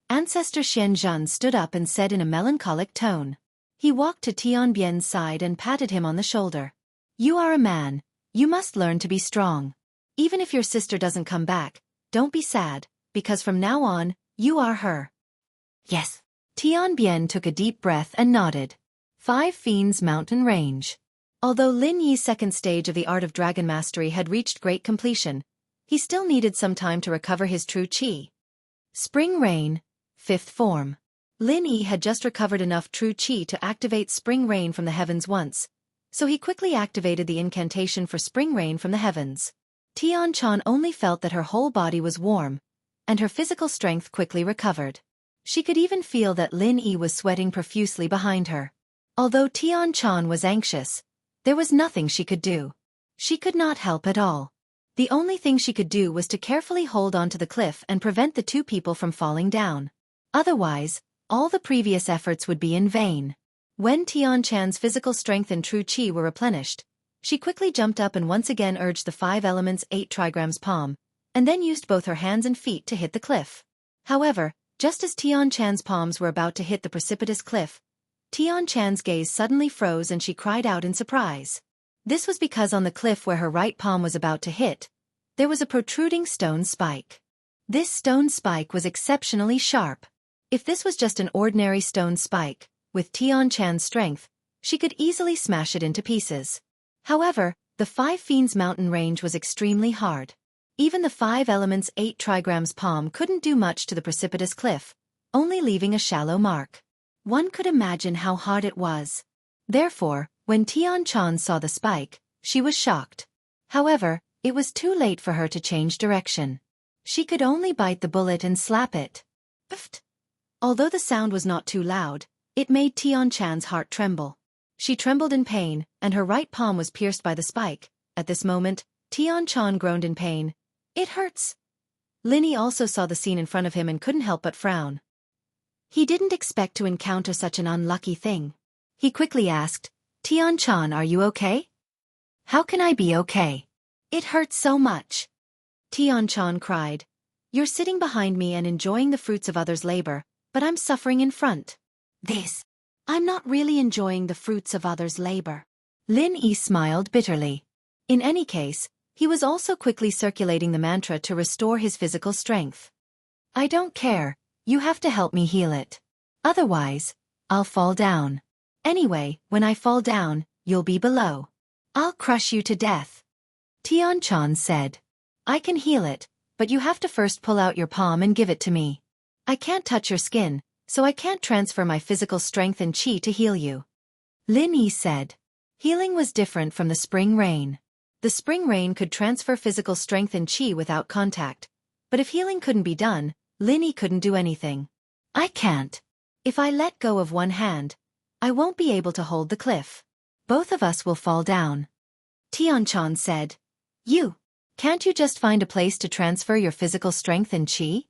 Ancestor Xianxia stood up and said in a melancholic tone. He walked to Tianbian's side and patted him on the shoulder. You are a man. You must learn to be strong. Even if your sister doesn't come back, don't be sad, because from now on, you are her. Yes. Tianbian took a deep breath and nodded. 5 Fiends Mountain Range. Although Lin Yi's second stage of the art of dragon mastery had reached great completion, he still needed some time to recover his true qi. Spring Rain, 5th form. Lin Yi had just recovered enough true qi to activate Spring Rain from the heavens once, so he quickly activated the incantation for Spring Rain from the heavens. Tianchan only felt that her whole body was warm, and her physical strength quickly recovered. She could even feel that Lin Yi was sweating profusely behind her. Although Tianchan was anxious, there was nothing she could do. She could not help at all. The only thing she could do was to carefully hold onto the cliff and prevent the 2 people from falling down. Otherwise, all the previous efforts would be in vain. When Tianchan's physical strength and true qi were replenished, she quickly jumped up and once again urged the 5 elements 8 trigrams palm, and then used both her hands and feet to hit the cliff. However, just as Tianchan's palms were about to hit the precipitous cliff, Tianchan's gaze suddenly froze and she cried out in surprise. This was because on the cliff where her right palm was about to hit, there was a protruding stone spike. This stone spike was exceptionally sharp. If this was just an ordinary stone spike, with Tianchan's strength, she could easily smash it into pieces. However, the 5 Fiends mountain range was extremely hard. Even the 5 elements 8 trigrams palm couldn't do much to the precipitous cliff, only leaving a shallow mark. One could imagine how hard it was. Therefore, when Tianchan saw the spike, she was shocked. However, it was too late for her to change direction. She could only bite the bullet and slap it. Pfft! Although the sound was not too loud, it made Tianchan's heart tremble. She trembled in pain, and her right palm was pierced by the spike. At this moment, Tianchan groaned in pain. It hurts. Lin Yi also saw the scene in front of him and couldn't help but frown. He didn't expect to encounter such an unlucky thing. He quickly asked, Tianchan, are you okay? How can I be okay? It hurts so much. Tianchan cried. You're sitting behind me and enjoying the fruits of others' labor, but I'm suffering in front. I'm not really enjoying the fruits of others' labor. Lin Yi smiled bitterly. In any case, he was also quickly circulating the mantra to restore his physical strength. I don't care. You have to help me heal it. Otherwise, I'll fall down. Anyway, when I fall down, you'll be below. I'll crush you to death. Tianchan said. I can heal it, but you have to first pull out your palm and give it to me. I can't touch your skin, so I can't transfer my physical strength and qi to heal you. Lin Yi said. Healing was different from the spring rain. The spring rain could transfer physical strength and qi without contact, but if healing couldn't be done, Lin Yi couldn't do anything. I can't. If I let go of one hand, I won't be able to hold the cliff. Both of us will fall down. Tianchan said. Can't you just find a place to transfer your physical strength and qi?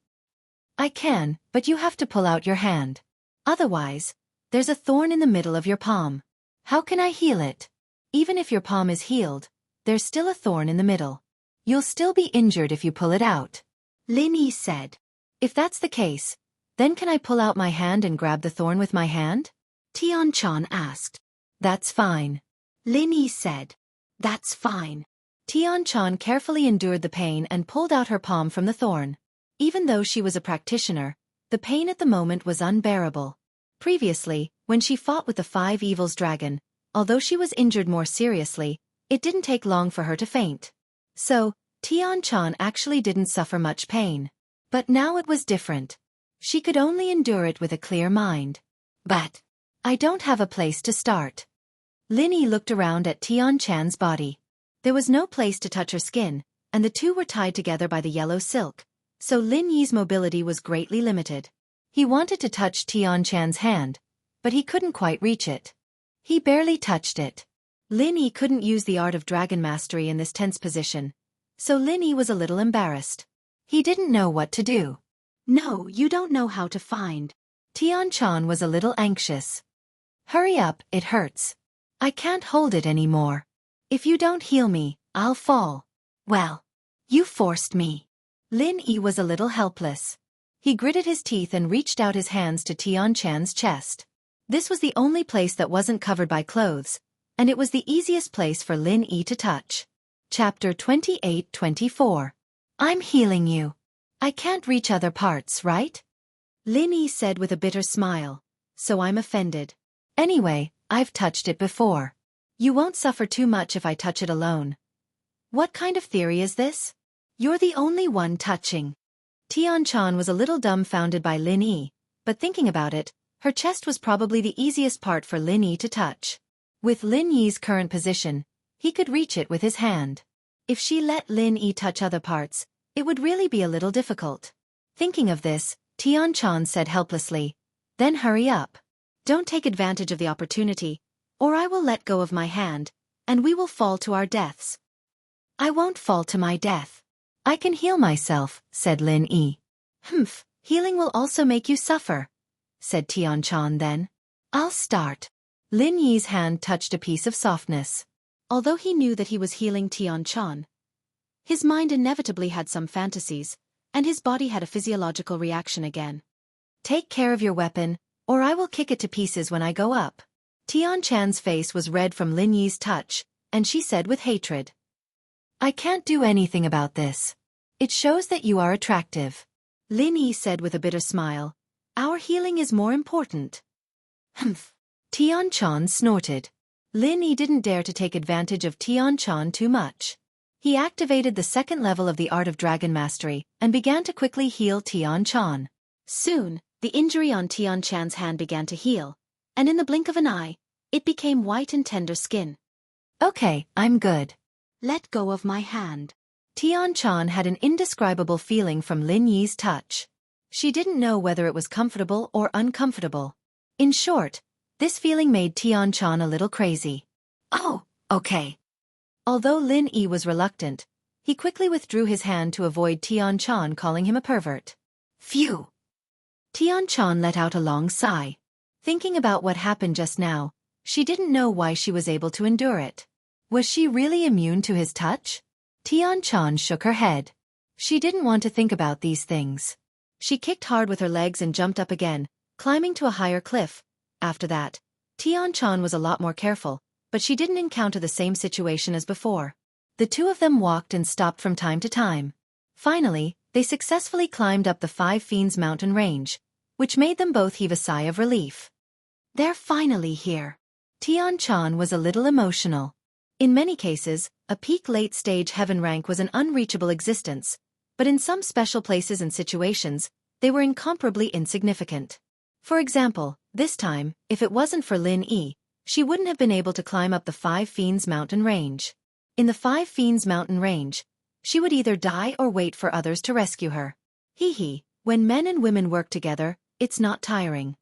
I can, but you have to pull out your hand. Otherwise, there's a thorn in the middle of your palm. How can I heal it? Even if your palm is healed, there's still a thorn in the middle. You'll still be injured if you pull it out. Lin Yi said. If that's the case, then can I pull out my hand and grab the thorn with my hand? Tianchan asked. That's fine. Lin Yi said. That's fine. Tianchan carefully endured the pain and pulled out her palm from the thorn. Even though she was a practitioner, the pain at the moment was unbearable. Previously, when she fought with the 5 Evils dragon, although she was injured more seriously, It didn't take long for her to faint. So, Xianxia actually didn't suffer much pain. But now it was different. She could only endure it with a clear mind. But I don't have a place to start. Lin Yi looked around at Xianxia's body. There was no place to touch her skin, and the two were tied together by the yellow silk, so Lin Yi's mobility was greatly limited. He wanted to touch Xianxia's hand, but he couldn't quite reach it. He barely touched it. Lin Yi couldn't use the art of dragon mastery in this tense position, so Lin Yi was a little embarrassed. He didn't know what to do. No, you don't know how to find. Xianxia was a little anxious. Hurry up, it hurts. I can't hold it anymore. If you don't heal me, I'll fall. Well, you forced me. Lin Yi was a little helpless. He gritted his teeth and reached out his hands to Xianxia's chest. This was the only place that wasn't covered by clothes, and it was the easiest place for Lin Yi to touch. Chapter 28-24. I'm healing you. I can't reach other parts, right? Lin Yi said with a bitter smile. So I'm offended. Anyway, I've touched it before. You won't suffer too much if I touch it alone. What kind of theory is this? You're the only one touching. Xianxia was a little dumbfounded by Lin Yi, but thinking about it, her chest was probably the easiest part for Lin Yi to touch. With Lin Yi's current position, he could reach it with his hand. If she let Lin Yi touch other parts, it would really be a little difficult. Thinking of this, Xianxia said helplessly, "Then hurry up. Don't take advantage of the opportunity, or I will let go of my hand, and we will fall to our deaths." I won't fall to my death. I can heal myself, said Lin Yi. Humph, healing will also make you suffer, said Xianxia then. I'll start. Lin Yi's hand touched a piece of softness. Although he knew that he was healing Xianxia, his mind inevitably had some fantasies, and his body had a physiological reaction again. Take care of your weapon, or I will kick it to pieces when I go up. Xianxia's face was red from Lin Yi's touch, and she said with hatred. I can't do anything about this. It shows that you are attractive. Lin Yi said with a bitter smile. Our healing is more important. Humph. Xianxia snorted. Lin Yi didn't dare to take advantage of Xianxia too much. He activated the second level of the art of dragon mastery and began to quickly heal Xianxia. Soon, the injury on Xianxia's hand began to heal, and in the blink of an eye, it became white and tender skin. Okay, I'm good. Let go of my hand. Xianxia had an indescribable feeling from Lin Yi's touch. She didn't know whether it was comfortable or uncomfortable. In short, this feeling made Xianxia a little crazy. Oh, okay. Although Lin Yi was reluctant, he quickly withdrew his hand to avoid Xianxia calling him a pervert. Phew! Xianxia let out a long sigh. Thinking about what happened just now, she didn't know why she was able to endure it. Was she really immune to his touch? Xianxia shook her head. She didn't want to think about these things. She kicked hard with her legs and jumped up again, climbing to a higher cliff. After that, Xianxia was a lot more careful, but she didn't encounter the same situation as before. The two of them walked and stopped from time to time. Finally, they successfully climbed up the Five Fiends mountain range, which made them both heave a sigh of relief. They're finally here. Xianxia was a little emotional. In many cases, a peak late-stage heaven rank was an unreachable existence, but in some special places and situations, they were incomparably insignificant. For example, this time, if it wasn't for Lin Yi, she wouldn't have been able to climb up the Five Fiends mountain range. In the Five Fiends mountain range, she would either die or wait for others to rescue her. Hee, when men and women work together, it's not tiring.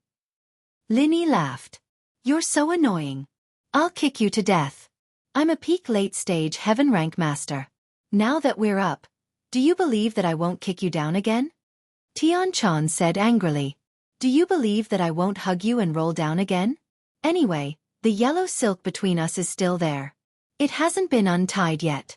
Lin Yi laughed. You're so annoying. I'll kick you to death. I'm a peak late-stage heaven rank master. Now that we're up, do you believe that I won't kick you down again? Xianxia said angrily. Do you believe that I won't hug you and roll down again? Anyway, the yellow silk between us is still there. It hasn't been untied yet.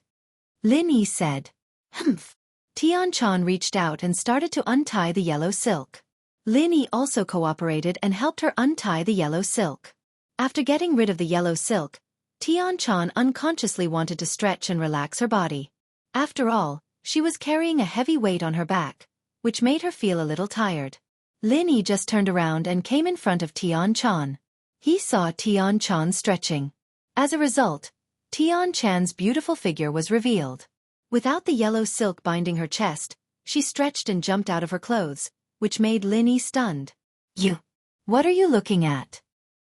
Lin Yi said. Humph. Xianxia reached out and started to untie the yellow silk. Lin Yi also cooperated and helped her untie the yellow silk. After getting rid of the yellow silk, Xianxia unconsciously wanted to stretch and relax her body. After all, she was carrying a heavy weight on her back, which made her feel a little tired. Lin Yi just turned around and came in front of Xianxia. He saw Xianxia stretching. As a result, Tian Chan's beautiful figure was revealed. Without the yellow silk binding her chest, she stretched and jumped out of her clothes, which made Lin Yi stunned. You! What are you looking at?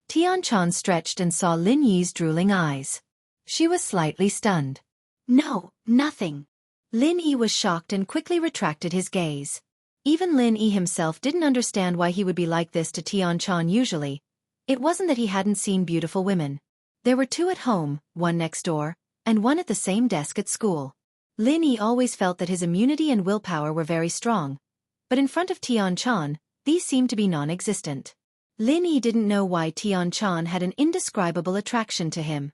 Tian Chan stretched and saw Lin Yi's drooling eyes. She was slightly stunned. No, nothing. Lin Yi was shocked and quickly retracted his gaze. Even Lin Yi himself didn't understand why he would be like this to Tian Chan usually. It wasn't that he hadn't seen beautiful women. There were two at home, one next door, and one at the same desk at school. Lin Yi always felt that his immunity and willpower were very strong. But in front of Tian Chan, these seemed to be non-existent. Lin Yi didn't know why Tian Chan had an indescribable attraction to him.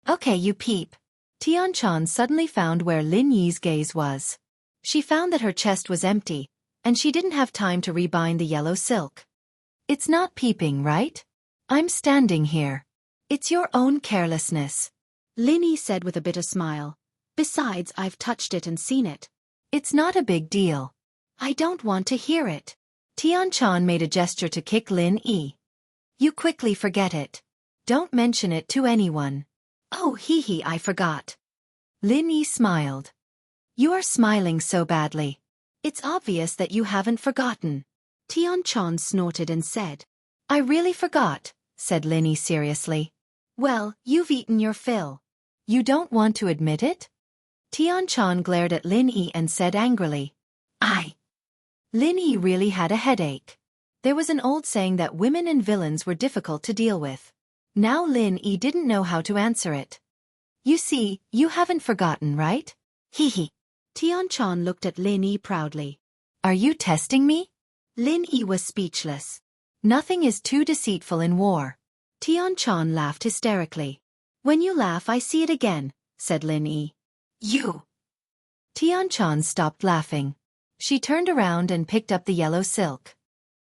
Okay, you peep. Tian Chan suddenly found where Lin Yi's gaze was. She found that her chest was empty, and she didn't have time to rebind the yellow silk. It's not peeping, right? I'm standing here. It's your own carelessness. Lin Yi said with a bitter smile. Besides, I've touched it and seen it. It's not a big deal. I don't want to hear it. Tian Chan made a gesture to kick Lin Yi. You quickly forget it. Don't mention it to anyone. Oh, hee, I forgot. Lin Yi smiled. You are smiling so badly. It's obvious that you haven't forgotten. Tian Chan snorted and said. I really forgot, said Lin Yi seriously. Well, you've eaten your fill. You don't want to admit it? Tian Chan glared at Lin Yi and said angrily. Lin Yi really had a headache. There was an old saying that women and villains were difficult to deal with. Now Lin Yi didn't know how to answer it. You see, you haven't forgotten, right? Hee. Tian Chan looked at Lin Yi proudly. Are you testing me? Lin Yi was speechless. Nothing is too deceitful in war. Tian Chan laughed hysterically. When you laugh I see it again, said Lin Yi. You! Tian Chan stopped laughing. She turned around and picked up the yellow silk.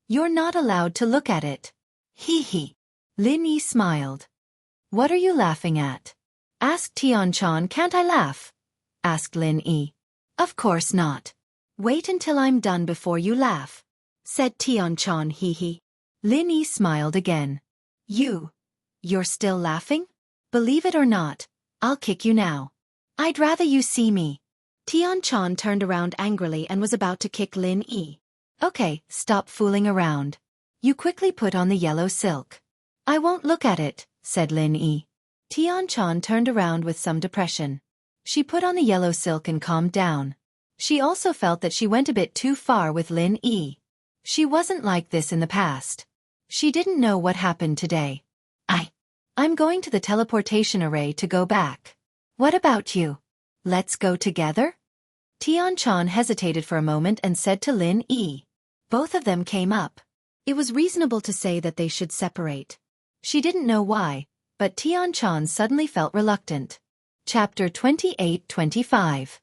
You're not allowed to look at it. Hee. Lin Yi smiled. What are you laughing at? Asked Tian Chan. Can't I laugh? Asked Lin Yi. Of course not. Wait until I'm done before you laugh, said Tian Chan. Hee. Lin Yi smiled again. You're still laughing? Believe it or not, I'll kick you now. I'd rather you see me. Tian Chan turned around angrily and was about to kick Lin Yi. Okay, stop fooling around. You quickly put on the yellow silk. I won't look at it, said Lin Yi. Tian Chan turned around with some depression. She put on the yellow silk and calmed down. She also felt that she went a bit too far with Lin Yi. She wasn't like this in the past. She didn't know what happened today. I'm going to the teleportation array to go back. What about you? Let's go together? Tian Chan hesitated for a moment and said to Lin Yi. Both of them came up. It was reasonable to say that they should separate. She didn't know why, but Tian Chan suddenly felt reluctant. Chapter 28-25.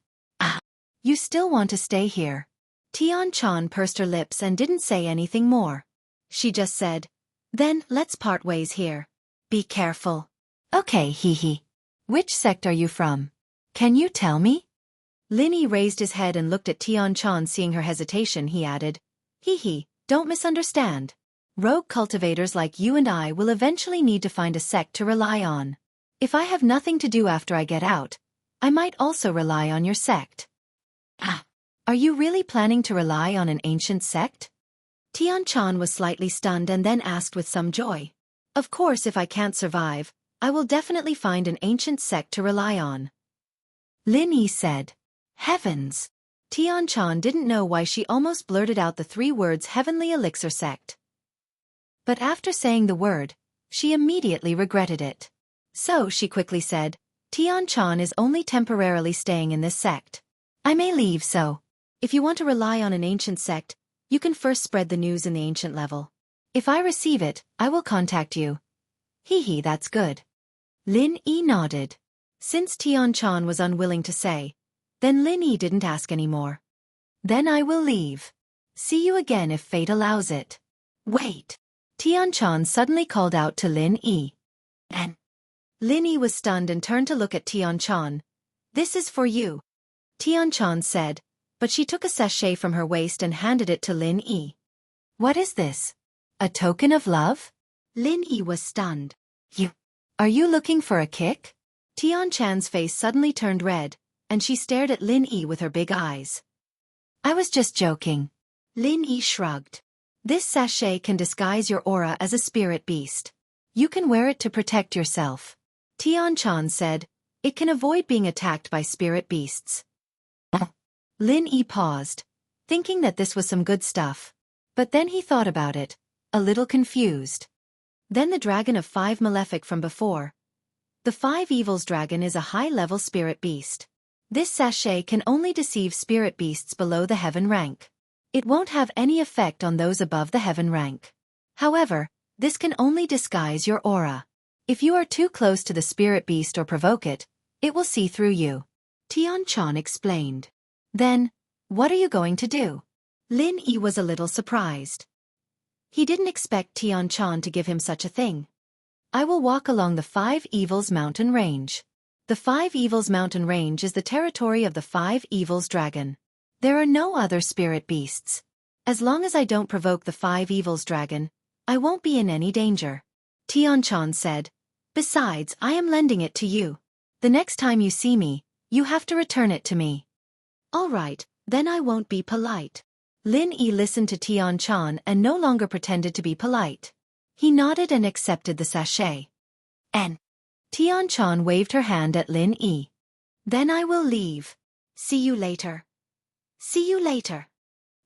You still want to stay here? Tian Chan pursed her lips and didn't say anything more. She just said, then let's part ways here. Be careful. Okay, hee. Which sect are you from? Can you tell me? Lin Yi raised his head and looked at Tian Chan. Seeing her hesitation, he added, Hee, don't misunderstand. Rogue cultivators like you and I will eventually need to find a sect to rely on. If I have nothing to do after I get out, I might also rely on your sect. Are you really planning to rely on an ancient sect? Tian Chan was slightly stunned and then asked with some joy. Of course, if I can't survive, I will definitely find an ancient sect to rely on. Lin Yi said. Heavens! Tian Chan didn't know why she almost blurted out the 3 words Heavenly Elixir Sect. But after saying the word, she immediately regretted it. So she quickly said, Tian Chan is only temporarily staying in this sect. I may leave, so if you want to rely on an ancient sect, you can first spread the news in the ancient level. If I receive it, I will contact you. Hee, that's good. Lin Yi nodded. Since Tian Chan was unwilling to say, then Lin Yi didn't ask any more. Then I will leave. See you again if fate allows it. Wait. Tian Chan suddenly called out to Lin Yi. And Lin Yi was stunned and turned to look at Tian Chan. This is for you, Tian Chan said, but she took a sachet from her waist and handed it to Lin Yi. What is this? A token of love? Lin Yi was stunned. Are you looking for a kick? Tian Chan's face suddenly turned red, and she stared at Lin Yi with her big eyes. I was just joking. Lin Yi shrugged. This sachet can disguise your aura as a spirit beast. You can wear it to protect yourself. Tian Chan said, it can avoid being attacked by spirit beasts. Lin Yi paused, thinking that this was some good stuff. But then he thought about it, a little confused. Then the dragon of 5 malefic from before. The 5 evils dragon is a high-level spirit beast. This sachet can only deceive spirit beasts below the heaven rank. It won't have any effect on those above the heaven rank. However, this can only disguise your aura. If you are too close to the spirit beast or provoke it, it will see through you. Tian Chan explained. Then, what are you going to do? Lin Yi was a little surprised. He didn't expect Tian Chan to give him such a thing. I will walk along the 5 Evils mountain range. The 5 Evils mountain range is the territory of the 5 Evils dragon. There are no other spirit beasts. As long as I don't provoke the 5 Evils dragon, I won't be in any danger. Tian Chan said. Besides, I am lending it to you. The next time you see me, you have to return it to me. All right, then I won't be polite. Lin Yi listened to Tian Chan and no longer pretended to be polite. He nodded and accepted the sachet. Tian Chan waved her hand at Lin Yi. Then I will leave. See you later. See you later.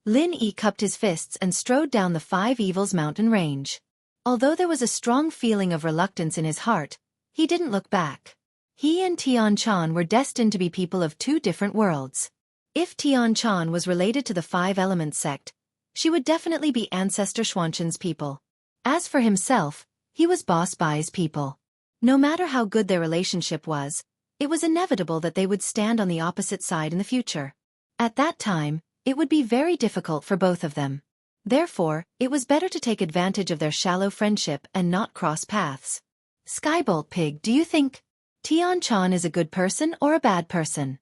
Lin Yi cupped his fists and strode down the 5 Evils mountain range. Although there was a strong feeling of reluctance in his heart, he didn't look back. He and Tian Chan were destined to be people of 2 different worlds. If Tian Chan was related to the 5 Elements sect, she would definitely be Ancestor Xuanquan's people. As for himself, he was Boss Bai's people. No matter how good their relationship was, it was inevitable that they would stand on the opposite side in the future. At that time, it would be very difficult for both of them. Therefore, it was better to take advantage of their shallow friendship and not cross paths. Skybolt Pig, do you think Tian Chan is a good person or a bad person?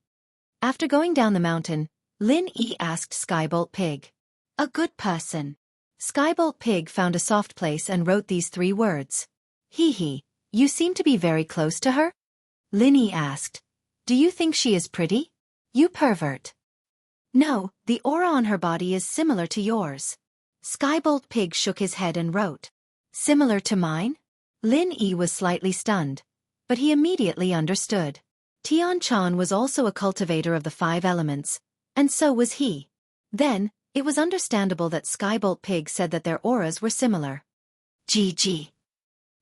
After going down the mountain, Lin Yi asked Skybolt Pig. A good person. Skybolt Pig found a soft place and wrote these 3 words. Hee hee. You seem to be very close to her? Lin Yi asked. Do you think she is pretty? You pervert. No, the aura on her body is similar to yours. Skybolt Pig shook his head and wrote. Similar to mine? Lin Yi was slightly stunned, but he immediately understood. Tian Chan was also a cultivator of the 5 elements, and so was he. Then, it was understandable that Skybolt Pig said that their auras were similar. GG.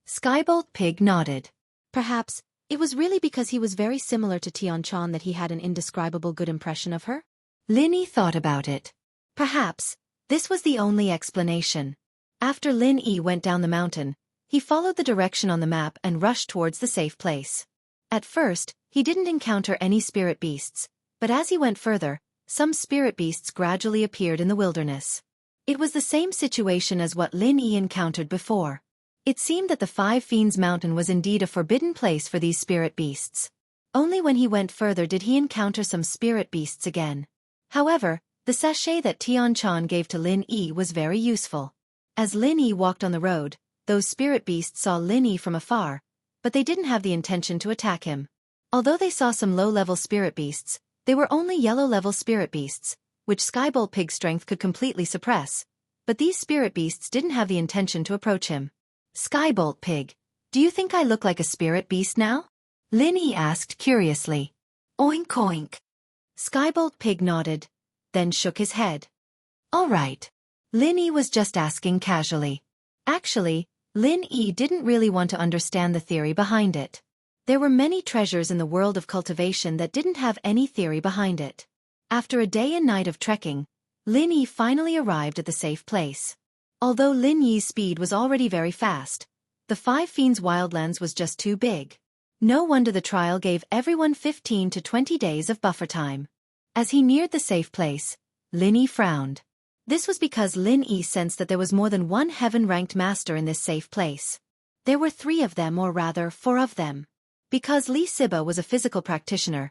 Skybolt Pig nodded. Perhaps, it was really because he was very similar to Tian Chan that he had an indescribable good impression of her? Lin Yi thought about it. Perhaps, this was the only explanation. After Lin Yi went down the mountain, he followed the direction on the map and rushed towards the safe place. At first, he didn't encounter any spirit beasts, but as he went further, some spirit beasts gradually appeared in the wilderness. It was the same situation as what Lin Yi encountered before. It seemed that the 5 Fiends Mountain was indeed a forbidden place for these spirit beasts. Only when he went further did he encounter some spirit beasts again. However, the sachet that Tian Chan gave to Lin Yi was very useful. As Lin Yi walked on the road, those spirit beasts saw Lin Yi from afar, but they didn't have the intention to attack him. Although they saw some low-level spirit beasts, they were only yellow-level spirit beasts, which Skybolt Pig's strength could completely suppress. But these spirit beasts didn't have the intention to approach him. Skybolt Pig, do you think I look like a spirit beast now? Lin Yi asked curiously. Oink oink. Skybolt Pig nodded, then shook his head. All right. Lin Yi was just asking casually. Actually, Lin Yi didn't really want to understand the theory behind it. There were many treasures in the world of cultivation that didn't have any theory behind it. After a day and night of trekking, Lin Yi finally arrived at the safe place. Although Lin Yi's speed was already very fast, the 5 Fiends Wildlands was just too big. No wonder the trial gave everyone 15 to 20 days of buffer time. As he neared the safe place, Lin Yi frowned. This was because Lin Yi sensed that there was more than one heaven-ranked master in this safe place. There were 3 of them, or rather 4 of them. Because Li Siba was a physical practitioner,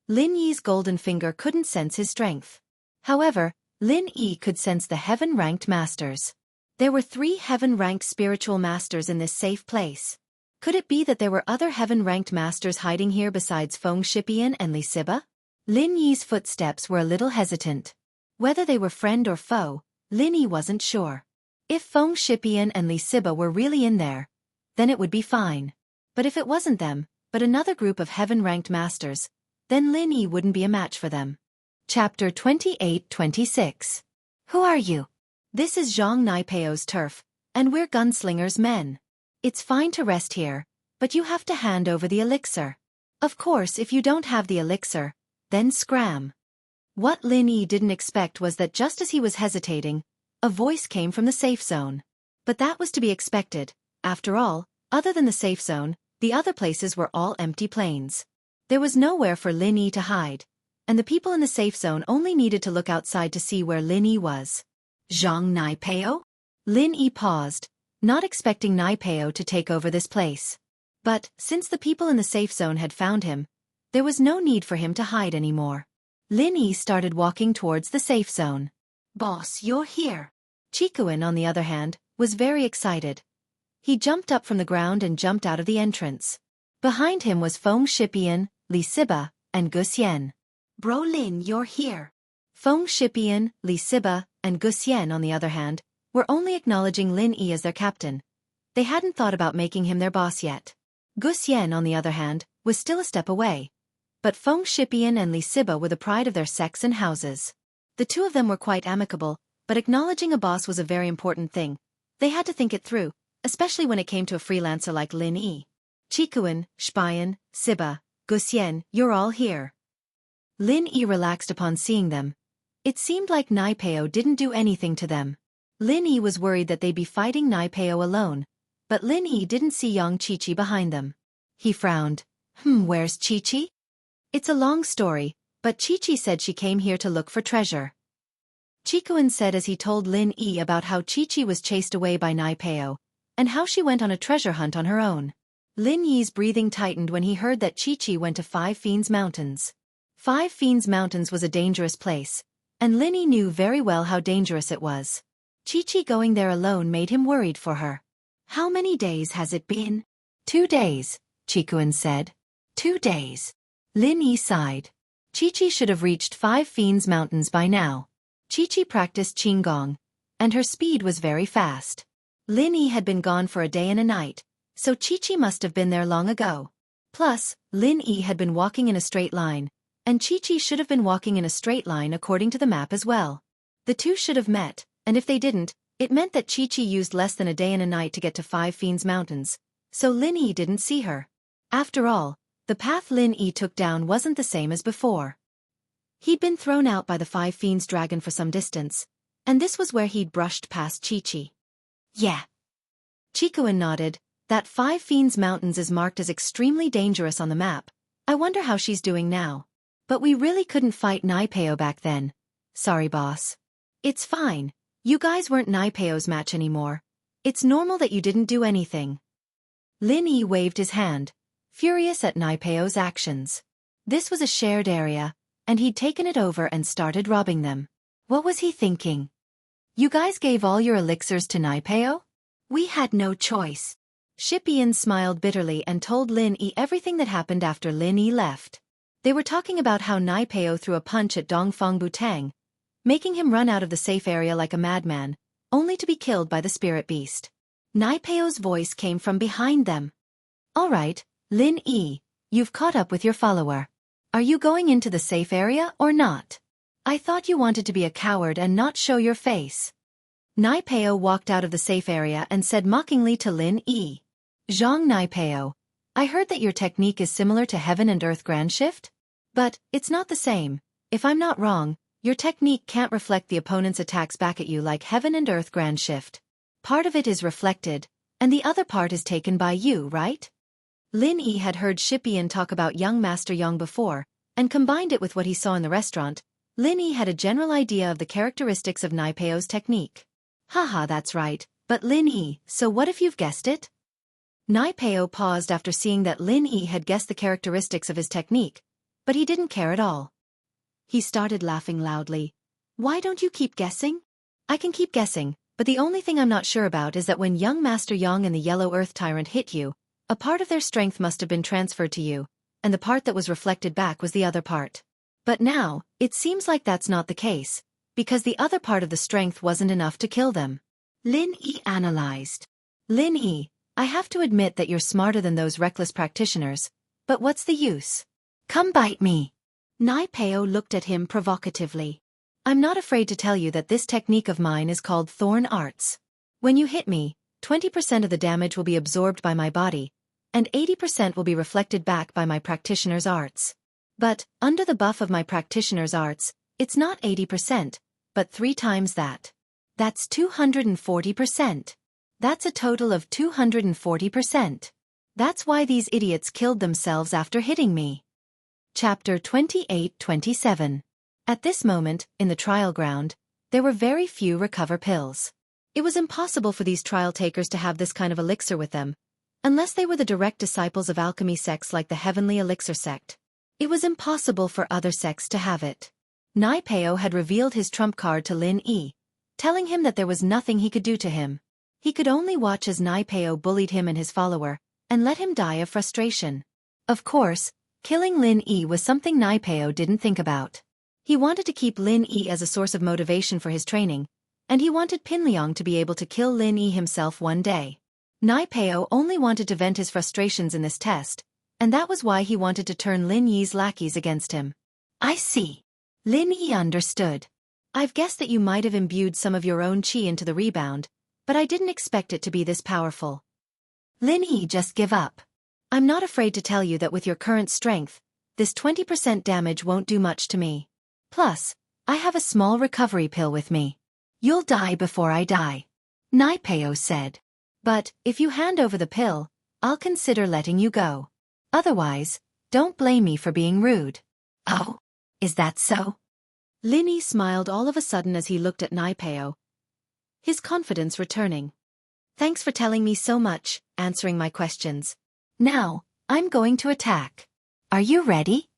Lin Yi's golden finger couldn't sense his strength. However, Lin Yi could sense the heaven-ranked masters. There were 3 heaven-ranked spiritual masters in this safe place. Could it be that there were other heaven-ranked masters hiding here besides Feng Shipian and Li Siba? Lin Yi's footsteps were a little hesitant. Whether they were friend or foe, Lin Yi wasn't sure. If Feng Shipian and Li Siba were really in there, then it would be fine. But if it wasn't them, but another group of heaven-ranked masters, then Lin Yi wouldn't be a match for them. Chapter 28-26. Who are you? This is Zhang Naipeo's turf, and we're Gunslinger's men. It's fine to rest here, but you have to hand over the elixir. Of course, if you don't have the elixir, then scram. What Lin Yi didn't expect was that just as he was hesitating, a voice came from the safe zone. But that was to be expected. After all, other than the safe zone, the other places were all empty plains. There was nowhere for Lin Yi to hide, and the people in the safe zone only needed to look outside to see where Lin Yi was. Zhang Naipeo? Lin Yi paused, not expecting Naipeo to take over this place. But, since the people in the safe zone had found him, there was no need for him to hide anymore. Lin Yi started walking towards the safe zone. Boss, you're here. Chikuan, on the other hand, was very excited. He jumped up from the ground and jumped out of the entrance. Behind him was Feng Shipian, Li Siba, and Guxian. Bro Lin, you're here. Feng Shipian, Li Siba, and Guxian, on the other hand, were only acknowledging Lin Yi as their captain. They hadn't thought about making him their boss yet. Guxian, on the other hand, was still a step away. But Feng Shipian and Li Siba were the pride of their sex and houses. The two of them were quite amicable, but acknowledging a boss was a very important thing. They had to think it through, especially when it came to a freelancer like Lin Yi. Chikuan, Shipian, Siba, Guxian, you're all here. Lin Yi relaxed upon seeing them. It seemed like Naipeo didn't do anything to them. Lin Yi was worried that they'd be fighting Naipeo alone, but Lin Yi didn't see Yang Qiqi behind them. He frowned. Where's Qiqi? It's a long story, but Qiqi said she came here to look for treasure. Chikuan said as he told Lin Yi about how Qiqi was chased away by Naipeo, and how she went on a treasure hunt on her own. Lin Yi's breathing tightened when he heard that Qiqi went to Five Fiends Mountains. Five Fiends Mountains was a dangerous place, and Lin Yi knew very well how dangerous it was. Qiqi going there alone made him worried for her. How many days has it been? 2 days, Chikuan said. 2 days. Lin Yi sighed. Qiqi should have reached Five Fiends Mountains by now. Qiqi practiced Qinggong, and her speed was very fast. Lin Yi had been gone for a day and a night, so Qiqi must have been there long ago. Plus, Lin Yi had been walking in a straight line, and Qiqi should have been walking in a straight line according to the map as well. The two should have met, and if they didn't, it meant that Qiqi used less than a day and a night to get to Five Fiends Mountains, so Lin Yi didn't see her. After all, the path Lin Yi took down wasn't the same as before. He'd been thrown out by the Five Fiends dragon for some distance, and this was where he'd brushed past Qiqi. Yeah. Chikuan nodded. That Five Fiends Mountains is marked as extremely dangerous on the map. I wonder how she's doing now. But we really couldn't fight Naipeo back then. Sorry, boss. It's fine. You guys weren't Naipeo's match anymore. It's normal that you didn't do anything. Lin Yi waved his hand, furious at Naipeo's actions. This was a shared area, and he'd taken it over and started robbing them. What was he thinking? You guys gave all your elixirs to Naipeo? We had no choice. Shipian smiled bitterly and told Lin Yi everything that happened after Lin Yi left. They were talking about how Naipeo threw a punch at Dongfang Butang, making him run out of the safe area like a madman, only to be killed by the spirit beast. Naipeo's voice came from behind them. All right, Lin Yi, you've caught up with your follower. Are you going into the safe area or not? I thought you wanted to be a coward and not show your face. Naipeo walked out of the safe area and said mockingly to Lin Yi. Zhang Naipeo, I heard that your technique is similar to Heaven and Earth Grand Shift? But, it's not the same. If I'm not wrong, your technique can't reflect the opponent's attacks back at you like Heaven and Earth Grand Shift. Part of it is reflected, and the other part is taken by you, right? Lin Yi had heard Shipian talk about young Master Yang before, and combined it with what he saw in the restaurant. Lin Yi had a general idea of the characteristics of Naipeo's technique. Haha, that's right, but Lin Yi, so what if you've guessed it? Naipeo paused after seeing that Lin Yi had guessed the characteristics of his technique, but he didn't care at all. He started laughing loudly. Why don't you keep guessing? I can keep guessing, but the only thing I'm not sure about is that when young Master Yang and the Yellow Earth Tyrant hit you, A part of their strength must have been transferred to you, and the part that was reflected back was the other part. But now, it seems like that's not the case, because the other part of the strength wasn't enough to kill them. Lin Yi analyzed. Lin Yi, I have to admit that you're smarter than those reckless practitioners, but what's the use? Come bite me. Nai Peo looked at him provocatively. I'm not afraid to tell you that this technique of mine is called Thorn Arts. When you hit me, 20% of the damage will be absorbed by my body, and 80% will be reflected back by my practitioner's arts. But, under the buff of my practitioner's arts, it's not 80%, but 3 times that. That's 240%. That's a total of 240%. That's why these idiots killed themselves after hitting me. Chapter 28-27. At this moment, in the trial ground, there were very few recover pills. It was impossible for these trial takers to have this kind of elixir with them, unless they were the direct disciples of alchemy sects like the Heavenly Elixir sect. It was impossible for other sects to have it. Nai Peo had revealed his trump card to Lin Yi, telling him that there was nothing he could do to him. He could only watch as Nai Peo bullied him and his follower, and let him die of frustration. Of course, killing Lin Yi was something Nai Peo didn't think about. He wanted to keep Lin Yi as a source of motivation for his training, and he wanted Pin Liang to be able to kill Lin Yi himself one day. Nai Peo only wanted to vent his frustrations in this test, and that was why he wanted to turn Lin Yi's lackeys against him. I see. Lin Yi understood. I've guessed that you might have imbued some of your own qi into the rebound, but I didn't expect it to be this powerful. Lin Yi, just give up. I'm not afraid to tell you that with your current strength, this 20% damage won't do much to me. Plus, I have a small recovery pill with me. You'll die before I die. Nai Peo said. But, if you hand over the pill, I'll consider letting you go. Otherwise, don't blame me for being rude. Oh, is that so? Lin Yi smiled all of a sudden as he looked at Nai Peo, his confidence returning. Thanks for telling me so much, answering my questions. Now, I'm going to attack. Are you ready?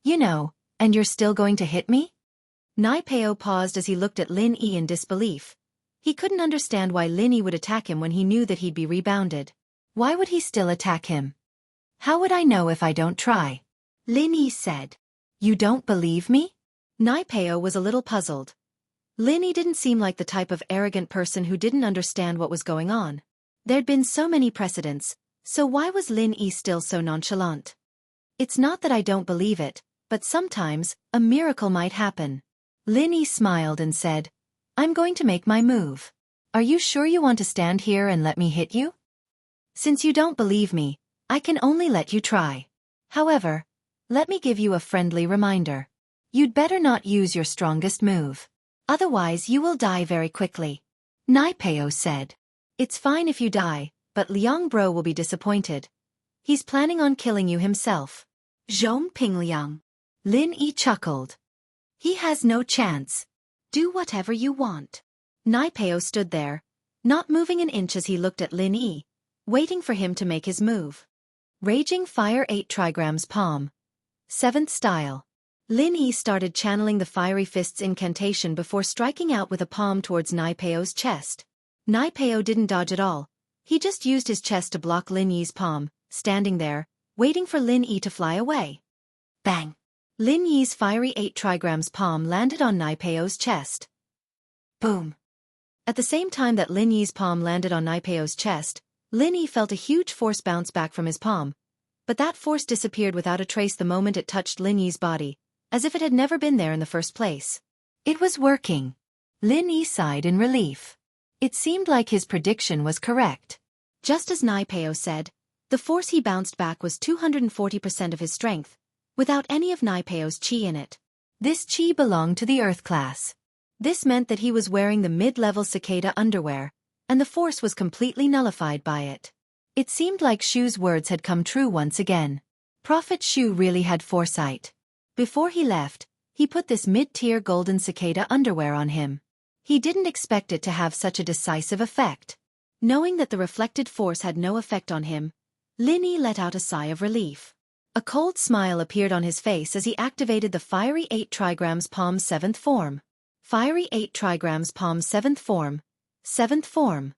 You know, and you're still going to hit me? Nai Peo paused as he looked at Lin Yi in disbelief. He couldn't understand why Lin Yi would attack him when he knew that he'd be rebounded. Why would he still attack him? How would I know if I don't try? Lin Yi said. You don't believe me? Nai Peo was a little puzzled. Lin Yi didn't seem like the type of arrogant person who didn't understand what was going on. There'd been so many precedents, so why was Lin Yi still so nonchalant? It's not that I don't believe it, but sometimes, a miracle might happen. Lin Yi smiled and said, I'm going to make my move. Are you sure you want to stand here and let me hit you? Since you don't believe me, I can only let you try. However, let me give you a friendly reminder. You'd better not use your strongest move. Otherwise you will die very quickly. Nai Peo said. It's fine if you die, but Liang Bro will be disappointed. He's planning on killing you himself. Zhong Ping Liang. Lin Yi chuckled. He has no chance. Do whatever you want. Nai Peo stood there, not moving an inch as he looked at Lin Yi, waiting for him to make his move. Raging Fire 8 Trigrams Palm. 7th Style. Lin Yi started channeling the Fiery Fist's incantation before striking out with a palm towards Nai Peo's chest. Nai Peo didn't dodge at all. He just used his chest to block Lin Yi's palm, standing there, waiting for Lin Yi to fly away. Bang! Lin Yi's Fiery 8 Trigrams palm landed on Nai Peo's chest. Boom! At the same time that Lin Yi's palm landed on Nai Peo's chest, Lin Yi felt a huge force bounce back from his palm, but that force disappeared without a trace the moment it touched Lin Yi's body, as if it had never been there in the first place. It was working. Lin Yi sighed in relief. It seemed like his prediction was correct. Just as Nai Peo said, the force he bounced back was 240% of his strength, without any of Nai Peo's qi in it. This qi belonged to the Earth class. This meant that he was wearing the mid-level cicada underwear, and the force was completely nullified by it. It seemed like Shu's words had come true once again. Prophet Shu really had foresight. Before he left, he put this mid-tier golden cicada underwear on him. He didn't expect it to have such a decisive effect. Knowing that the reflected force had no effect on him, Lin Yi let out a sigh of relief. A cold smile appeared on his face as he activated the Fiery 8 Trigrams Palm 7th form. Fiery 8 Trigrams Palm 7th form. 7th form.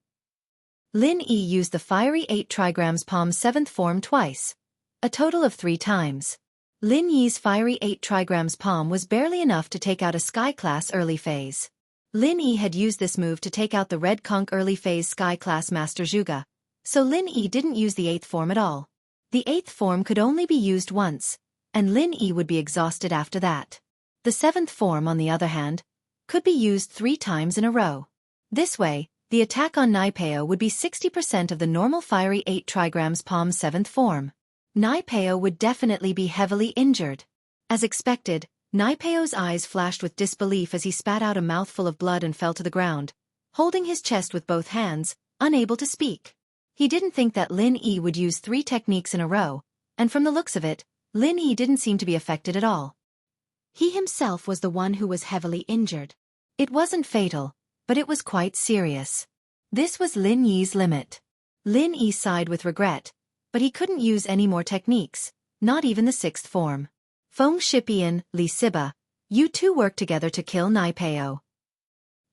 Lin Yi used the fiery 8 trigrams palm 7th form twice, a total of 3 times. Lin Yi's fiery 8 trigrams palm was barely enough to take out a Sky Class early phase. Lin Yi had used this move to take out the Red Conch early phase Sky Class Master Zhuge, so Lin Yi didn't use the 8th form at all. The 8th form could only be used once, and Lin Yi would be exhausted after that. The 7th form, on the other hand, could be used 3 times in a row. This way, the attack on Naipeo would be 60% of the normal fiery 8 trigrams palm 7th form. Naipeo would definitely be heavily injured. As expected, Naipeo's eyes flashed with disbelief as he spat out a mouthful of blood and fell to the ground, holding his chest with both hands, unable to speak. He didn't think that Lin Yi would use 3 techniques in a row, and from the looks of it, Lin Yi didn't seem to be affected at all. He himself was the one who was heavily injured. It wasn't fatal, but it was quite serious. This was Lin Yi's limit. Lin Yi sighed with regret, but he couldn't use any more techniques, not even the 6th form. Feng Shipian, Li Siba, you two work together to kill Naipeo.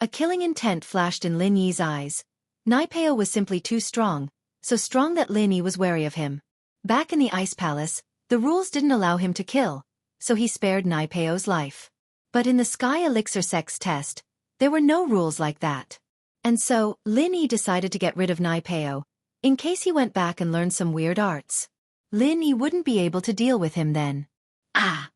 A killing intent flashed in Lin Yi's eyes. Naipeo was simply too strong, so strong that Lin Yi was wary of him. Back in the Ice Palace, the rules didn't allow him to kill, so he spared Naipeo's life. But in the Sky Elixir Sex test, there were no rules like that. And so, Lin Yi decided to get rid of Naipeo, in case he went back and learned some weird arts. Lin Yi wouldn't be able to deal with him then. Ah!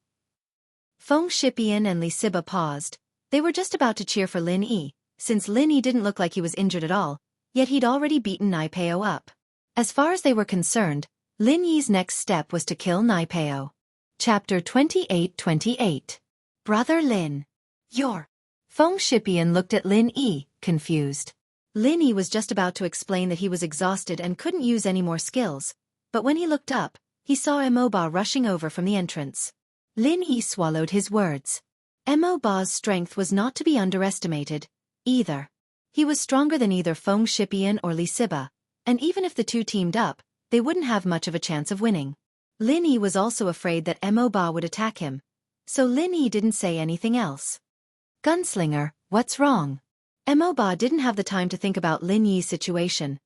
Feng Shipian and Li Siba paused. They were just about to cheer for Lin Yi, since Lin Yi didn't look like he was injured at all, yet he'd already beaten Naipeo up. As far as they were concerned, Lin Yi's next step was to kill Naipeo. Chapter 28:28. Brother Lin. You're... Feng Shipian looked at Lin Yi, confused. Lin Yi was just about to explain that he was exhausted and couldn't use any more skills, but when he looked up, he saw Emoba rushing over from the entrance. Lin Yi swallowed his words. Emoba's strength was not to be underestimated, either. He was stronger than either Feng Shipian or Li Siba, and even if the two teamed up, they wouldn't have much of a chance of winning. Lin Yi was also afraid that Emoba would attack him, so Lin Yi didn't say anything else. Gunslinger, what's wrong? Emoba didn't have the time to think about Lin Yi's situation.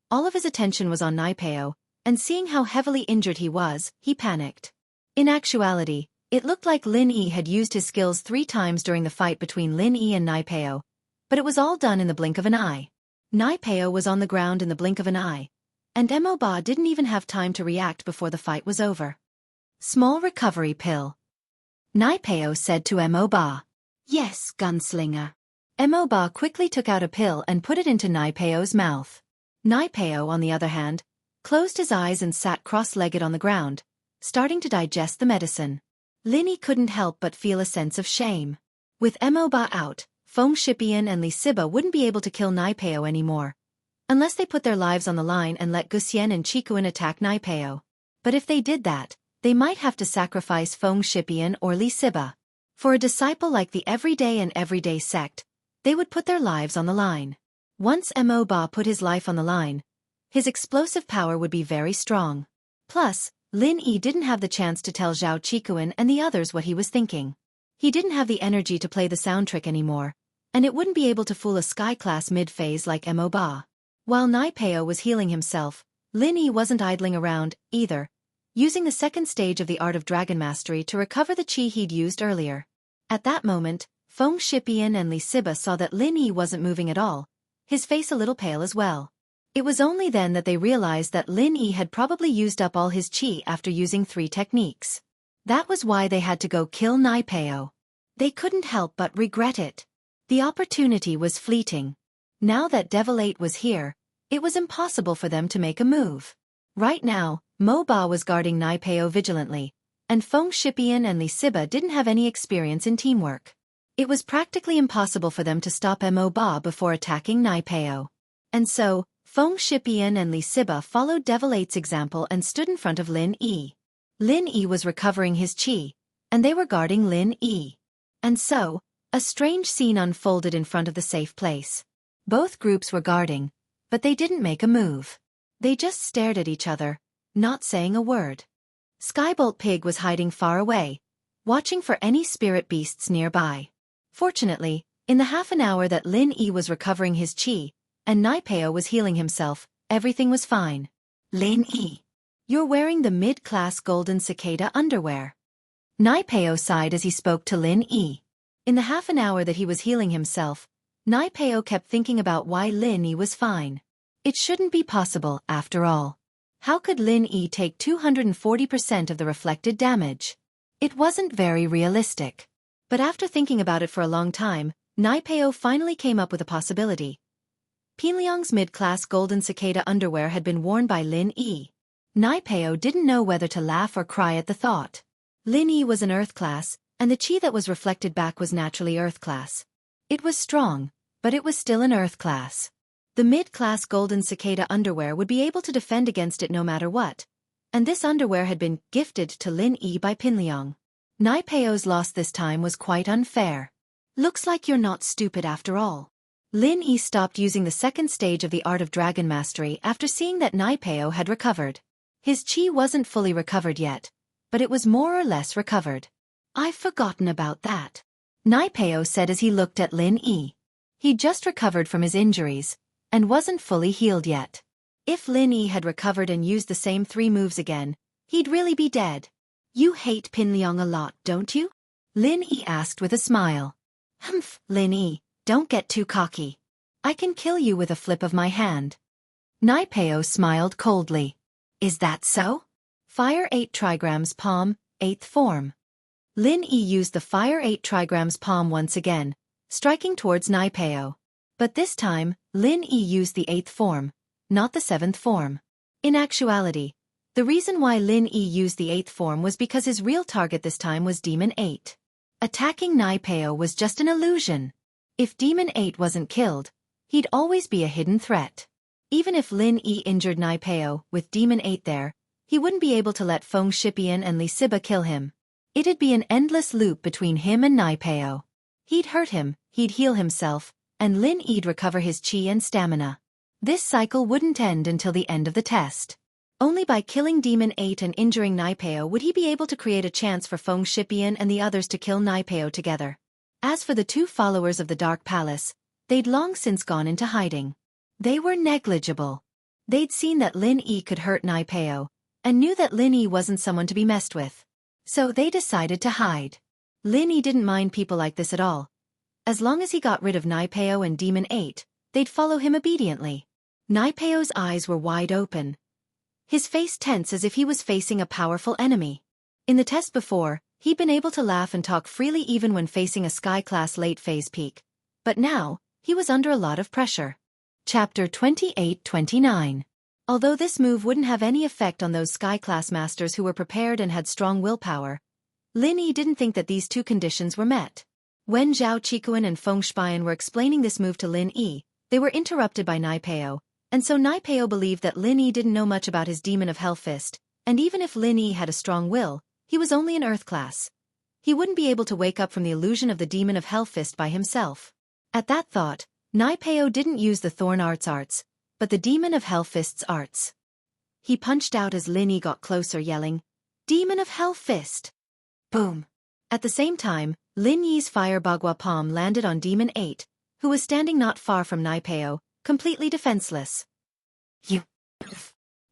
All of his attention was on Naipeo, and seeing how heavily injured he was, he panicked. In actuality, it looked like Lin Yi had used his skills 3 times during the fight between Lin Yi and Naipeo, but it was all done in the blink of an eye. Naipeo was on the ground in the blink of an eye, and Emoba didn't even have time to react before the fight was over. Small recovery pill. Naipeo said to Emoba. Yes, gunslinger. Emoba quickly took out a pill and put it into Naipeo's mouth. Naipeo, on the other hand, closed his eyes and sat cross-legged on the ground, starting to digest the medicine. Lin Yi couldn't help but feel a sense of shame. With Emoba out, Feng Shipian and Li Siba wouldn't be able to kill Naipeo anymore, unless they put their lives on the line and let Guxian and Qikuan attack Naipeo. But if they did that, they might have to sacrifice Feng Shipian or Li Siba. For a disciple like the Everyday and Everyday sect, they would put their lives on the line. Once Emoba put his life on the line, his explosive power would be very strong. Plus, Lin Yi didn't have the chance to tell Zhao Qikuan and the others what he was thinking. He didn't have the energy to play the sound trick anymore, and it wouldn't be able to fool a Sky Class mid-phase like Emoba. While Naipeo was healing himself, Lin Yi wasn't idling around, either, using the 2nd stage of the Art of Dragon Mastery to recover the chi he'd used earlier. At that moment, Feng Shipian and Li Siba saw that Lin Yi wasn't moving at all, his face a little pale as well. It was only then that they realized that Lin Yi had probably used up all his chi after using 3 techniques. That was why they had to go kill Naipeo. They couldn't help but regret it. The opportunity was fleeting. Now that Devil 8 was here, it was impossible for them to make a move. Right now, Moba was guarding Naipeo vigilantly, and Feng Shipian and Li Siba didn't have any experience in teamwork. It was practically impossible for them to stop Moba before attacking Naipeo. And so, Feng Shipian and Li Siba followed Devil 8's example and stood in front of Lin Yi. Lin Yi was recovering his chi, and they were guarding Lin Yi. And so, a strange scene unfolded in front of the safe place. Both groups were guarding, but they didn't make a move. They just stared at each other, not saying a word. Skybolt Pig was hiding far away, watching for any spirit beasts nearby. Fortunately, in the half an hour that Lin Yi was recovering his chi, and Naipeo was healing himself. Everything was fine. Lin Yi. You're wearing the mid-class golden cicada underwear. Naipeo sighed as he spoke to Lin Yi. In the half an hour that he was healing himself, Naipeo kept thinking about why Lin Yi was fine. It shouldn't be possible, after all. How could Lin Yi take 240% of the reflected damage? It wasn't very realistic. But after thinking about it for a long time, Naipeo finally came up with a possibility. Pinliang's mid-class golden cicada underwear had been worn by Lin Yi. Naipeo didn't know whether to laugh or cry at the thought. Lin Yi was an earth class, and the chi that was reflected back was naturally earth class. It was strong, but it was still an earth class. The mid-class golden cicada underwear would be able to defend against it no matter what, and this underwear had been gifted to Lin Yi by Pinliang. Naipeo's loss this time was quite unfair. Looks like you're not stupid after all. Lin Yi stopped using the second stage of the art of dragon mastery after seeing that Naipeo had recovered. His chi wasn't fully recovered yet, but it was more or less recovered. I've forgotten about that, Naipeo said as he looked at Lin Yi. He'd just recovered from his injuries, and wasn't fully healed yet. If Lin Yi had recovered and used the same 3 moves again, he'd really be dead. You hate Pinliang a lot, don't you? Lin Yi asked with a smile. Humph, Lin Yi, don't get too cocky. I can kill you with a flip of my hand. Naipeo smiled coldly. Is that so? Fire 8 trigrams palm, 8th form. Lin Yi used the Fire 8 trigrams palm once again, striking towards Naipeo. But this time, Lin Yi used the 8th form, not the 7th form. In actuality, the reason why Lin Yi used the 8th form was because his real target this time was Demon 8. Attacking Naipeo was just an illusion. If Demon 8 wasn't killed, he'd always be a hidden threat. Even if Lin Yi injured Naipeo with Demon 8 there, he wouldn't be able to let Feng Shipian and Li Siba kill him. It'd be an endless loop between him and Naipeo. He'd hurt him, he'd heal himself, and Lin Yi'd recover his chi and stamina. This cycle wouldn't end until the end of the test. Only by killing Demon 8 and injuring Naipeo would he be able to create a chance for Feng Shipian and the others to kill Naipeo together. As for the 2 followers of the Dark Palace, they'd long since gone into hiding. They were negligible. They'd seen that Lin Yi could hurt Naipeo, and knew that Lin Yi wasn't someone to be messed with. So they decided to hide. Lin Yi didn't mind people like this at all. As long as he got rid of Naipeo and Demon 8, they'd follow him obediently. Naipeo's eyes were wide open. His face tense as if he was facing a powerful enemy. In the test before, he'd been able to laugh and talk freely even when facing a Sky-class late-phase peak. But now, he was under a lot of pressure. Chapter 28-29. Although this move wouldn't have any effect on those Sky-class masters who were prepared and had strong willpower, Lin Yi didn't think that these 2 conditions were met. When Zhao Qikuan and Feng Shipian were explaining this move to Lin Yi, they were interrupted by Naipeo, and so Naipeo believed that Lin Yi didn't know much about his Demon of Hell Fist, and even if Lin Yi had a strong will, he was only an Earth class. He wouldn't be able to wake up from the illusion of the Demon of Hell Fist by himself. At that thought, Naipeo didn't use the Thorn arts, but the Demon of Hell Fist's arts. He punched out as Lin Yi got closer, yelling, "Demon of Hell Fist!" Boom! At the same time, Lin Yi's Fire Bagua palm landed on Demon 8, who was standing not far from Naipeo, completely defenseless. You.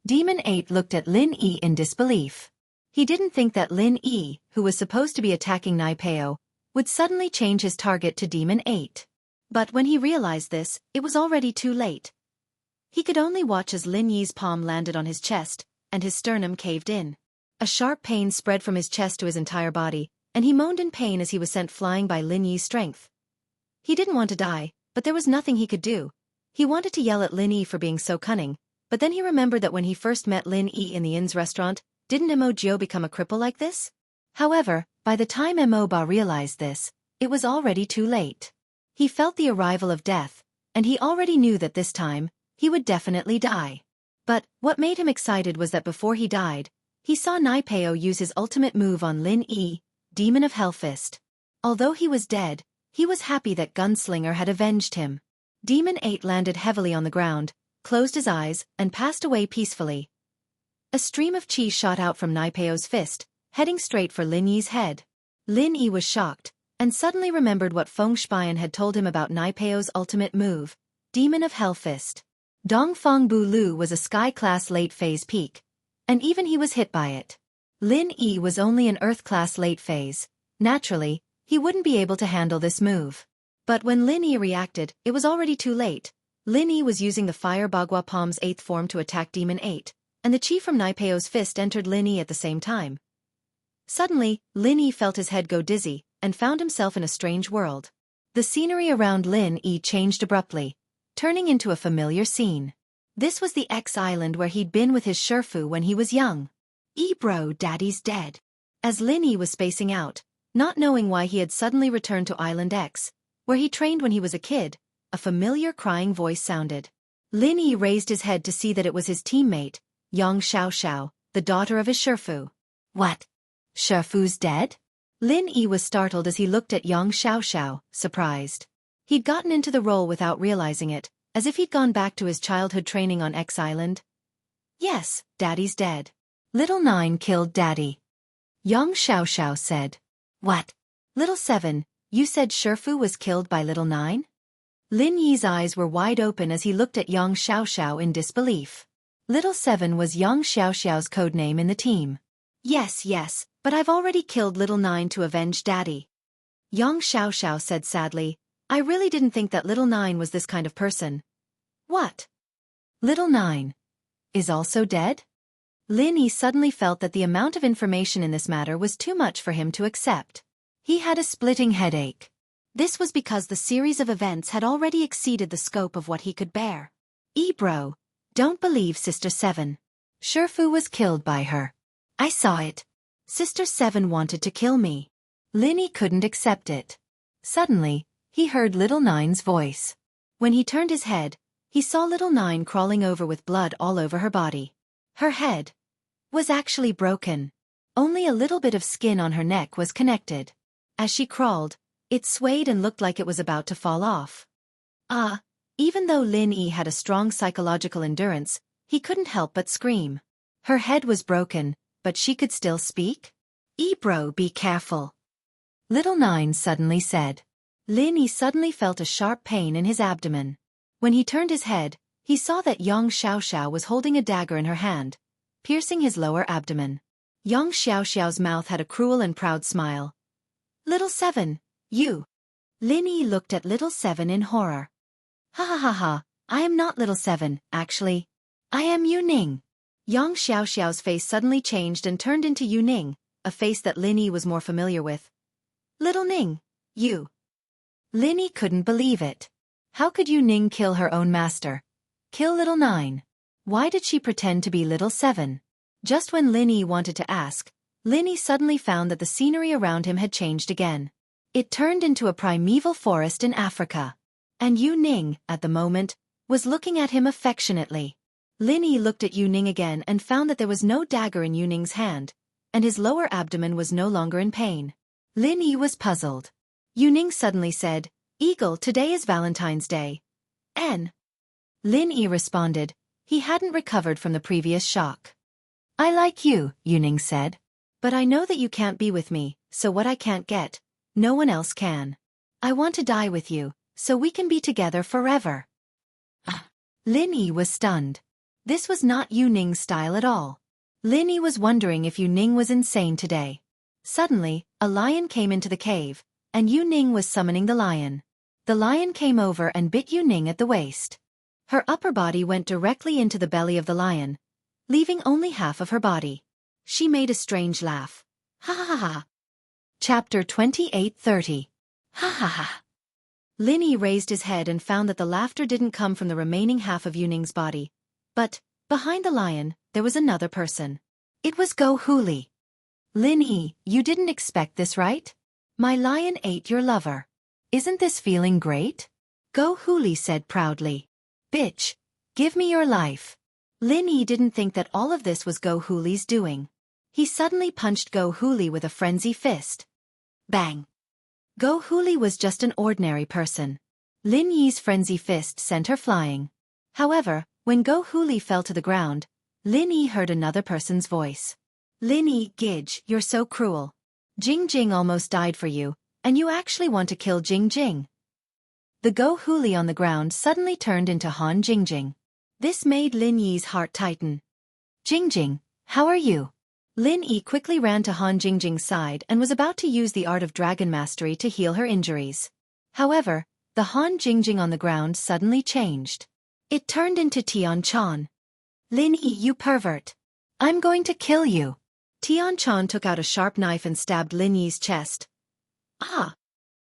Demon 8 looked at Lin Yi in disbelief. He didn't think that Lin Yi, who was supposed to be attacking Naipeo, would suddenly change his target to Demon 8. But when he realized this, it was already too late. He could only watch as Lin Yi's palm landed on his chest, and his sternum caved in. A sharp pain spread from his chest to his entire body, and he moaned in pain as he was sent flying by Lin Yi's strength. He didn't want to die, but there was nothing he could do. He wanted to yell at Lin Yi for being so cunning, but then he remembered that when he first met Lin Yi in the inn's restaurant, didn't Mo Jiu become a cripple like this? However, by the time Mo Ba realized this, it was already too late. He felt the arrival of death, and he already knew that this time, he would definitely die. But what made him excited was that before he died, he saw Naipeo use his ultimate move on Lin Yi, Demon of Hell Fist. Although he was dead, he was happy that Gunslinger had avenged him. Demon 8 landed heavily on the ground, closed his eyes, and passed away peacefully. A stream of chi shot out from Naipeo's fist, heading straight for Lin Yi's head. Lin Yi was shocked, and suddenly remembered what Feng Shipian had told him about Naipeo's ultimate move, Demon of Hellfist. Dongfang Bu Lu was a sky-class late-phase peak, and even he was hit by it. Lin Yi was only an earth-class late-phase. Naturally, he wouldn't be able to handle this move. But when Lin Yi reacted, it was already too late. Lin Yi was using the Fire Bagua Palm's 8th form to attack Demon 8, and the chi from Naipeo's fist entered Lin Yi at the same time. Suddenly, Lin Yi felt his head go dizzy, and found himself in a strange world. The scenery around Lin Yi changed abruptly, turning into a familiar scene. This was the X Island where he'd been with his Shifu when he was young. Bro, Daddy's dead. As Lin Yi was spacing out, not knowing why he had suddenly returned to Island X, where he trained when he was a kid, a familiar crying voice sounded. Lin Yi raised his head to see that it was his teammate, Xianxia, the daughter of his Shifu. What? Shifu's dead? Lin Yi was startled as he looked at Xianxia, surprised. He'd gotten into the role without realizing it, as if he'd gone back to his childhood training on X Island. Yes, Daddy's dead. Little 9 killed Daddy. Xianxia said. What? Little 7, you said Shifu was killed by Little 9? Lin Yi's eyes were wide open as he looked at Xianxia in disbelief. Little 7 was Xiao's codename in the team. Yes, but I've already killed Little 9 to avenge Daddy. Xiao said sadly, I really didn't think that Little 9 was this kind of person. What? Little 9 is also dead? Lin Yi suddenly felt that the amount of information in this matter was too much for him to accept. He had a splitting headache. This was because the series of events had already exceeded the scope of what he could bear. Bro, don't believe Sister 7. Shifu was killed by her. I saw it. Sister 7 wanted to kill me. Lin Yi couldn't accept it. Suddenly, he heard Little 9's voice. When he turned his head, he saw Little 9 crawling over with blood all over her body. Her head was actually broken. Only a little bit of skin on her neck was connected. As she crawled, it swayed and looked like it was about to fall off. Even though Lin Yi had a strong psychological endurance, he couldn't help but scream. Her head was broken, but she could still speak? Bro, be careful. Little 9 suddenly said. Lin Yi suddenly felt a sharp pain in his abdomen. When he turned his head, he saw that Xiao was holding a dagger in her hand, piercing his lower abdomen. Xiao's mouth had a cruel and proud smile. Little 7, you. Lin Yi looked at Little 7 in horror. Ha, I am not Little 7, actually. I am Yu Ning. Xiao's face suddenly changed and turned into Yu Ning, a face that Lin Yi was more familiar with. Little Ning, you. Lin Yi couldn't believe it. How could Yu Ning kill her own master? Kill Little 9? Why did she pretend to be Little 7? Just when Lin Yi wanted to ask, Lin Yi suddenly found that the scenery around him had changed again. It turned into a primeval forest in Africa. And Yu Ning, at the moment, was looking at him affectionately. Lin Yi looked at Yu Ning again and found that there was no dagger in Yu Ning's hand, and his lower abdomen was no longer in pain. Lin Yi was puzzled. Yu Ning suddenly said, Eagle, today is Valentine's Day. Lin Yi responded. He hadn't recovered from the previous shock. I like you, Yu Ning said. But I know that you can't be with me, so what I can't get, no one else can. I want to die with you, so we can be together forever. Lin Yi was stunned. This was not Yu Ning's style at all. Lin Yi was wondering if Yu Ning was insane today. Suddenly, a lion came into the cave, and Yu Ning was summoning the lion. The lion came over and bit Yu Ning at the waist. Her upper body went directly into the belly of the lion, leaving only half of her body. She made a strange laugh. Ha ha ha. Chapter 28:30. Ha ha ha. Lin Yi raised his head and found that the laughter didn't come from the remaining half of Yu Ning's body. But, behind the lion, there was another person. It was Go Huli. Lin Yi, you didn't expect this, right? My lion ate your lover. Isn't this feeling great? Go Huli said proudly. Bitch, give me your life. Lin Yi didn't think that all of this was Go Huli's doing. He suddenly punched Go Huli with a frenzy fist. Bang! Go Huli was just an ordinary person. Lin Yi's frenzy fist sent her flying. However, when Go Huli fell to the ground, Lin Yi heard another person's voice. Lin Yi, Gidge, you're so cruel. Jing almost died for you, and you actually want to kill Jing. The Go Huli on the ground suddenly turned into Han Jingjing. This made Lin Yi's heart tighten. Jingjing, how are you? Lin Yi quickly ran to Han Jingjing's side and was about to use the art of dragon mastery to heal her injuries. However, the Han Jingjing on the ground suddenly changed. It turned into Tian Chan. Lin Yi, you pervert. I'm going to kill you. Tian Chan took out a sharp knife and stabbed Lin Yi's chest. Ah!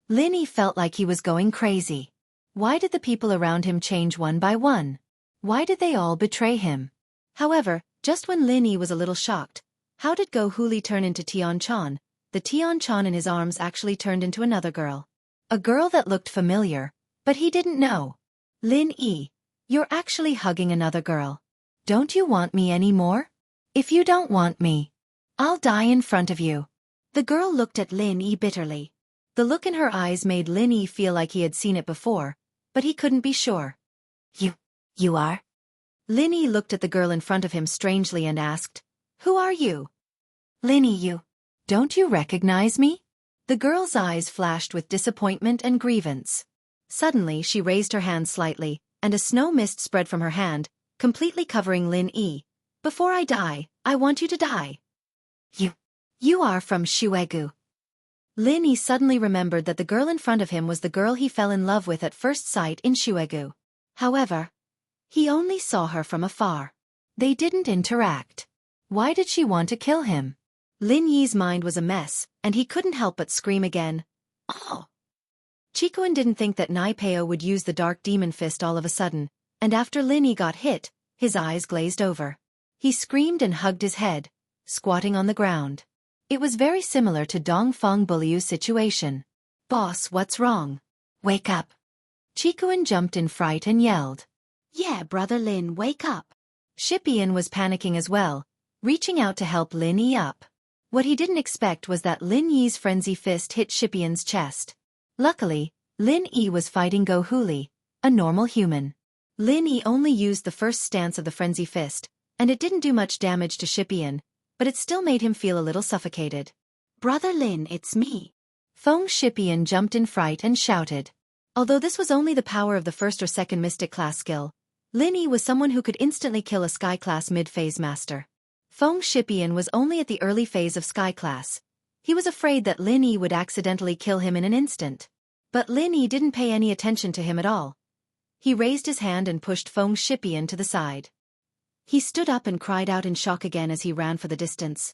Lin Yi felt like he was going crazy. Why did the people around him change one by one? Why did they all betray him? However, just when Lin Yi was a little shocked, how did Go Huli turn into Tian Chan? The Tian Chan in his arms actually turned into another girl. A girl that looked familiar, but he didn't know. Lin Yi, you're actually hugging another girl. Don't you want me anymore? If you don't want me, I'll die in front of you. The girl looked at Lin Yi bitterly. The look in her eyes made Lin Yi feel like he had seen it before, but he couldn't be sure. You are? Lin Yi looked at the girl in front of him strangely and asked, Who are you? Lin Yi, don't you recognize me? The girl's eyes flashed with disappointment and grievance. Suddenly she raised her hand slightly, and a snow mist spread from her hand, completely covering Lin Yi. Before I die, I want you to die. You are from Shuegu. Lin Yi suddenly remembered that the girl in front of him was the girl he fell in love with at first sight in Shuegu. However, he only saw her from afar. They didn't interact. Why did she want to kill him? Lin Yi's mind was a mess, and he couldn't help but scream again. Oh! Chikuan didn't think that Nai Peo would use the dark demon fist all of a sudden, and after Lin Yi got hit, his eyes glazed over. He screamed and hugged his head, squatting on the ground. It was very similar to Dongfang Buliu's situation. Boss, what's wrong? Wake up. Chikuan jumped in fright and yelled. Yeah, brother Lin, wake up. Shipian was panicking as well, reaching out to help Lin Yi up. What he didn't expect was that Lin Yi's frenzy fist hit Shipian's chest. Luckily, Lin Yi was fighting Go Huli, a normal human. Lin Yi only used the first stance of the frenzy fist, and it didn't do much damage to Shipian, but it still made him feel a little suffocated. Brother Lin, it's me. Feng Shipian jumped in fright and shouted. Although this was only the power of the first or second mystic class skill, Lin Yi was someone who could instantly kill a sky class mid-phase master. Feng Shipian was only at the early phase of sky class. He was afraid that Lin Yi would accidentally kill him in an instant. But Lin Yi didn't pay any attention to him at all. He raised his hand and pushed Feng Shipian to the side. He stood up and cried out in shock again as he ran for the distance.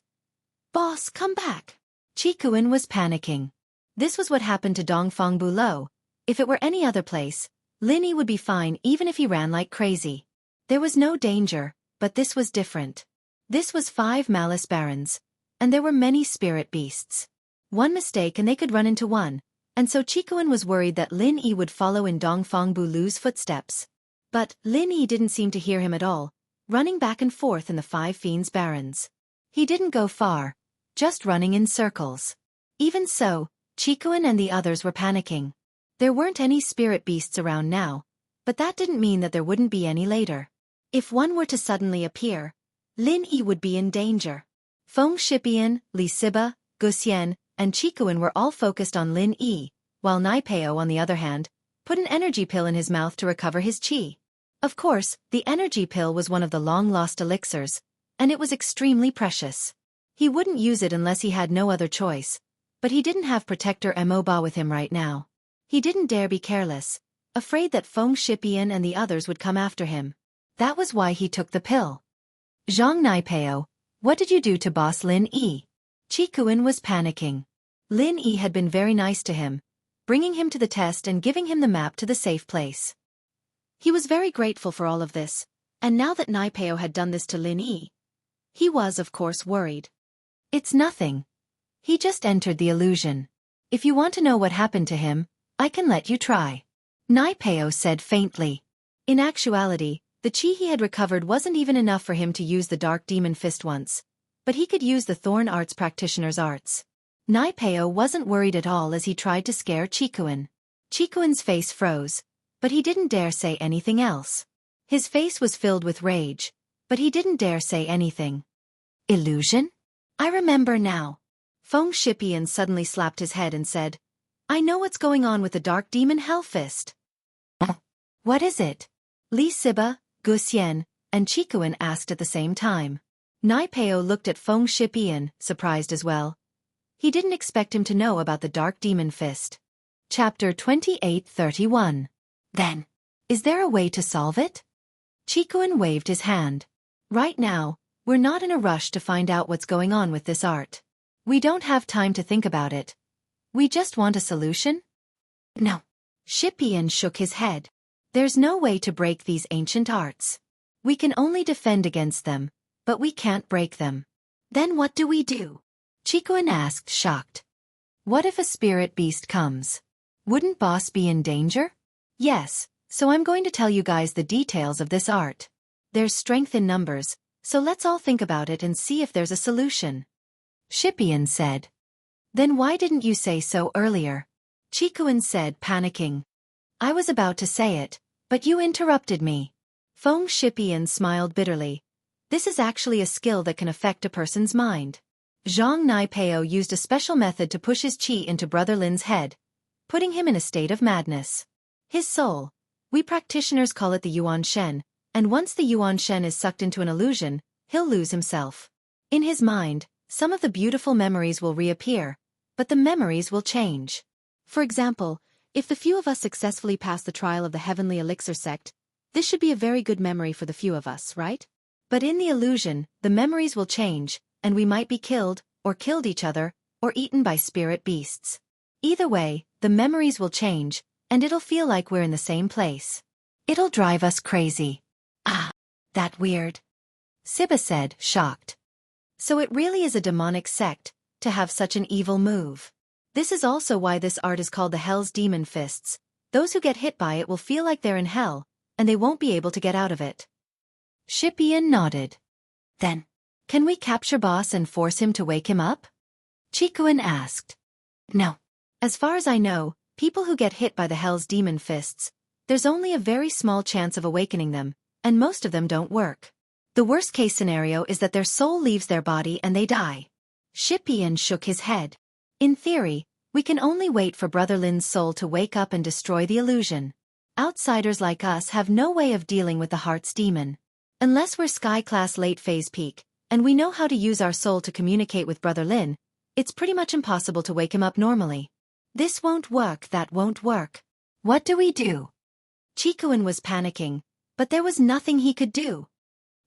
Boss, come back! Chikuan was panicking. This was what happened to Dongfang Bulo. If it were any other place, Lin Yi would be fine even if he ran like crazy. There was no danger, but this was different. This was 5 malice barons, and there were many spirit beasts. One mistake and they could run into one, and so Chikuan was worried that Lin Yi would follow in Dongfang Bulu's footsteps. But Lin Yi didn't seem to hear him at all, running back and forth in the 5 fiends barons. He didn't go far, just running in circles. Even so, Chikuan and the others were panicking. There weren't any spirit beasts around now, but that didn't mean that there wouldn't be any later. If one were to suddenly appear, Lin Yi would be in danger. Feng Shipian, Li Siba, Guxian, and Chikuan were all focused on Lin Yi, while Nai Peo, on the other hand, put an energy pill in his mouth to recover his chi. Of course, the energy pill was one of the long-lost elixirs, and it was extremely precious. He wouldn't use it unless he had no other choice, but he didn't have Protector Moba with him right now. He didn't dare be careless, afraid that Feng Shipian and the others would come after him. That was why he took the pill. Zhang Nai Peo, what did you do to boss Lin Yi? Chikuan was panicking. Lin Yi had been very nice to him, bringing him to the test and giving him the map to the safe place. He was very grateful for all of this, and now that Nai Peo had done this to Lin Yi, he was of course worried. It's nothing. He just entered the illusion. If you want to know what happened to him, I can let you try. Nai Peo said faintly. In actuality, the chi he had recovered wasn't even enough for him to use the dark demon fist once, but he could use the thorn arts practitioner's arts. Nai Peo wasn't worried at all as he tried to scare Chikuan. Chikuan's face froze, but he didn't dare say anything else. His face was filled with rage, but he didn't dare say anything. Illusion? I remember now. Feng Shipian suddenly slapped his head and said, I know what's going on with the dark demon Hellfist. What is it? Li Siba, Gu Xian, and Chikuan asked at the same time. Nai Peo looked at Feng Shipian, surprised as well. He didn't expect him to know about the Dark Demon Fist. Chapter 28:31. Then, is there a way to solve it? Chikuan waved his hand. Right now, we're not in a rush to find out what's going on with this art. We don't have time to think about it. We just want a solution? No. Shipian shook his head. There's no way to break these ancient arts. We can only defend against them, but we can't break them. Then what do we do? Chikuan asked, shocked. What if a spirit beast comes? Wouldn't boss be in danger? Yes, so I'm going to tell you guys the details of this art. There's strength in numbers, so let's all think about it and see if there's a solution. Shipian said. Then why didn't you say so earlier? Chikuan said, panicking. I was about to say it, but you interrupted me. Feng Shipian smiled bitterly. This is actually a skill that can affect a person's mind. Zhang Nai Peo used a special method to push his qi into Brother Lin's head, putting him in a state of madness. His soul, we practitioners call it the Yuan Shen, and once the Yuan Shen is sucked into an illusion, he'll lose himself. In his mind, some of the beautiful memories will reappear, but the memories will change. For example, if the few of us successfully pass the trial of the Heavenly Elixir sect, this should be a very good memory for the few of us, right? But in the illusion, the memories will change, and we might be killed, or killed each other, or eaten by spirit beasts. Either way, the memories will change, and it'll feel like we're in the same place. It'll drive us crazy. Ah, that weird. Siba said, shocked. So it really is a demonic sect, to have such an evil move. This is also why this art is called the Hell's Demon Fists. Those who get hit by it will feel like they're in hell, and they won't be able to get out of it. Shipian nodded. Then, can we capture boss and force him to wake him up? Chikuan asked. No. As far as I know, people who get hit by the Hell's Demon Fists, there's only a very small chance of awakening them, and most of them don't work. The worst-case scenario is that their soul leaves their body and they die. Shipian shook his head. In theory, we can only wait for Brother Lin's soul to wake up and destroy the illusion. Outsiders like us have no way of dealing with the heart's demon. Unless we're Sky-class late-phase peak, and we know how to use our soul to communicate with Brother Lin, it's pretty much impossible to wake him up normally. This won't work, that won't work. What do we do? Chikuan was panicking, but there was nothing he could do.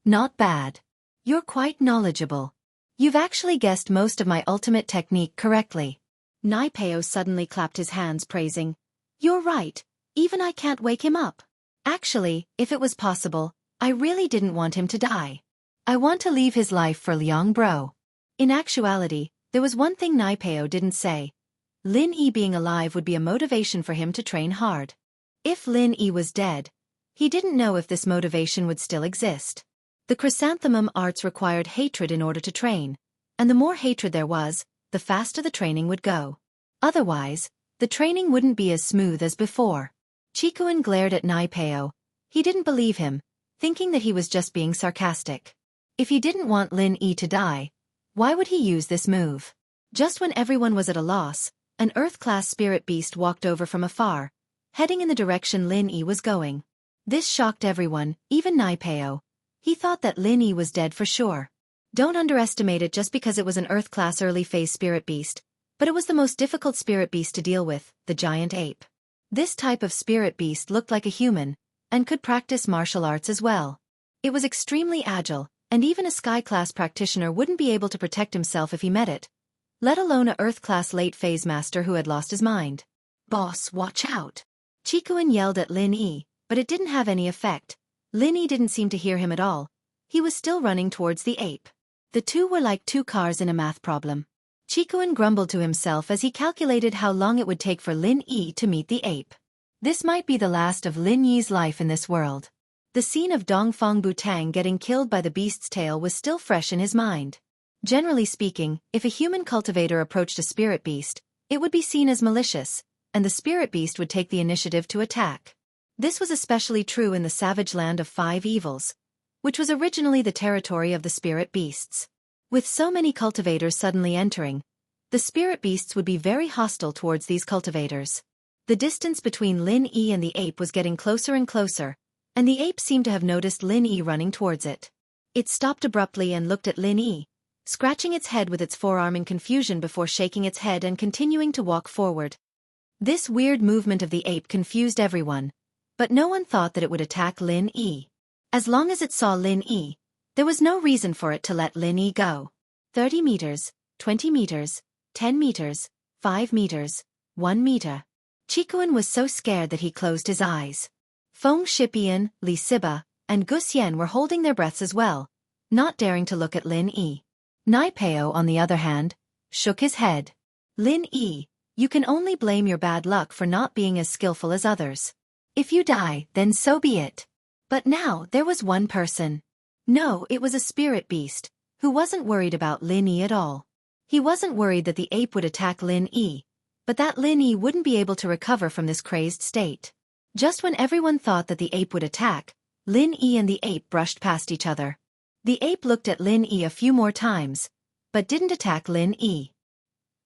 Not bad. You're quite knowledgeable. You've actually guessed most of my ultimate technique correctly. Nai Peo suddenly clapped his hands, praising. You're right, even I can't wake him up. Actually, if it was possible, I really didn't want him to die. I want to leave his life for Liang Bro. In actuality, there was one thing Nai Peo didn't say. Lin Yi being alive would be a motivation for him to train hard. If Lin Yi was dead, he didn't know if this motivation would still exist. The chrysanthemum arts required hatred in order to train, and the more hatred there was, the faster the training would go. Otherwise, the training wouldn't be as smooth as before. Chikuan glared at Nai Peo. He didn't believe him, thinking that he was just being sarcastic. If he didn't want Lin Yi to die, why would he use this move? Just when everyone was at a loss, an Earth-class spirit beast walked over from afar, heading in the direction Lin Yi was going. This shocked everyone, even Nai Peo. He thought that Lin Yi was dead for sure. Don't underestimate it just because it was an Earth-class early-phase spirit beast, but it was the most difficult spirit beast to deal with, the giant ape. This type of spirit beast looked like a human, and could practice martial arts as well. It was extremely agile, and even a Sky-class practitioner wouldn't be able to protect himself if he met it, let alone a Earth-class late-phase master who had lost his mind. Boss, watch out! Chikuan yelled at Lin Yi, but it didn't have any effect. Lin Yi didn't seem to hear him at all. He was still running towards the ape. The two were like two cars in a math problem. Chikuan grumbled to himself as he calculated how long it would take for Lin Yi to meet the ape. This might be the last of Lin Yi's life in this world. The scene of Dongfang Butang getting killed by the beast's tail was still fresh in his mind. Generally speaking, if a human cultivator approached a spirit beast, it would be seen as malicious, and the spirit beast would take the initiative to attack. This was especially true in the savage land of Five Evils, which was originally the territory of the spirit beasts. With so many cultivators suddenly entering, the spirit beasts would be very hostile towards these cultivators. The distance between Lin Yi and the ape was getting closer and closer, and the ape seemed to have noticed Lin Yi running towards it. It stopped abruptly and looked at Lin Yi, scratching its head with its forearm in confusion before shaking its head and continuing to walk forward. This weird movement of the ape confused everyone, but no one thought that it would attack Lin Yi. As long as it saw Lin Yi, there was no reason for it to let Lin Yi go. 30 meters, 20 meters, 10 meters, 5 meters, 1 meter. Qikuan was so scared that he closed his eyes. Feng Shipian, Li Siba, and Gu Xian were holding their breaths as well, not daring to look at Lin Yi. Nai Peo, on the other hand, shook his head. Lin Yi, you can only blame your bad luck for not being as skillful as others. If you die, then so be it. But now there was one person. No, it was a spirit beast, who wasn't worried about Lin Yi at all. He wasn't worried that the ape would attack Lin Yi, but that Lin Yi wouldn't be able to recover from this crazed state. Just when everyone thought that the ape would attack, Lin Yi and the ape brushed past each other. The ape looked at Lin Yi a few more times, but didn't attack Lin Yi.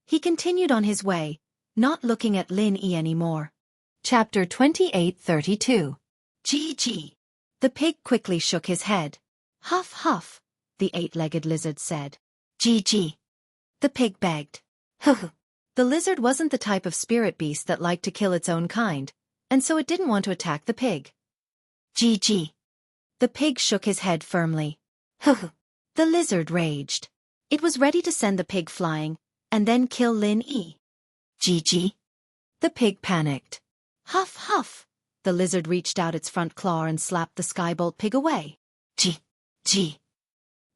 He continued on his way, not looking at Lin Yi anymore. Chapter 28:32. GG. The pig quickly shook his head. Huff huff, the eight-legged lizard said. GG. The pig begged. Huh. The lizard wasn't the type of spirit beast that liked to kill its own kind, and so it didn't want to attack the pig. GG. The pig shook his head firmly. Huh. The lizard raged. It was ready to send the pig flying, and then kill Lin Yi. GG. The pig panicked. Huff huff. The lizard reached out its front claw and slapped the skybolt pig away. Gee.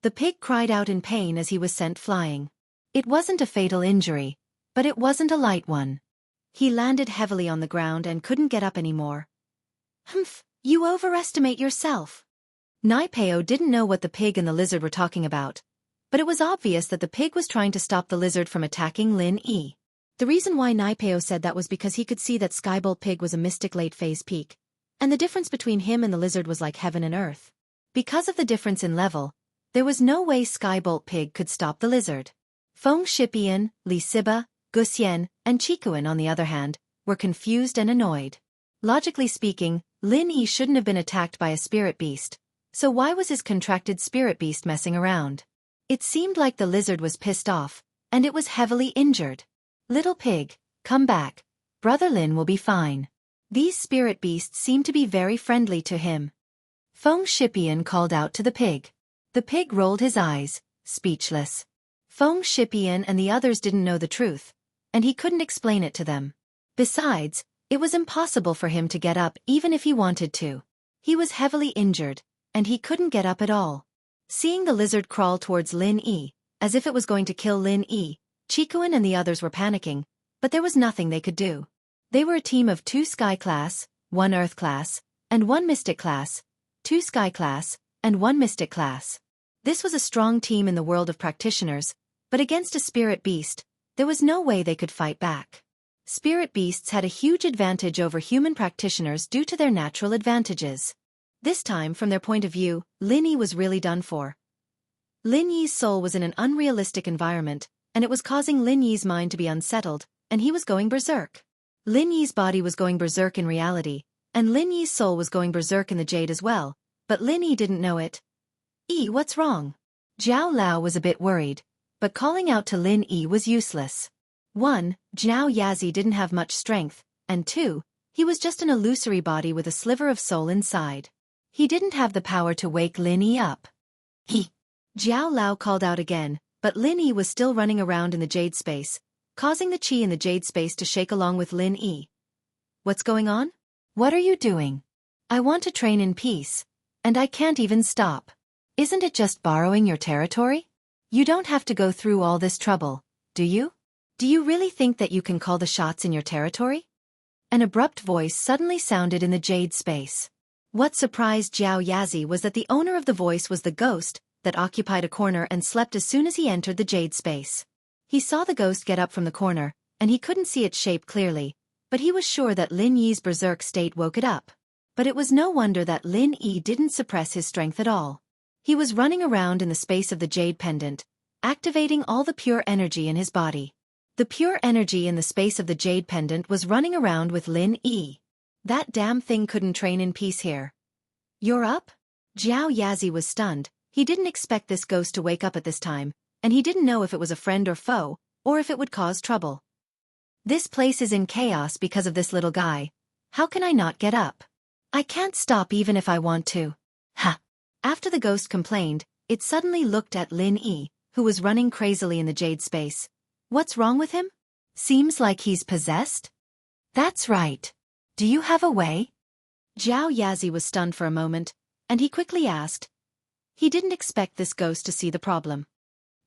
The pig cried out in pain as he was sent flying. It wasn't a fatal injury, but it wasn't a light one. He landed heavily on the ground and couldn't get up anymore. Humph, you overestimate yourself. Nai Peo didn't know what the pig and the lizard were talking about, but it was obvious that the pig was trying to stop the lizard from attacking Lin Yi. The reason why Nai Peo said that was because he could see that Skybolt Pig was a mystic late-phase peak, and the difference between him and the lizard was like heaven and earth. Because of the difference in level, there was no way Skybolt Pig could stop the lizard. Feng Shipian, Li Siba, Gu Xian, and Qikuan, on the other hand, were confused and annoyed. Logically speaking, Lin Yi shouldn't have been attacked by a spirit beast, so why was his contracted spirit beast messing around? It seemed like the lizard was pissed off, and it was heavily injured. Little pig, come back. Brother Lin will be fine. These spirit beasts seemed to be very friendly to him. Feng Shipian called out to the pig. The pig rolled his eyes, speechless. Feng Shipian and the others didn't know the truth, and he couldn't explain it to them. Besides, it was impossible for him to get up even if he wanted to. He was heavily injured, and he couldn't get up at all. Seeing the lizard crawl towards Lin Yi, as if it was going to kill Lin Yi, Qikuan and the others were panicking, but there was nothing they could do. They were a team of 2 Sky Class, 1 Earth Class, and 1 Mystic Class, 2 Sky Class, and 1 Mystic Class. This was a strong team in the world of practitioners, but against a spirit beast, there was no way they could fight back. Spirit beasts had a huge advantage over human practitioners due to their natural advantages. This time, from their point of view, Lin Yi was really done for. Lin Yi's soul was in an unrealistic environment, and it was causing Lin Yi's mind to be unsettled, and he was going berserk. Lin Yi's body was going berserk in reality, and Lin Yi's soul was going berserk in the jade as well, but Lin Yi didn't know it. What's wrong? Zhao Lao was a bit worried, but calling out to Lin Yi was useless. 1. Zhao Yazi didn't have much strength, and 2. He was just an illusory body with a sliver of soul inside. He didn't have the power to wake Lin Yi up. Zhao Lao called out again, but Lin Yi was still running around in the jade space, causing the chi in the jade space to shake along with Lin Yi. What's going on? What are you doing? I want to train in peace, and I can't even stop. Isn't it just borrowing your territory? You don't have to go through all this trouble, do you? Do you really think that you can call the shots in your territory? An abrupt voice suddenly sounded in the jade space. What surprised Zhao Yazi was that the owner of the voice was the ghost that occupied a corner and slept as soon as he entered the jade space. He saw the ghost get up from the corner, and he couldn't see its shape clearly, but he was sure that Lin Yi's berserk state woke it up. But it was no wonder that Lin Yi didn't suppress his strength at all. He was running around in the space of the jade pendant, activating all the pure energy in his body. The pure energy in the space of the jade pendant was running around with Lin Yi. That damn thing couldn't train in peace here. You're up? Jiao Yazi was stunned. He didn't expect this ghost to wake up at this time, and he didn't know if it was a friend or foe, or if it would cause trouble. This place is in chaos because of this little guy. How can I not get up? I can't stop even if I want to. Ha! After the ghost complained, it suddenly looked at Lin Yi, who was running crazily in the jade space. What's wrong with him? Seems like he's possessed? That's right. Do you have a way? Jiao Yazi was stunned for a moment, and he quickly asked. He didn't expect this ghost to see the problem.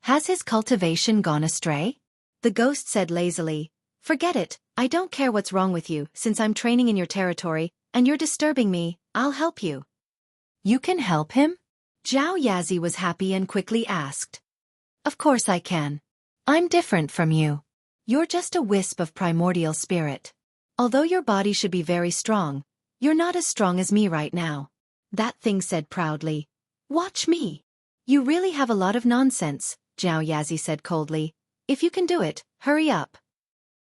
Has his cultivation gone astray? The ghost said lazily. Forget it, I don't care what's wrong with you, since I'm training in your territory, and you're disturbing me, I'll help you. You can help him? Jiao Yazi was happy and quickly asked. Of course I can. I'm different from you. You're just a wisp of primordial spirit. Although your body should be very strong, you're not as strong as me right now. That thing said proudly. Watch me. You really have a lot of nonsense, Jiao Yazi said coldly. If you can do it, hurry up.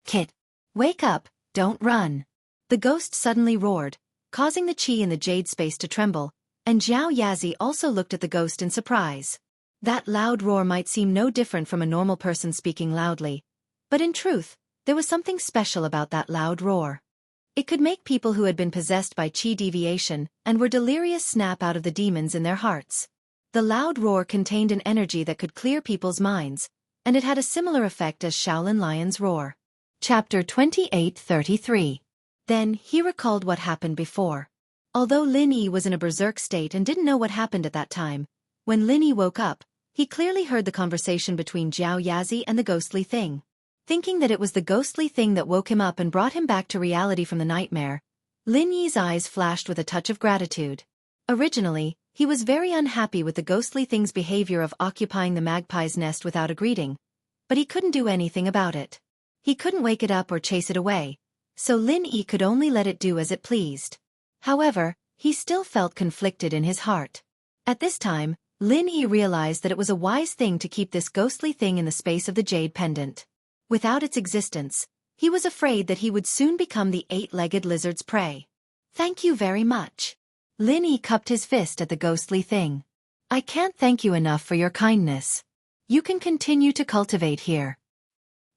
Kid. Wake up, don't run. The ghost suddenly roared, causing the chi in the jade space to tremble, and Jiao Yazi also looked at the ghost in surprise. That loud roar might seem no different from a normal person speaking loudly, but in truth, there was something special about that loud roar. It could make people who had been possessed by chi deviation and were delirious snap out of the demons in their hearts. The loud roar contained an energy that could clear people's minds, and it had a similar effect as Shaolin Lion's roar. Chapter 28:33. Then, he recalled what happened before. Although Lin Yi was in a berserk state and didn't know what happened at that time, when Lin Yi woke up, he clearly heard the conversation between Jiao Yazi and the ghostly thing. Thinking that it was the ghostly thing that woke him up and brought him back to reality from the nightmare, Lin Yi's eyes flashed with a touch of gratitude. Originally, he was very unhappy with the ghostly thing's behavior of occupying the magpie's nest without a greeting, but he couldn't do anything about it. He couldn't wake it up or chase it away, so Lin Yi could only let it do as it pleased. However, he still felt conflicted in his heart. At this time, Lin Yi realized that it was a wise thing to keep this ghostly thing in the space of the jade pendant. Without its existence, he was afraid that he would soon become the eight-legged lizard's prey. Thank you very much. Lin Yi cupped his fist at the ghostly thing. I can't thank you enough for your kindness. You can continue to cultivate here.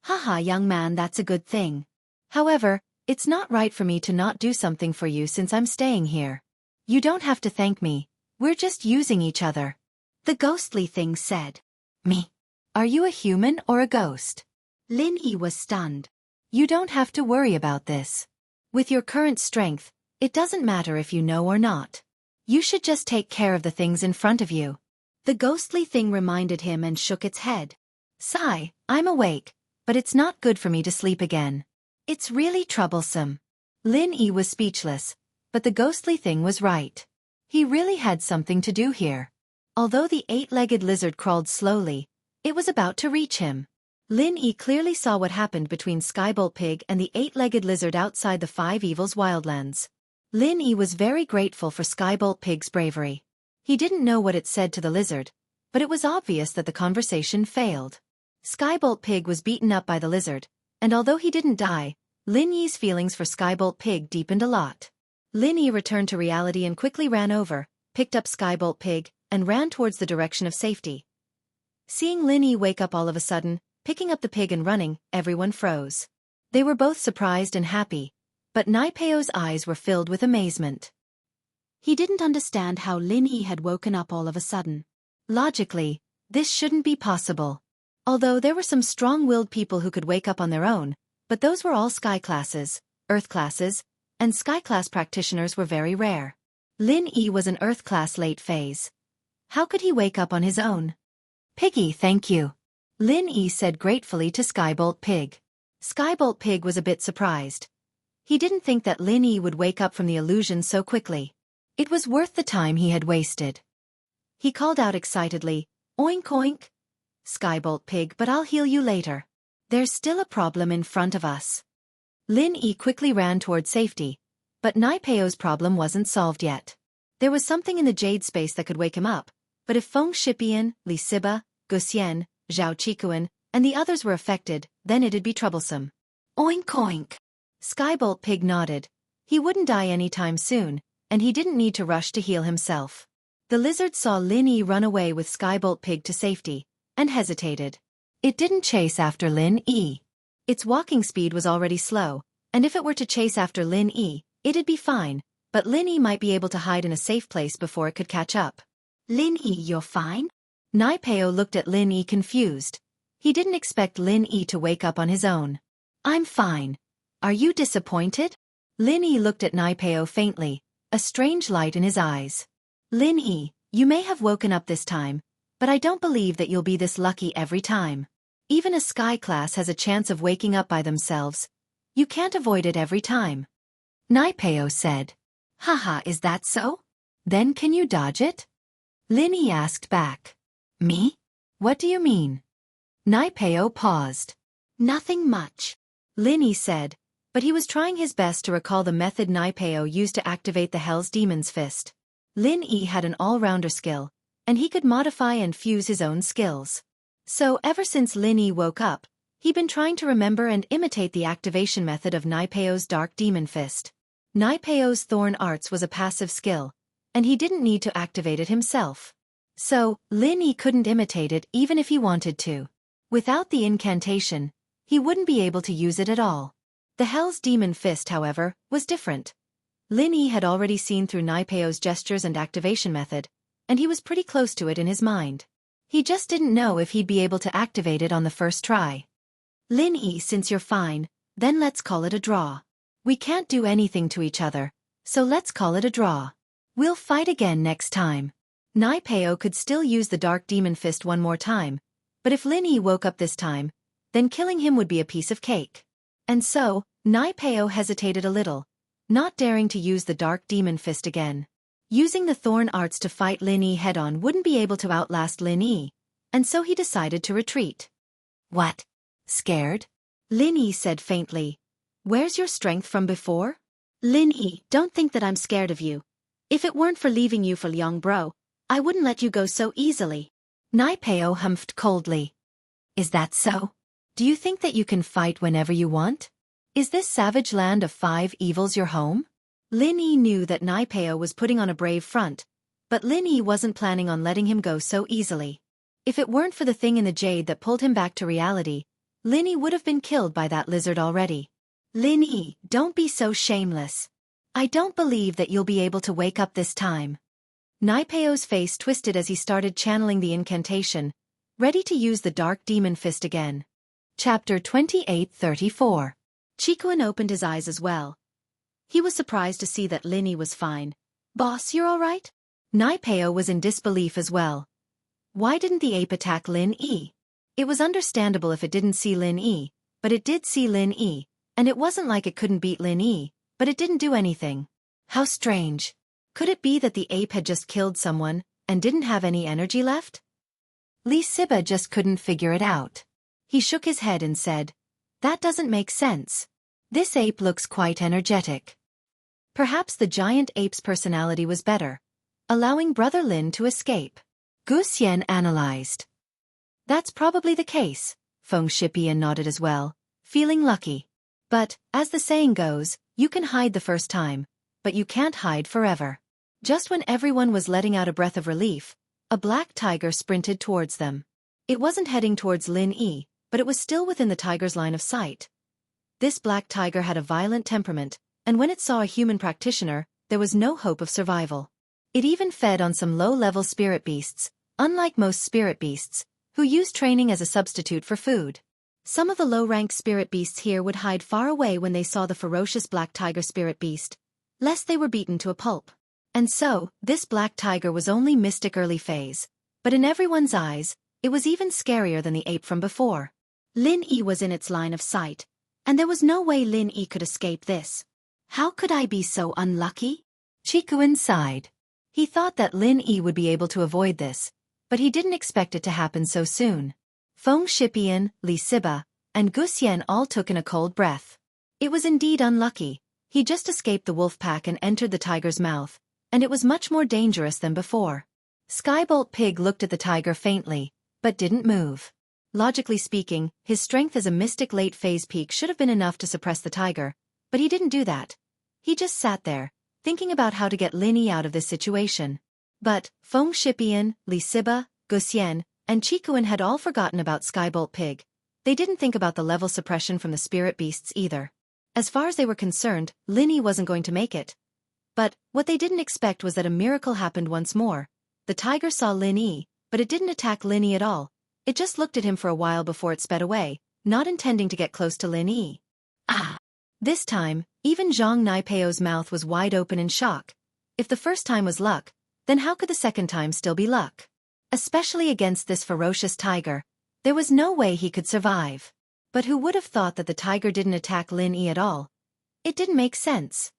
Haha, young man, that's a good thing. However, it's not right for me to not do something for you since I'm staying here. You don't have to thank me, we're just using each other. The ghostly thing said. Me? Are you a human or a ghost? Lin Yi was stunned. You don't have to worry about this. With your current strength, it doesn't matter if you know or not. You should just take care of the things in front of you. The ghostly thing reminded him and shook its head. Sigh, I'm awake, but it's not good for me to sleep again. It's really troublesome. Lin Yi was speechless, but the ghostly thing was right. He really had something to do here. Although the eight-legged lizard crawled slowly, it was about to reach him. Lin Yi clearly saw what happened between Skybolt Pig and the eight-legged lizard outside the Five Evils wildlands. Lin Yi was very grateful for Skybolt Pig's bravery. He didn't know what it said to the lizard, but it was obvious that the conversation failed. Skybolt Pig was beaten up by the lizard, and although he didn't die, Lin Yi's feelings for Skybolt Pig deepened a lot. Lin Yi returned to reality and quickly ran over, picked up Skybolt Pig, and ran towards the direction of safety. Seeing Lin Yi wake up all of a sudden, picking up the pig and running, everyone froze. They were both surprised and happy, but Naipeo's eyes were filled with amazement. He didn't understand how Lin Yi had woken up all of a sudden. Logically, this shouldn't be possible. Although there were some strong-willed people who could wake up on their own, but those were all sky classes, earth classes, and sky class practitioners were very rare. Lin Yi was an earth class late phase. How could he wake up on his own? Piggy, thank you. Lin Yi said gratefully to Skybolt Pig. Skybolt Pig was a bit surprised. He didn't think that Lin Yi would wake up from the illusion so quickly. It was worth the time he had wasted. He called out excitedly, Oink oink. Skybolt Pig, but I'll heal you later. There's still a problem in front of us. Lin Yi quickly ran toward safety, but Naipeo's problem wasn't solved yet. There was something in the jade space that could wake him up, but if Feng Shipian, Li Siba, Guxian, Zhao Qikuan, and the others were affected, then it'd be troublesome. Oink oink. Skybolt Pig nodded. He wouldn't die anytime soon, and he didn't need to rush to heal himself. The lizard saw Lin Yi run away with Skybolt Pig to safety, and hesitated. It didn't chase after Lin Yi. Its walking speed was already slow, and if it were to chase after Lin Yi, it'd be fine, but Lin Yi might be able to hide in a safe place before it could catch up. Lin Yi, you're fine? Nai Peo looked at Lin Yi confused. He didn't expect Lin Yi to wake up on his own. I'm fine. Are you disappointed? Lin Yi looked at Nai Peo faintly, a strange light in his eyes. Lin Yi, you may have woken up this time, but I don't believe that you'll be this lucky every time. Even a sky class has a chance of waking up by themselves. You can't avoid it every time. Nai Peo said. Haha, is that so? Then can you dodge it? Lin Yi asked back. Me? What do you mean? Nai Peo paused. Nothing much. Lin Yi said, but he was trying his best to recall the method Nai Peo used to activate the Hell's Demon's Fist. Lin Yi had an all-rounder skill, and he could modify and fuse his own skills. So ever since Lin Yi woke up, he'd been trying to remember and imitate the activation method of Nai Peo's Dark Demon Fist. Nai Peo's Thorn Arts was a passive skill, and he didn't need to activate it himself. So, Lin Yi couldn't imitate it even if he wanted to. Without the incantation, he wouldn't be able to use it at all. The Hell's Demon Fist, however, was different. Lin Yi had already seen through Nai Peo's gestures and activation method, and he was pretty close to it in his mind. He just didn't know if he'd be able to activate it on the first try. Lin Yi, since you're fine, then let's call it a draw. We can't do anything to each other, so let's call it a draw. We'll fight again next time. Nai Peo could still use the Dark Demon Fist one more time, but if Lin Yi woke up this time, then killing him would be a piece of cake. And so, Nai Peo hesitated a little, not daring to use the Dark Demon Fist again. Using the Thorn Arts to fight Lin Yi head-on wouldn't be able to outlast Lin Yi, and so he decided to retreat. What? Scared? Lin Yi said faintly. Where's your strength from before? Lin Yi, don't think that I'm scared of you. If it weren't for leaving you for Liang Bro, I wouldn't let you go so easily. Nai Peo humphed coldly. Is that so? Do you think that you can fight whenever you want? Is this savage land of 5 evils your home? Lin Yi knew that Nai Peo was putting on a brave front, but Lin Yi wasn't planning on letting him go so easily. If it weren't for the thing in the jade that pulled him back to reality, Lin Yi would have been killed by that lizard already. Lin Yi, don't be so shameless. I don't believe that you'll be able to wake up this time. Nai Peo's face twisted as he started channeling the incantation, ready to use the Dark Demon Fist again. Chapter 28:34. Chikuan opened his eyes as well. He was surprised to see that Lin Yi was fine. Boss, you're all right? Nai Peo was in disbelief as well. Why didn't the ape attack Lin Yi? It was understandable if it didn't see Lin Yi, but it did see Lin Yi, and it wasn't like it couldn't beat Lin Yi, but it didn't do anything. How strange. Could it be that the ape had just killed someone, and didn't have any energy left? Li Siba just couldn't figure it out. He shook his head and said, that doesn't make sense. This ape looks quite energetic. Perhaps the giant ape's personality was better, allowing Brother Lin to escape. Gu Xian analyzed. That's probably the case, Feng Shipian nodded as well, feeling lucky. But, as the saying goes, you can hide the first time, but you can't hide forever. Just when everyone was letting out a breath of relief, a black tiger sprinted towards them. It wasn't heading towards Lin Yi, but it was still within the tiger's line of sight. This black tiger had a violent temperament, and when it saw a human practitioner, there was no hope of survival. It even fed on some low-level spirit beasts, unlike most spirit beasts, who use training as a substitute for food. Some of the low-ranked spirit beasts here would hide far away when they saw the ferocious black tiger spirit beast, lest they were beaten to a pulp. And so, this black tiger was only mystic early phase, but in everyone's eyes, it was even scarier than the ape from before. Lin Yi was in its line of sight, and there was no way Lin Yi could escape this. How could I be so unlucky? Chikuan sighed. He thought that Lin Yi would be able to avoid this, but he didn't expect it to happen so soon. Feng Shipian, Li Siba, and Gu Xian all took in a cold breath. It was indeed unlucky. He just escaped the wolf pack and entered the tiger's mouth, and it was much more dangerous than before. Skybolt Pig looked at the tiger faintly, but didn't move. Logically speaking, his strength as a mystic late phase peak should have been enough to suppress the tiger, but he didn't do that. He just sat there, thinking about how to get Lin Yi out of this situation. But Feng Shipian, Li Siba, Guxian, and Qikuan had all forgotten about Skybolt Pig. They didn't think about the level suppression from the spirit beasts either. As far as they were concerned, Lin Yi wasn't going to make it. But what they didn't expect was that a miracle happened once more. The tiger saw Lin Yi, but it didn't attack Lin Yi at all. It just looked at him for a while before it sped away, not intending to get close to Lin Yi. Ah! This time, even Zhang Naipeo's mouth was wide open in shock. If the first time was luck, then how could the second time still be luck? Especially against this ferocious tiger. There was no way he could survive. But who would have thought that the tiger didn't attack Lin Yi at all? It didn't make sense.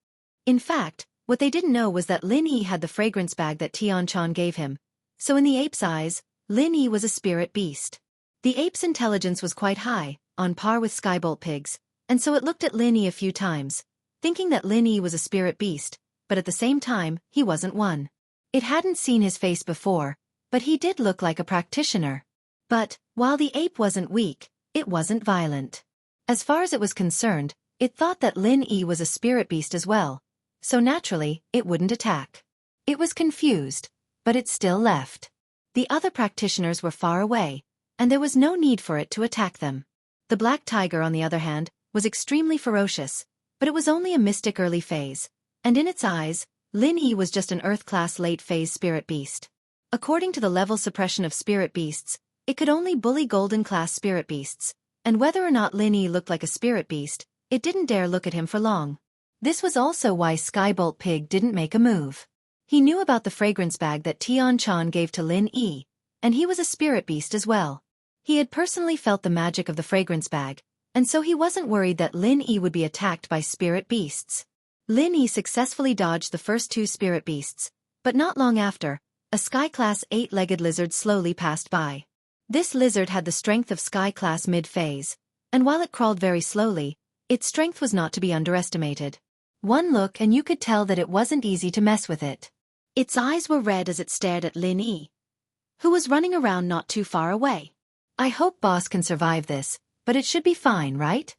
In fact, what they didn't know was that Lin Yi had the fragrance bag that Tianchan gave him. So in the ape's eyes, Lin Yi was a spirit beast. The ape's intelligence was quite high, on par with Skybolt Pig's, and so it looked at Lin Yi a few times, thinking that Lin Yi was a spirit beast, but at the same time, he wasn't one. It hadn't seen his face before, but he did look like a practitioner. But, while the ape wasn't weak, it wasn't violent. As far as it was concerned, it thought that Lin Yi was a spirit beast as well, so naturally, it wouldn't attack. It was confused, but it still left. The other practitioners were far away, and there was no need for it to attack them. The black tiger, on the other hand, was extremely ferocious, but it was only a mystic early phase, and in its eyes, Lin Yi was just an Earth-class late-phase spirit beast. According to the level suppression of spirit beasts, it could only bully golden-class spirit beasts, and whether or not Lin Yi looked like a spirit beast, it didn't dare look at him for long. This was also why Skybolt Pig didn't make a move. He knew about the fragrance bag that Tianchan gave to Lin Yi, and he was a spirit beast as well. He had personally felt the magic of the fragrance bag, and so he wasn't worried that Lin Yi would be attacked by spirit beasts. Lin Yi successfully dodged the first two spirit beasts, but not long after, a Sky-class 8-legged lizard slowly passed by. This lizard had the strength of Sky-class mid-phase, and while it crawled very slowly, its strength was not to be underestimated. One look and you could tell that it wasn't easy to mess with it. Its eyes were red as it stared at Lin Yi, who was running around not too far away. I hope boss can survive this, but it should be fine, right?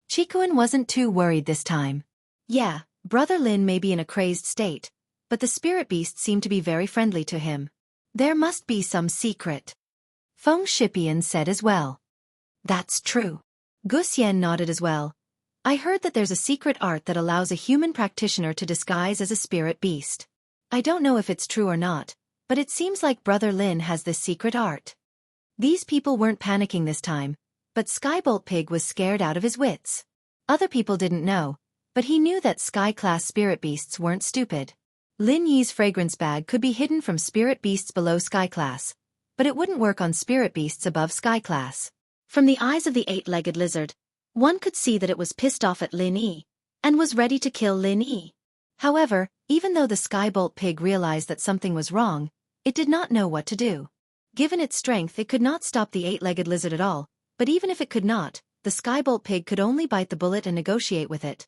Qikuan wasn't too worried this time. Yeah, Brother Lin may be in a crazed state, but the spirit beast seemed to be very friendly to him. There must be some secret. Feng Shipian said as well. That's true. Guxian nodded as well. I heard that there's a secret art that allows a human practitioner to disguise as a spirit beast. I don't know if it's true or not, but it seems like Brother Lin has this secret art. These people weren't panicking this time, but Skybolt Pig was scared out of his wits. Other people didn't know, but he knew that Sky-class spirit beasts weren't stupid. Lin Yi's fragrance bag could be hidden from spirit beasts below Sky-class, but it wouldn't work on spirit beasts above Sky-class. From the eyes of the 8-legged lizard, one could see that it was pissed off at Lin Yi, and was ready to kill Lin Yi. However, even though the Skybolt Pig realized that something was wrong, it did not know what to do. Given its strength, it could not stop the 8-legged lizard at all, but even if it could not, the Skybolt Pig could only bite the bullet and negotiate with it.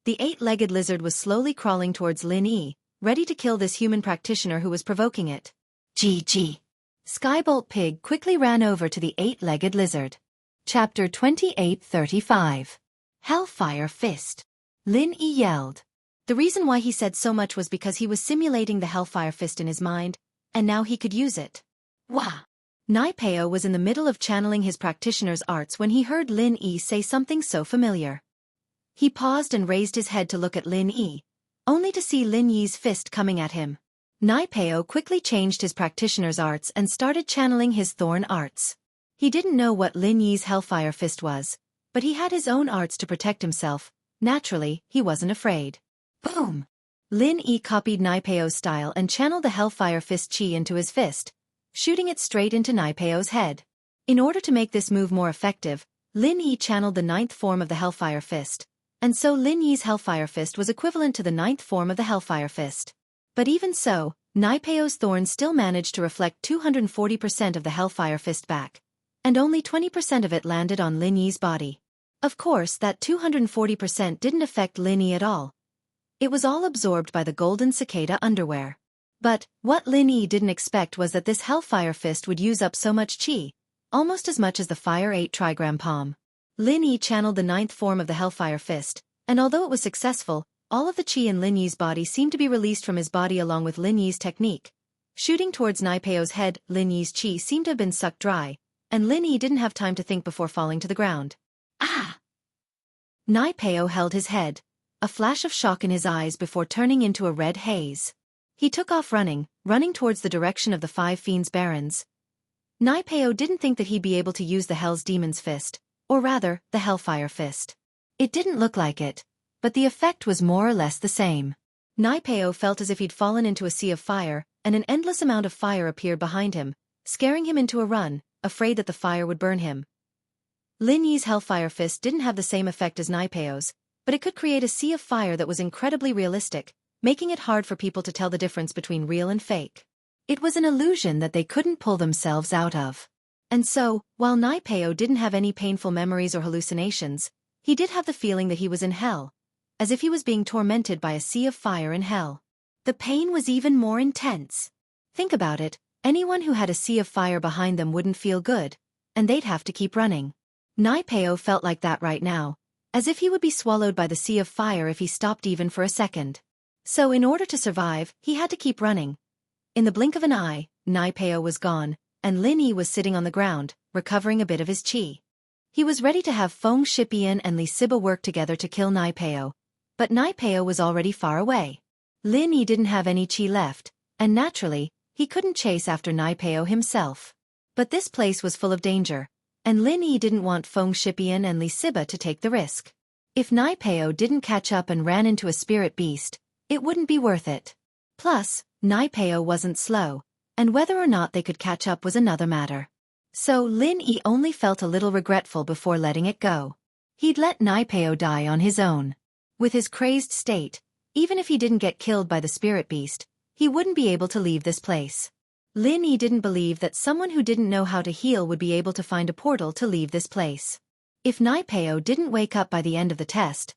The 8-legged lizard was slowly crawling towards Lin Yi, ready to kill this human practitioner who was provoking it. GG. Skybolt Pig quickly ran over to the 8-legged lizard. Chapter 28:35. Hellfire Fist. Lin Yi yelled. The reason why he said so much was because he was simulating the Hellfire Fist in his mind, and now he could use it. Wah! Naipeo was in the middle of channeling his practitioner's arts when he heard Lin Yi say something so familiar. He paused and raised his head to look at Lin Yi, only to see Lin Yi's fist coming at him. Naipeo quickly changed his practitioner's arts and started channeling his thorn arts. He didn't know what Lin Yi's Hellfire Fist was, but he had his own arts to protect himself. Naturally, he wasn't afraid. Boom! Lin Yi copied Naipeo's style and channeled the Hellfire Fist chi into his fist, shooting it straight into Naipeo's head. In order to make this move more effective, Lin Yi channeled the 9th form of the Hellfire Fist, and so Lin Yi's Hellfire Fist was equivalent to the 9th form of the Hellfire Fist. But even so, Naipeo's thorns still managed to reflect 240% of the Hellfire Fist back, and only 20% of it landed on Lin Yi's body. Of course, that 240% didn't affect Lin Yi at all. It was all absorbed by the golden cicada underwear. But what Lin Yi didn't expect was that this Hellfire Fist would use up so much chi, almost as much as the Fire 8 trigram palm. Lin Yi channeled the 9th form of the Hellfire Fist, and although it was successful, all of the chi in Lin Yi's body seemed to be released from his body along with Lin Yi's technique. Shooting towards Nai Peo's head, Lin Yi's chi seemed to have been sucked dry, and Lin Yi didn't have time to think before falling to the ground. Ah! Nai Peo held his head, a flash of shock in his eyes before turning into a red haze. He took off running towards the direction of the 5 Fiends' Barons. Nai Peo didn't think that he'd be able to use the Hell's Demon's Fist, or rather, the Hellfire Fist. It didn't look like it, but the effect was more or less the same. Nai Peo felt as if he'd fallen into a sea of fire, and an endless amount of fire appeared behind him, scaring him into a run, afraid that the fire would burn him. Lin Yi's Hellfire Fist didn't have the same effect as Nai Peo's, but it could create a sea of fire that was incredibly realistic, making it hard for people to tell the difference between real and fake. It was an illusion that they couldn't pull themselves out of. And so, while Nai Peo didn't have any painful memories or hallucinations, he did have the feeling that he was in hell, as if he was being tormented by a sea of fire in hell. The pain was even more intense. Think about it, anyone who had a sea of fire behind them wouldn't feel good, and they'd have to keep running. Nai Peo felt like that right now, as if he would be swallowed by the sea of fire if he stopped even for a second. So in order to survive, he had to keep running. In the blink of an eye, Nai Peo was gone, and Lin Yi was sitting on the ground, recovering a bit of his chi. He was ready to have Feng Shipian and Li Siba work together to kill Nai Peo, but Nai Peo was already far away. Lin Yi didn't have any chi left, and naturally, he couldn't chase after Nai Peo himself. But this place was full of danger, and Lin Yi didn't want Feng Shipian and Li Siba to take the risk. If Nai Peo didn't catch up and ran into a spirit beast, it wouldn't be worth it. Plus, Nai Peo wasn't slow, and whether or not they could catch up was another matter. So Lin Yi only felt a little regretful before letting it go. He'd let Nai Peo die on his own. With his crazed state, even if he didn't get killed by the spirit beast, he wouldn't be able to leave this place. Lin Yi didn't believe that someone who didn't know how to heal would be able to find a portal to leave this place. If Nai Peo didn't wake up by the end of the test,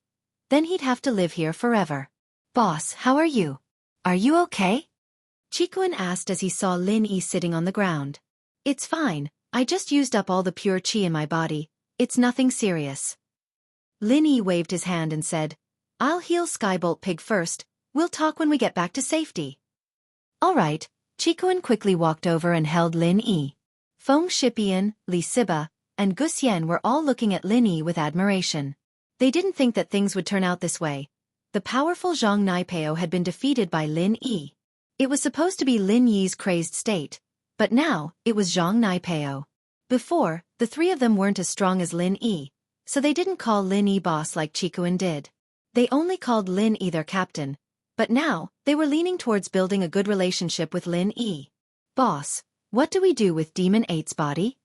then he'd have to live here forever. "Boss, how are you? Are you okay?" Chikuan asked as he saw Lin Yi sitting on the ground. "It's fine, I just used up all the pure chi in my body, it's nothing serious." Lin Yi waved his hand and said, "I'll heal Skybolt Pig first, we'll talk when we get back to safety." "Alright." Chikuan quickly walked over and held Lin Yi. Feng Shipian, Li Siba, and Guxian were all looking at Lin Yi with admiration. They didn't think that things would turn out this way. The powerful Zhang Nai Peo had been defeated by Lin Yi. It was supposed to be Lin Yi's crazed state, but now, it was Zhang Nai Peo. Before, the 3 of them weren't as strong as Lin Yi, so they didn't call Lin Yi boss like Chikuan did. They only called Lin Yi their captain, but now, they were leaning towards building a good relationship with Lin Yi. "Boss, what do we do with Demon 8's body?"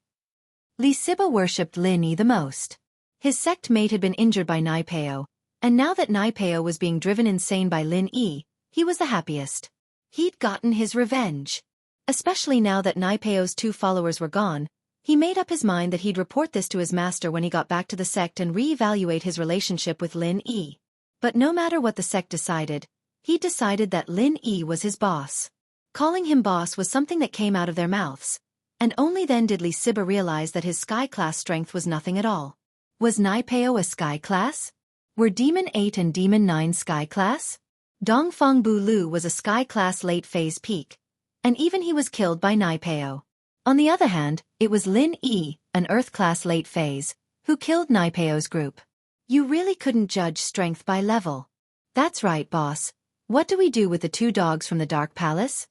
Li Siba worshipped Lin Yi the most. His sect mate had been injured by Nai Peo, and now that Nai Peo was being driven insane by Lin Yi, he was the happiest. He'd gotten his revenge. Especially now that Nai Peo's 2 followers were gone, he made up his mind that he'd report this to his master when he got back to the sect and re-evaluate his relationship with Lin Yi. But no matter what the sect decided, he decided that Lin Yi was his boss. Calling him boss was something that came out of their mouths, and only then did Li Siba realize that his sky class strength was nothing at all. Was Nai Peo a sky class? Were Demon 8 and Demon 9 sky class? Dongfang Bu Lu was a sky class late phase peak, and even he was killed by Nai Peo. On the other hand, it was Lin Yi, an earth class late phase, who killed Nai Peo's group. You really couldn't judge strength by level. "That's right, boss. What do we do with the 2 dogs from the Dark Palace?"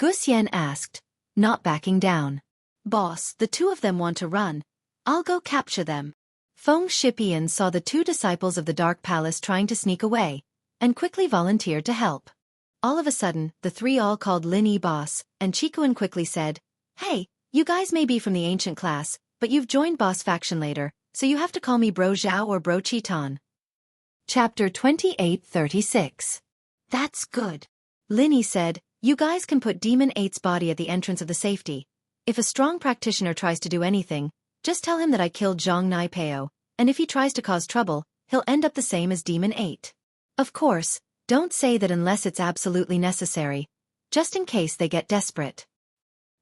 Guxian asked, not backing down. "Boss, the 2 of them want to run. I'll go capture them." Feng Shipian saw the 2 disciples of the Dark Palace trying to sneak away, and quickly volunteered to help. All of a sudden, the 3 all called Lin Yi boss, and Chikuan quickly said, "Hey, you guys may be from the ancient class, but you've joined boss faction later, so you have to call me Bro Zhao or Bro Chiton." Chapter 2836. "That's good." Lin Yi said, "You guys can put Demon 8's body at the entrance of the safety. If a strong practitioner tries to do anything, just tell him that I killed Zhang Nai Peo, and if he tries to cause trouble, he'll end up the same as Demon 8. Of course, don't say that unless it's absolutely necessary, just in case they get desperate."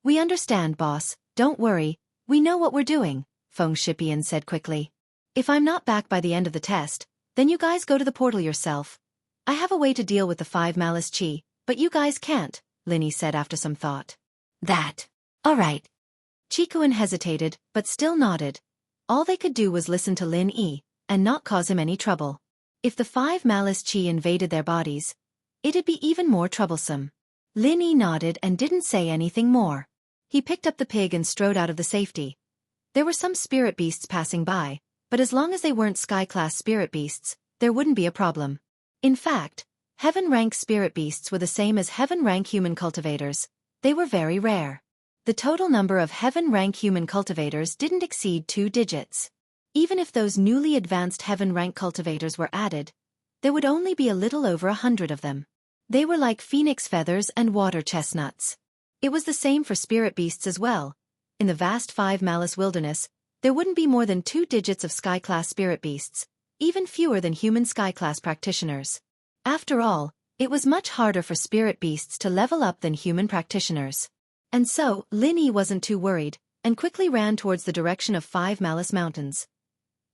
"We understand, boss, don't worry, We know what we're doing, Feng Shipian said quickly. If I'm not back by the end of the test, then you guys go to the portal yourself. I have a way to deal with the 5 malice chi, but you guys can't, Linny said after some thought. That. All right. Chikuan hesitated, but still nodded. All they could do was listen to Lin Yi, and not cause him any trouble. If the 5 malice chi invaded their bodies, it'd be even more troublesome. Lin Yi nodded and didn't say anything more. He picked up the pig and strode out of the safety. There were some spirit beasts passing by, but as long as they weren't sky-class spirit beasts, there wouldn't be a problem. In fact, heaven-rank spirit beasts were the same as heaven-rank human cultivators. They were very rare. The total number of heaven-rank human cultivators didn't exceed 2 digits. Even if those newly advanced heaven-rank cultivators were added, there would only be a little over 100 of them. They were like phoenix feathers and water chestnuts. It was the same for spirit beasts as well. In the vast 5 malice wilderness, there wouldn't be more than 2 digits of sky-class spirit beasts, even fewer than human sky-class practitioners. After all, it was much harder for spirit beasts to level up than human practitioners. And so, Lin Yi wasn't too worried, and quickly ran towards the direction of 5 Malice Mountains.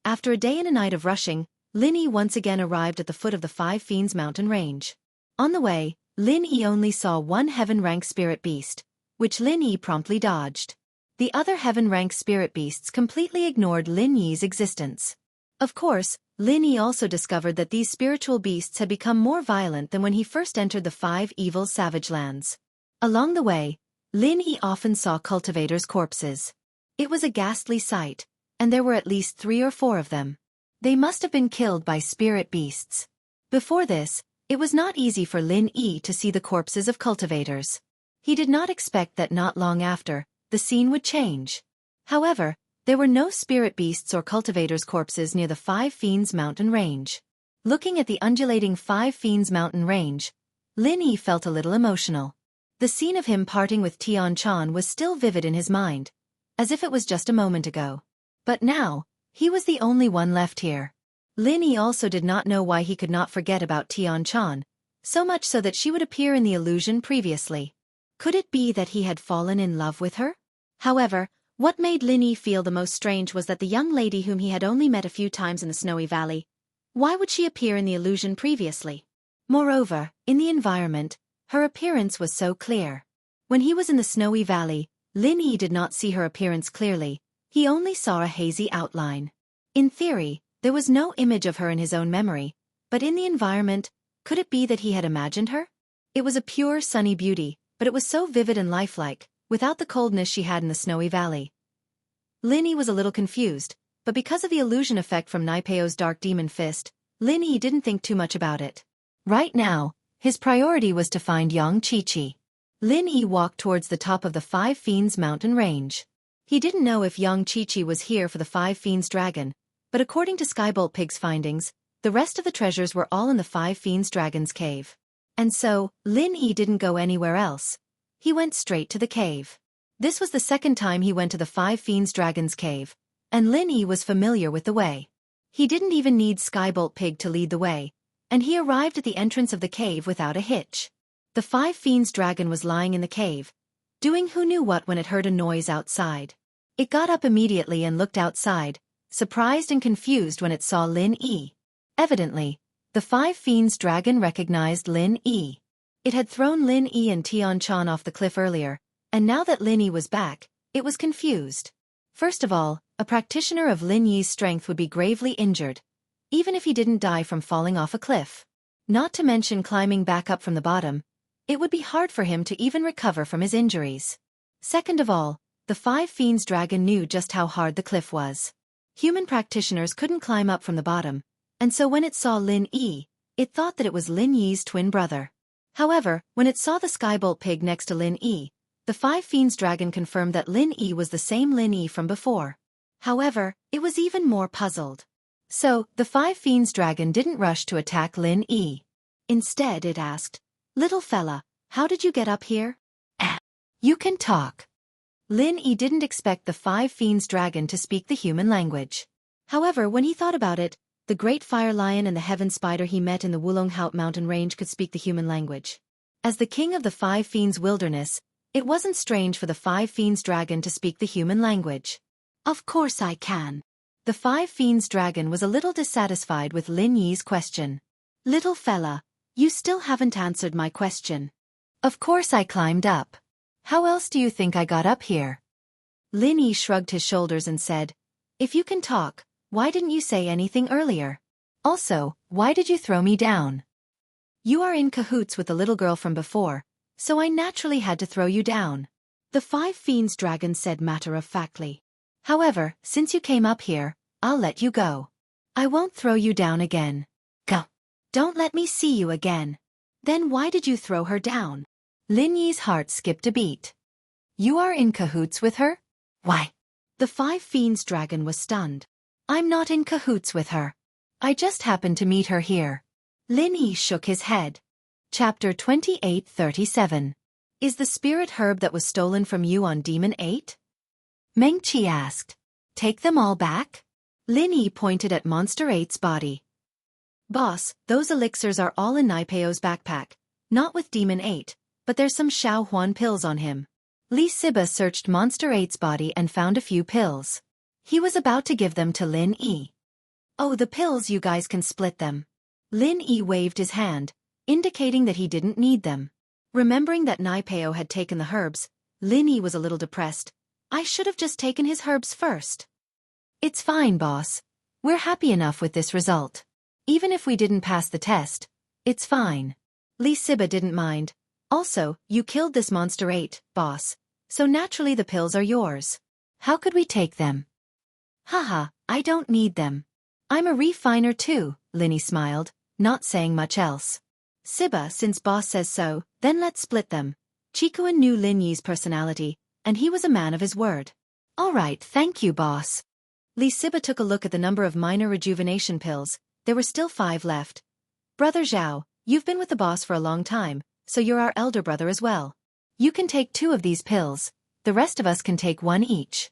After a day and a night of rushing, Lin Yi once again arrived at the foot of the 5 Fiends mountain range. On the way, Lin Yi only saw one heaven-rank spirit beast, which Lin Yi promptly dodged. The other heaven-rank spirit beasts completely ignored Lin Yi's existence. Of course, Lin Yi also discovered that these spiritual beasts had become more violent than when he first entered the 5 evil savage lands. Along the way, Lin Yi often saw cultivators' corpses. It was a ghastly sight, and there were at least 3 or 4 of them. They must have been killed by spirit beasts. Before this, it was not easy for Lin Yi to see the corpses of cultivators. He did not expect that not long after, the scene would change. However, there were no spirit beasts or cultivators' corpses near the 5 Fiends mountain range. Looking at the undulating 5 Fiends mountain range, Lin Yi felt a little emotional. The scene of him parting with Tian Chan was still vivid in his mind, as if it was just a moment ago. But now, he was the only one left here. Lin Yi also did not know why he could not forget about Tian Chan, so much so that she would appear in the illusion previously. Could it be that he had fallen in love with her? However, what made Lin Yi feel the most strange was that the young lady whom he had only met a few times in the snowy valley, why would she appear in the illusion previously? Moreover, in the environment, her appearance was so clear. When he was in the snowy valley, Lin Yi did not see her appearance clearly, he only saw a hazy outline. In theory, there was no image of her in his own memory, but in the environment, could it be that he had imagined her? It was a pure sunny beauty, but it was so vivid and lifelike, without the coldness she had in the snowy valley. Lin Yi was a little confused, but because of the illusion effect from Naipeo's dark demon fist, Lin Yi didn't think too much about it. Right now, his priority was to find Xianxia. Lin Yi walked towards the top of the 5 Fiends mountain range. He didn't know if Xianxia was here for the 5 Fiends dragon, but according to Skybolt Pig's findings, the rest of the treasures were all in the 5 Fiends dragon's cave. And so, Lin Yi didn't go anywhere else. He went straight to the cave. This was the second time he went to the 5 Fiends dragon's cave, and Lin Yi was familiar with the way. He didn't even need Skybolt Pig to lead the way, and he arrived at the entrance of the cave without a hitch. The 5 Fiends dragon was lying in the cave, doing who knew what when it heard a noise outside. It got up immediately and looked outside, surprised and confused when it saw Lin Yi. Evidently, the 5 Fiends dragon recognized Lin Yi. It had thrown Lin Yi and Tian Chan off the cliff earlier, and now that Lin Yi was back, it was confused. First of all, a practitioner of Lin Yi's strength would be gravely injured, even if he didn't die from falling off a cliff. Not to mention climbing back up from the bottom, it would be hard for him to even recover from his injuries. Second of all, the 5 Fiends dragon knew just how hard the cliff was. Human practitioners couldn't climb up from the bottom, and so when it saw Lin Yi, it thought that it was Lin Yi's twin brother. However, when it saw the Skybolt Pig next to Lin Yi, the 5 Fiends dragon confirmed that Lin Yi was the same Lin Yi from before. However, it was even more puzzled. So, the 5 Fiends dragon didn't rush to attack Lin Yi. Instead it asked, "Little fella, how did you get up here?" You can talk. Lin Yi didn't expect the 5 Fiends dragon to speak the human language. However, when he thought about it, the great fire lion and the heaven spider he met in the Wulonghout mountain range could speak the human language. As the king of the 5 Fiends wilderness, it wasn't strange for the 5 Fiends dragon to speak the human language. Of course I can. The Five Fiends dragon was a little dissatisfied with Lin Yi's question. Little fella, you still haven't answered my question. Of course I climbed up. How else do you think I got up here? Lin Yi shrugged his shoulders and said, if you can talk, why didn't you say anything earlier? Also, why did you throw me down? You are in cahoots with the little girl from before, so I naturally had to throw you down. The Five Fiends dragon said matter-of-factly. However, since you came up here, I'll let you go. I won't throw you down again. Go. Don't let me see you again. Then why did you throw her down? Lin Yi's heart skipped a beat. You are in cahoots with her? Why? The Five Fiends dragon was stunned. I'm not in cahoots with her. I just happened to meet her here. Lin Yi shook his head. Chapter 28:37. Is the spirit herb that was stolen from you on Demon 8? Meng Qi asked. Take them all back? Lin Yi pointed at Monster 8's body. Boss, those elixirs are all in Naipeo's backpack, not with Demon 8, but there's some Xiao Huan pills on him. Li Siba searched Monster 8's body and found a few pills. He was about to give them to Lin Yi. Oh, the pills, you guys can split them. Lin Yi waved his hand, indicating that he didn't need them. Remembering that Naipeo had taken the herbs, Lin Yi was a little depressed. I should have just taken his herbs first. It's fine, boss. We're happy enough with this result. Even if we didn't pass the test, it's fine. Li Siba didn't mind. Also, you killed this Monster 8, boss, so naturally the pills are yours. How could we take them? Haha, I don't need them. I'm a refiner too, Lin Yi smiled, not saying much else. Siba, since boss says so, then let's split them. Chikuan knew Lin Yi's personality, and he was a man of his word. All right, thank you, boss. Li Siba took a look at the number of minor rejuvenation pills. There were still 5 left. Brother Zhao, you've been with the boss for a long time, so you're our elder brother as well. You can take 2 of these pills, the rest of us can take 1 each.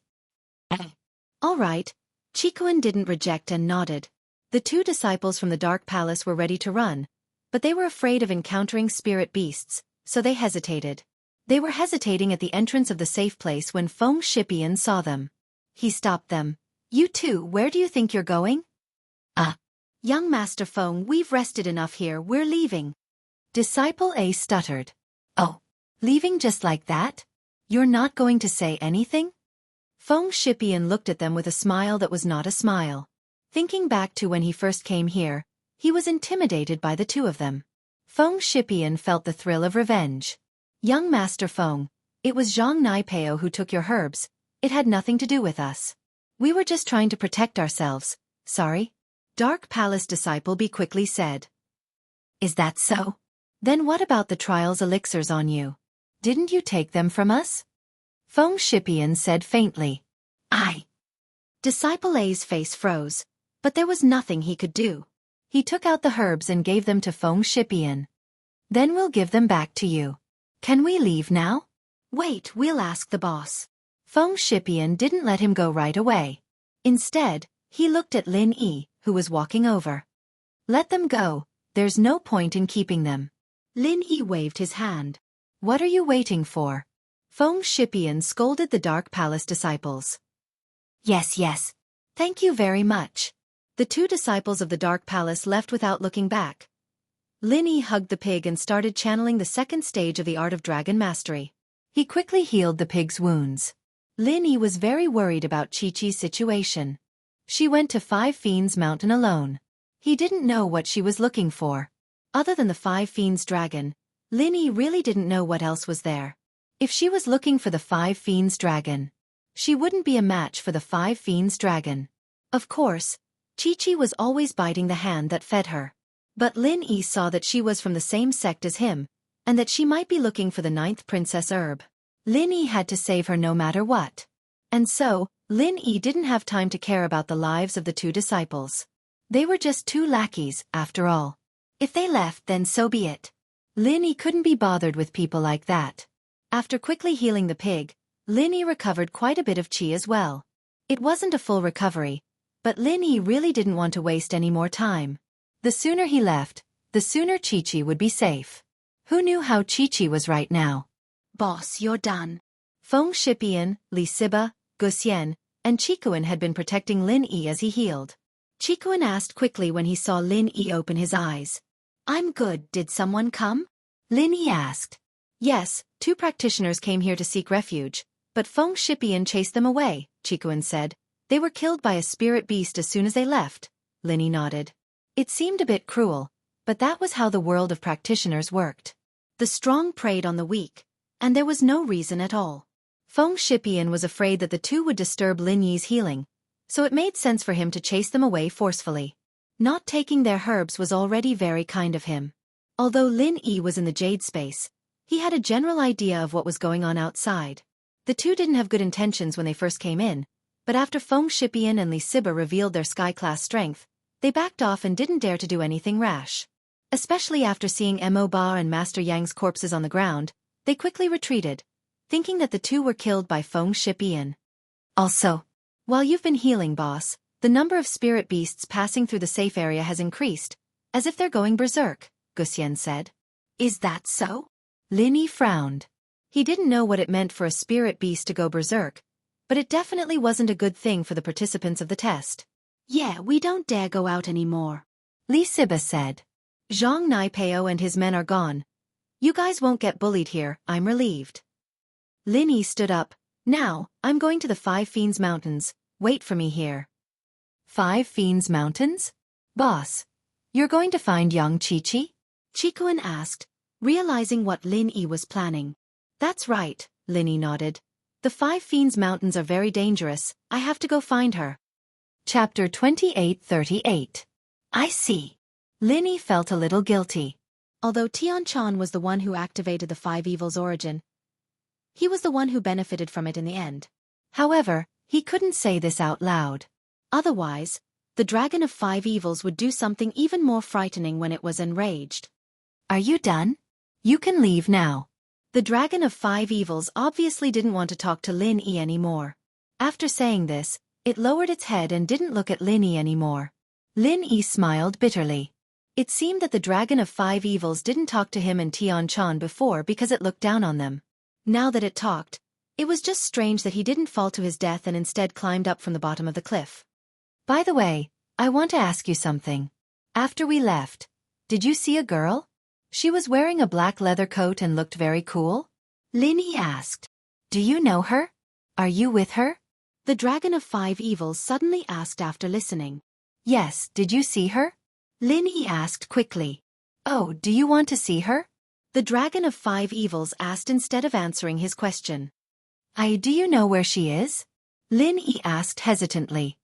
All right. Chikuan didn't reject and nodded. The 2 disciples from the Dark Palace were ready to run, but they were afraid of encountering spirit beasts, so they hesitated. They were hesitating at the entrance of the safe place when Feng Shipian saw them. He stopped them. You two, where do you think you're going? Young Master Feng, we've rested enough here, we're leaving. Disciple A stuttered. Oh, leaving just like that? You're not going to say anything? Feng Shipian looked at them with a smile that was not a smile. Thinking back to when he first came here, he was intimidated by the 2 of them. Feng Shipian felt the thrill of revenge. Young Master Feng, it was Zhang Naipeo who took your herbs. It had nothing to do with us. We were just trying to protect ourselves. Sorry? Dark Palace Disciple B quickly said. Is that so? Then what about the trials elixirs on you? Didn't you take them from us? Feng Shipian said faintly. Disciple A's face froze, but there was nothing he could do. He took out the herbs and gave them to Feng Shipian. Then we'll give them back to you. Can we leave now? Wait, we'll ask the boss. Feng Shipian didn't let him go right away. Instead, he looked at Lin Yi, who was walking over. Let them go, there's no point in keeping them. Lin Yi waved his hand. What are you waiting for? Feng Shipian scolded the Dark Palace disciples. Yes. Thank you very much. The 2 disciples of the Dark Palace left without looking back. Lin Yi hugged the pig and started channeling the 2nd stage of the Art of Dragon Mastery. He quickly healed the pig's wounds. Lin Yi was very worried about Chi-Chi's situation. She went to Five Fiends Mountain alone. He didn't know what she was looking for. Other than the Five Fiends dragon, Lin Yi really didn't know what else was there. If she was looking for the Five Fiends dragon, she wouldn't be a match for the Five Fiends dragon. Of course, Chi-Chi was always biting the hand that fed her. But Lin Yi saw that she was from the same sect as him, and that she might be looking for the 9th princess herb. Lin Yi had to save her no matter what. And so, Lin Yi didn't have time to care about the lives of the 2 disciples. They were just 2 lackeys, after all. If they left, then so be it. Lin Yi couldn't be bothered with people like that. After quickly healing the pig, Lin Yi recovered quite a bit of chi as well. It wasn't a full recovery, but Lin Yi really didn't want to waste any more time. The sooner he left, the sooner Chi-Chi would be safe. Who knew how Chi-Chi was right now? Boss, you're done. Feng Shipian, Li Siba, Guxian, and Chikuan had been protecting Lin Yi as he healed. Chikuan asked quickly when he saw Lin Yi open his eyes. "I'm good, did someone come?" Lin Yi asked. "Yes, 2 practitioners came here to seek refuge, but Feng Shipian chased them away," Chikuan said. "They were killed by a spirit beast as soon as they left." Lin Yi nodded. It seemed a bit cruel, but that was how the world of practitioners worked. The strong preyed on the weak, and there was no reason at all. Feng Shipian was afraid that the 2 would disturb Lin Yi's healing, so it made sense for him to chase them away forcefully. Not taking their herbs was already very kind of him. Although Lin Yi was in the jade space, he had a general idea of what was going on outside. The 2 didn't have good intentions when they first came in, but after Feng Shipian and Li Siba revealed their sky-class strength, they backed off and didn't dare to do anything rash. Especially after seeing Mo Ba and Master Yang's corpses on the ground, they quickly retreated, thinking that the 2 were killed by Feng Shipian. Also, while you've been healing, boss, the number of spirit beasts passing through the safe area has increased, as if they're going berserk, Guxian said. Is that so? Lin Yi frowned. He didn't know what it meant for a spirit beast to go berserk, but it definitely wasn't a good thing for the participants of the test. Yeah, we don't dare go out anymore, Li Siba said. Zhang Naipeo and his men are gone. You guys won't get bullied here, I'm relieved. Lin Yi stood up. Now, I'm going to the 5 Fiends Mountains. Wait for me here. 5 Fiends Mountains? Boss, you're going to find young Chi-Chi? Chikuan asked, realizing what Lin Yi was planning. That's right, Lin Yi nodded. The 5 Fiends Mountains are very dangerous. I have to go find her. Chapter 2838. I see. Lin Yi felt a little guilty. Although Tianchan was the one who activated the 5 Evils' origin, he was the one who benefited from it in the end. However, he couldn't say this out loud. Otherwise, the Dragon of 5 Evils would do something even more frightening when it was enraged. Are you done? You can leave now. The Dragon of 5 Evils obviously didn't want to talk to Lin Yi anymore. After saying this, it lowered its head and didn't look at Lin Yi anymore. Lin Yi smiled bitterly. It seemed that the Dragon of 5 Evils didn't talk to him and Tianchan before because it looked down on them. Now that it talked, it was just strange that he didn't fall to his death and instead climbed up from the bottom of the cliff. By the way, I want to ask you something. After we left, did you see a girl? She was wearing a black leather coat and looked very cool. Lin Yi asked. Do you know her? Are you with her? The Dragon of 5 Evils suddenly asked after listening. Yes, did you see her? Lin Yi asked quickly. Oh, do you want to see her? The Dragon of 5 Evils asked instead of answering his question. Do you know where she is? Lin Yi asked hesitantly.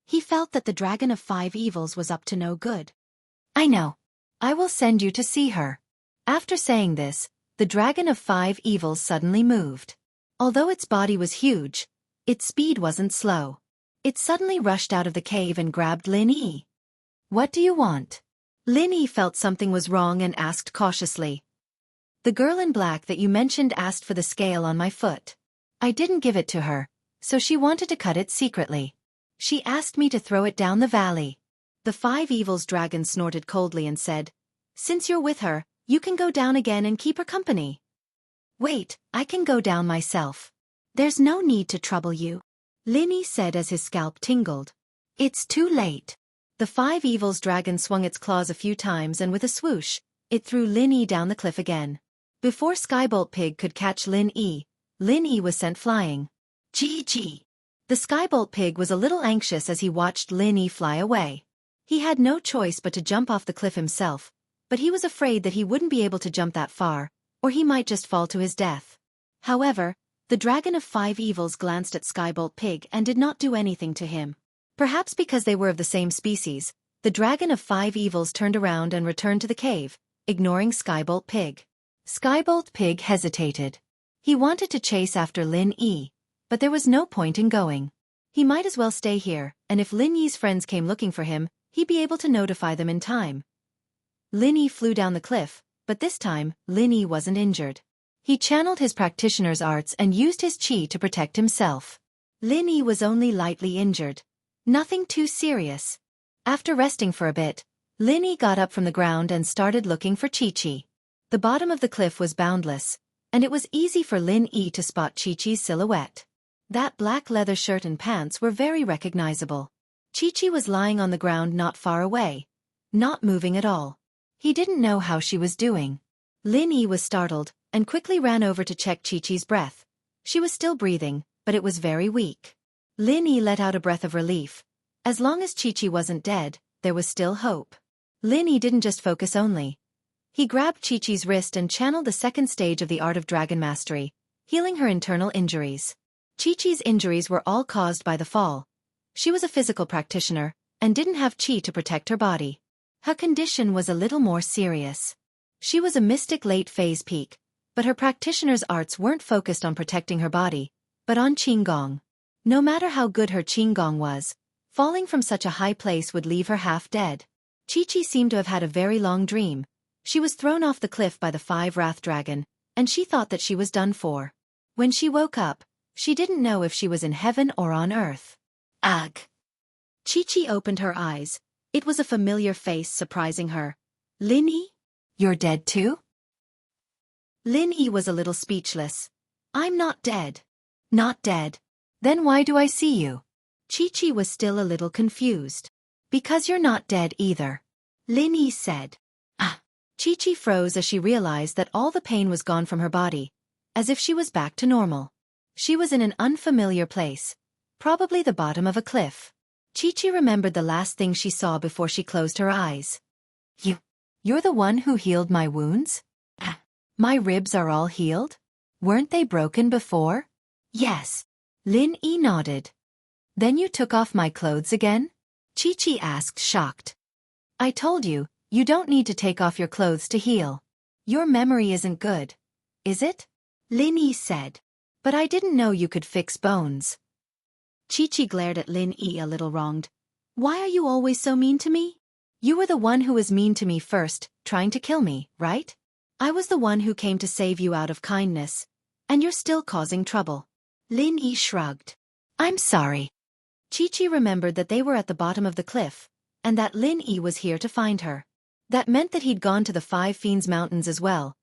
He felt that the Dragon of 5 Evils was up to no good. I know. I will send you to see her. After saying this, the Dragon of 5 Evils suddenly moved. Although its body was huge, its speed wasn't slow. It suddenly rushed out of the cave and grabbed Lin Yi. What do you want? Lin Yi felt something was wrong and asked cautiously. The girl in black that you mentioned asked for the scale on my foot. I didn't give it to her, so she wanted to cut it secretly. She asked me to throw it down the valley. The 5 Evils dragon snorted coldly and said, Since you're with her, you can go down again and keep her company. Wait, I can go down myself. There's no need to trouble you, Lin Yi said as his scalp tingled. It's too late. The 5 Evils dragon swung its claws a few times and with a swoosh, it threw Lin Yi down the cliff again. Before Skybolt Pig could catch Lin Yi was sent flying. GG. The Skybolt Pig was a little anxious as he watched Lin Yi fly away. He had no choice but to jump off the cliff himself, but he was afraid that he wouldn't be able to jump that far, or he might just fall to his death. However, the Dragon of 5 Evils glanced at Skybolt Pig and did not do anything to him. Perhaps because they were of the same species, the Dragon of 5 Evils turned around and returned to the cave, ignoring Skybolt Pig. Skybolt Pig hesitated. He wanted to chase after Lin Yi, but there was no point in going. He might as well stay here, and if Lin Yi's friends came looking for him, he'd be able to notify them in time. Lin Yi flew down the cliff, but this time, Lin Yi wasn't injured. He channeled his practitioner's arts and used his chi to protect himself. Lin Yi was only lightly injured. Nothing too serious. After resting for a bit, Lin Yi got up from the ground and started looking for Chi-Chi. The bottom of the cliff was boundless, and it was easy for Lin Yi to spot Chi-Chi's silhouette. That black leather shirt and pants were very recognizable. Chi-Chi was lying on the ground not far away, not moving at all. He didn't know how she was doing. Lin Yi was startled and quickly ran over to check Chi-Chi's breath. She was still breathing, but it was very weak. Lin Yi let out a breath of relief. As long as Chi-Chi wasn't dead, there was still hope. Lin Yi didn't just focus only. He grabbed Chi-Chi's wrist and channeled the second stage of the art of dragon mastery, healing her internal injuries. Chi-Chi's injuries were all caused by the fall. She was a physical practitioner and didn't have chi to protect her body. Her condition was a little more serious. She was a mystic late phase peak, but her practitioner's arts weren't focused on protecting her body, but on qinggong. No matter how good her qinggong was, falling from such a high place would leave her half dead. Chi-Chi seemed to have had a very long dream. She was thrown off the cliff by the 5 wrath dragon, and she thought that she was done for. When she woke up, she didn't know if she was in heaven or on earth. Ugh! Chi-Chi opened her eyes. It was a familiar face surprising her. Lin Yi? You're dead too? Lin Yi was a little speechless. I'm not dead. Not dead. Then why do I see you? Chi-Chi was still a little confused. Because you're not dead either. Lin Yi said. Ah! Chi-Chi froze as she realized that all the pain was gone from her body, as if she was back to normal. She was in an unfamiliar place, probably the bottom of a cliff. Chi-Chi remembered the last thing she saw before she closed her eyes. You're the one who healed my wounds? My ribs are all healed? Weren't they broken before? Yes. Lin Yi nodded. Then you took off my clothes again? Chi-Chi asked, shocked. I told you, you don't need to take off your clothes to heal. Your memory isn't good, is it? Lin Yi said. But I didn't know you could fix bones. Chi-Chi glared at Lin Yi a little wronged. Why are you always so mean to me? You were the one who was mean to me first, trying to kill me, right? I was the one who came to save you out of kindness, and you're still causing trouble. Lin Yi shrugged. I'm sorry. Chi-Chi remembered that they were at the bottom of the cliff, and that Lin Yi was here to find her. That meant that he'd gone to the 5 Fiends Mountains as well.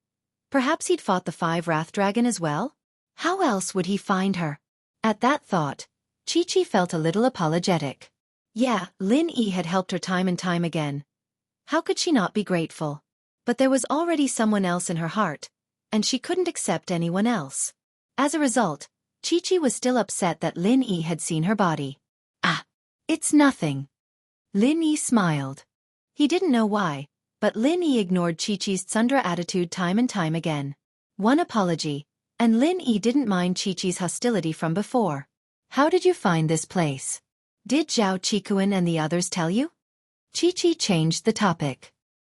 Perhaps he'd fought the 5 Wrath Dragon as well? How else would he find her? At that thought, Chi-Chi felt a little apologetic. Yeah, Lin Yi had helped her time and time again. How could she not be grateful? But there was already someone else in her heart, and she couldn't accept anyone else. As a result, Chi-Chi was still upset that Lin Yi had seen her body. Ah, it's nothing. Lin Yi smiled. He didn't know why, but Lin Yi ignored Chi-Chi's tsundere attitude time and time again. One apology, and Lin Yi didn't mind Chi-Chi's hostility from before. How did you find this place? Did Zhao Qikuan and the others tell you? Chi-Chi changed the topic.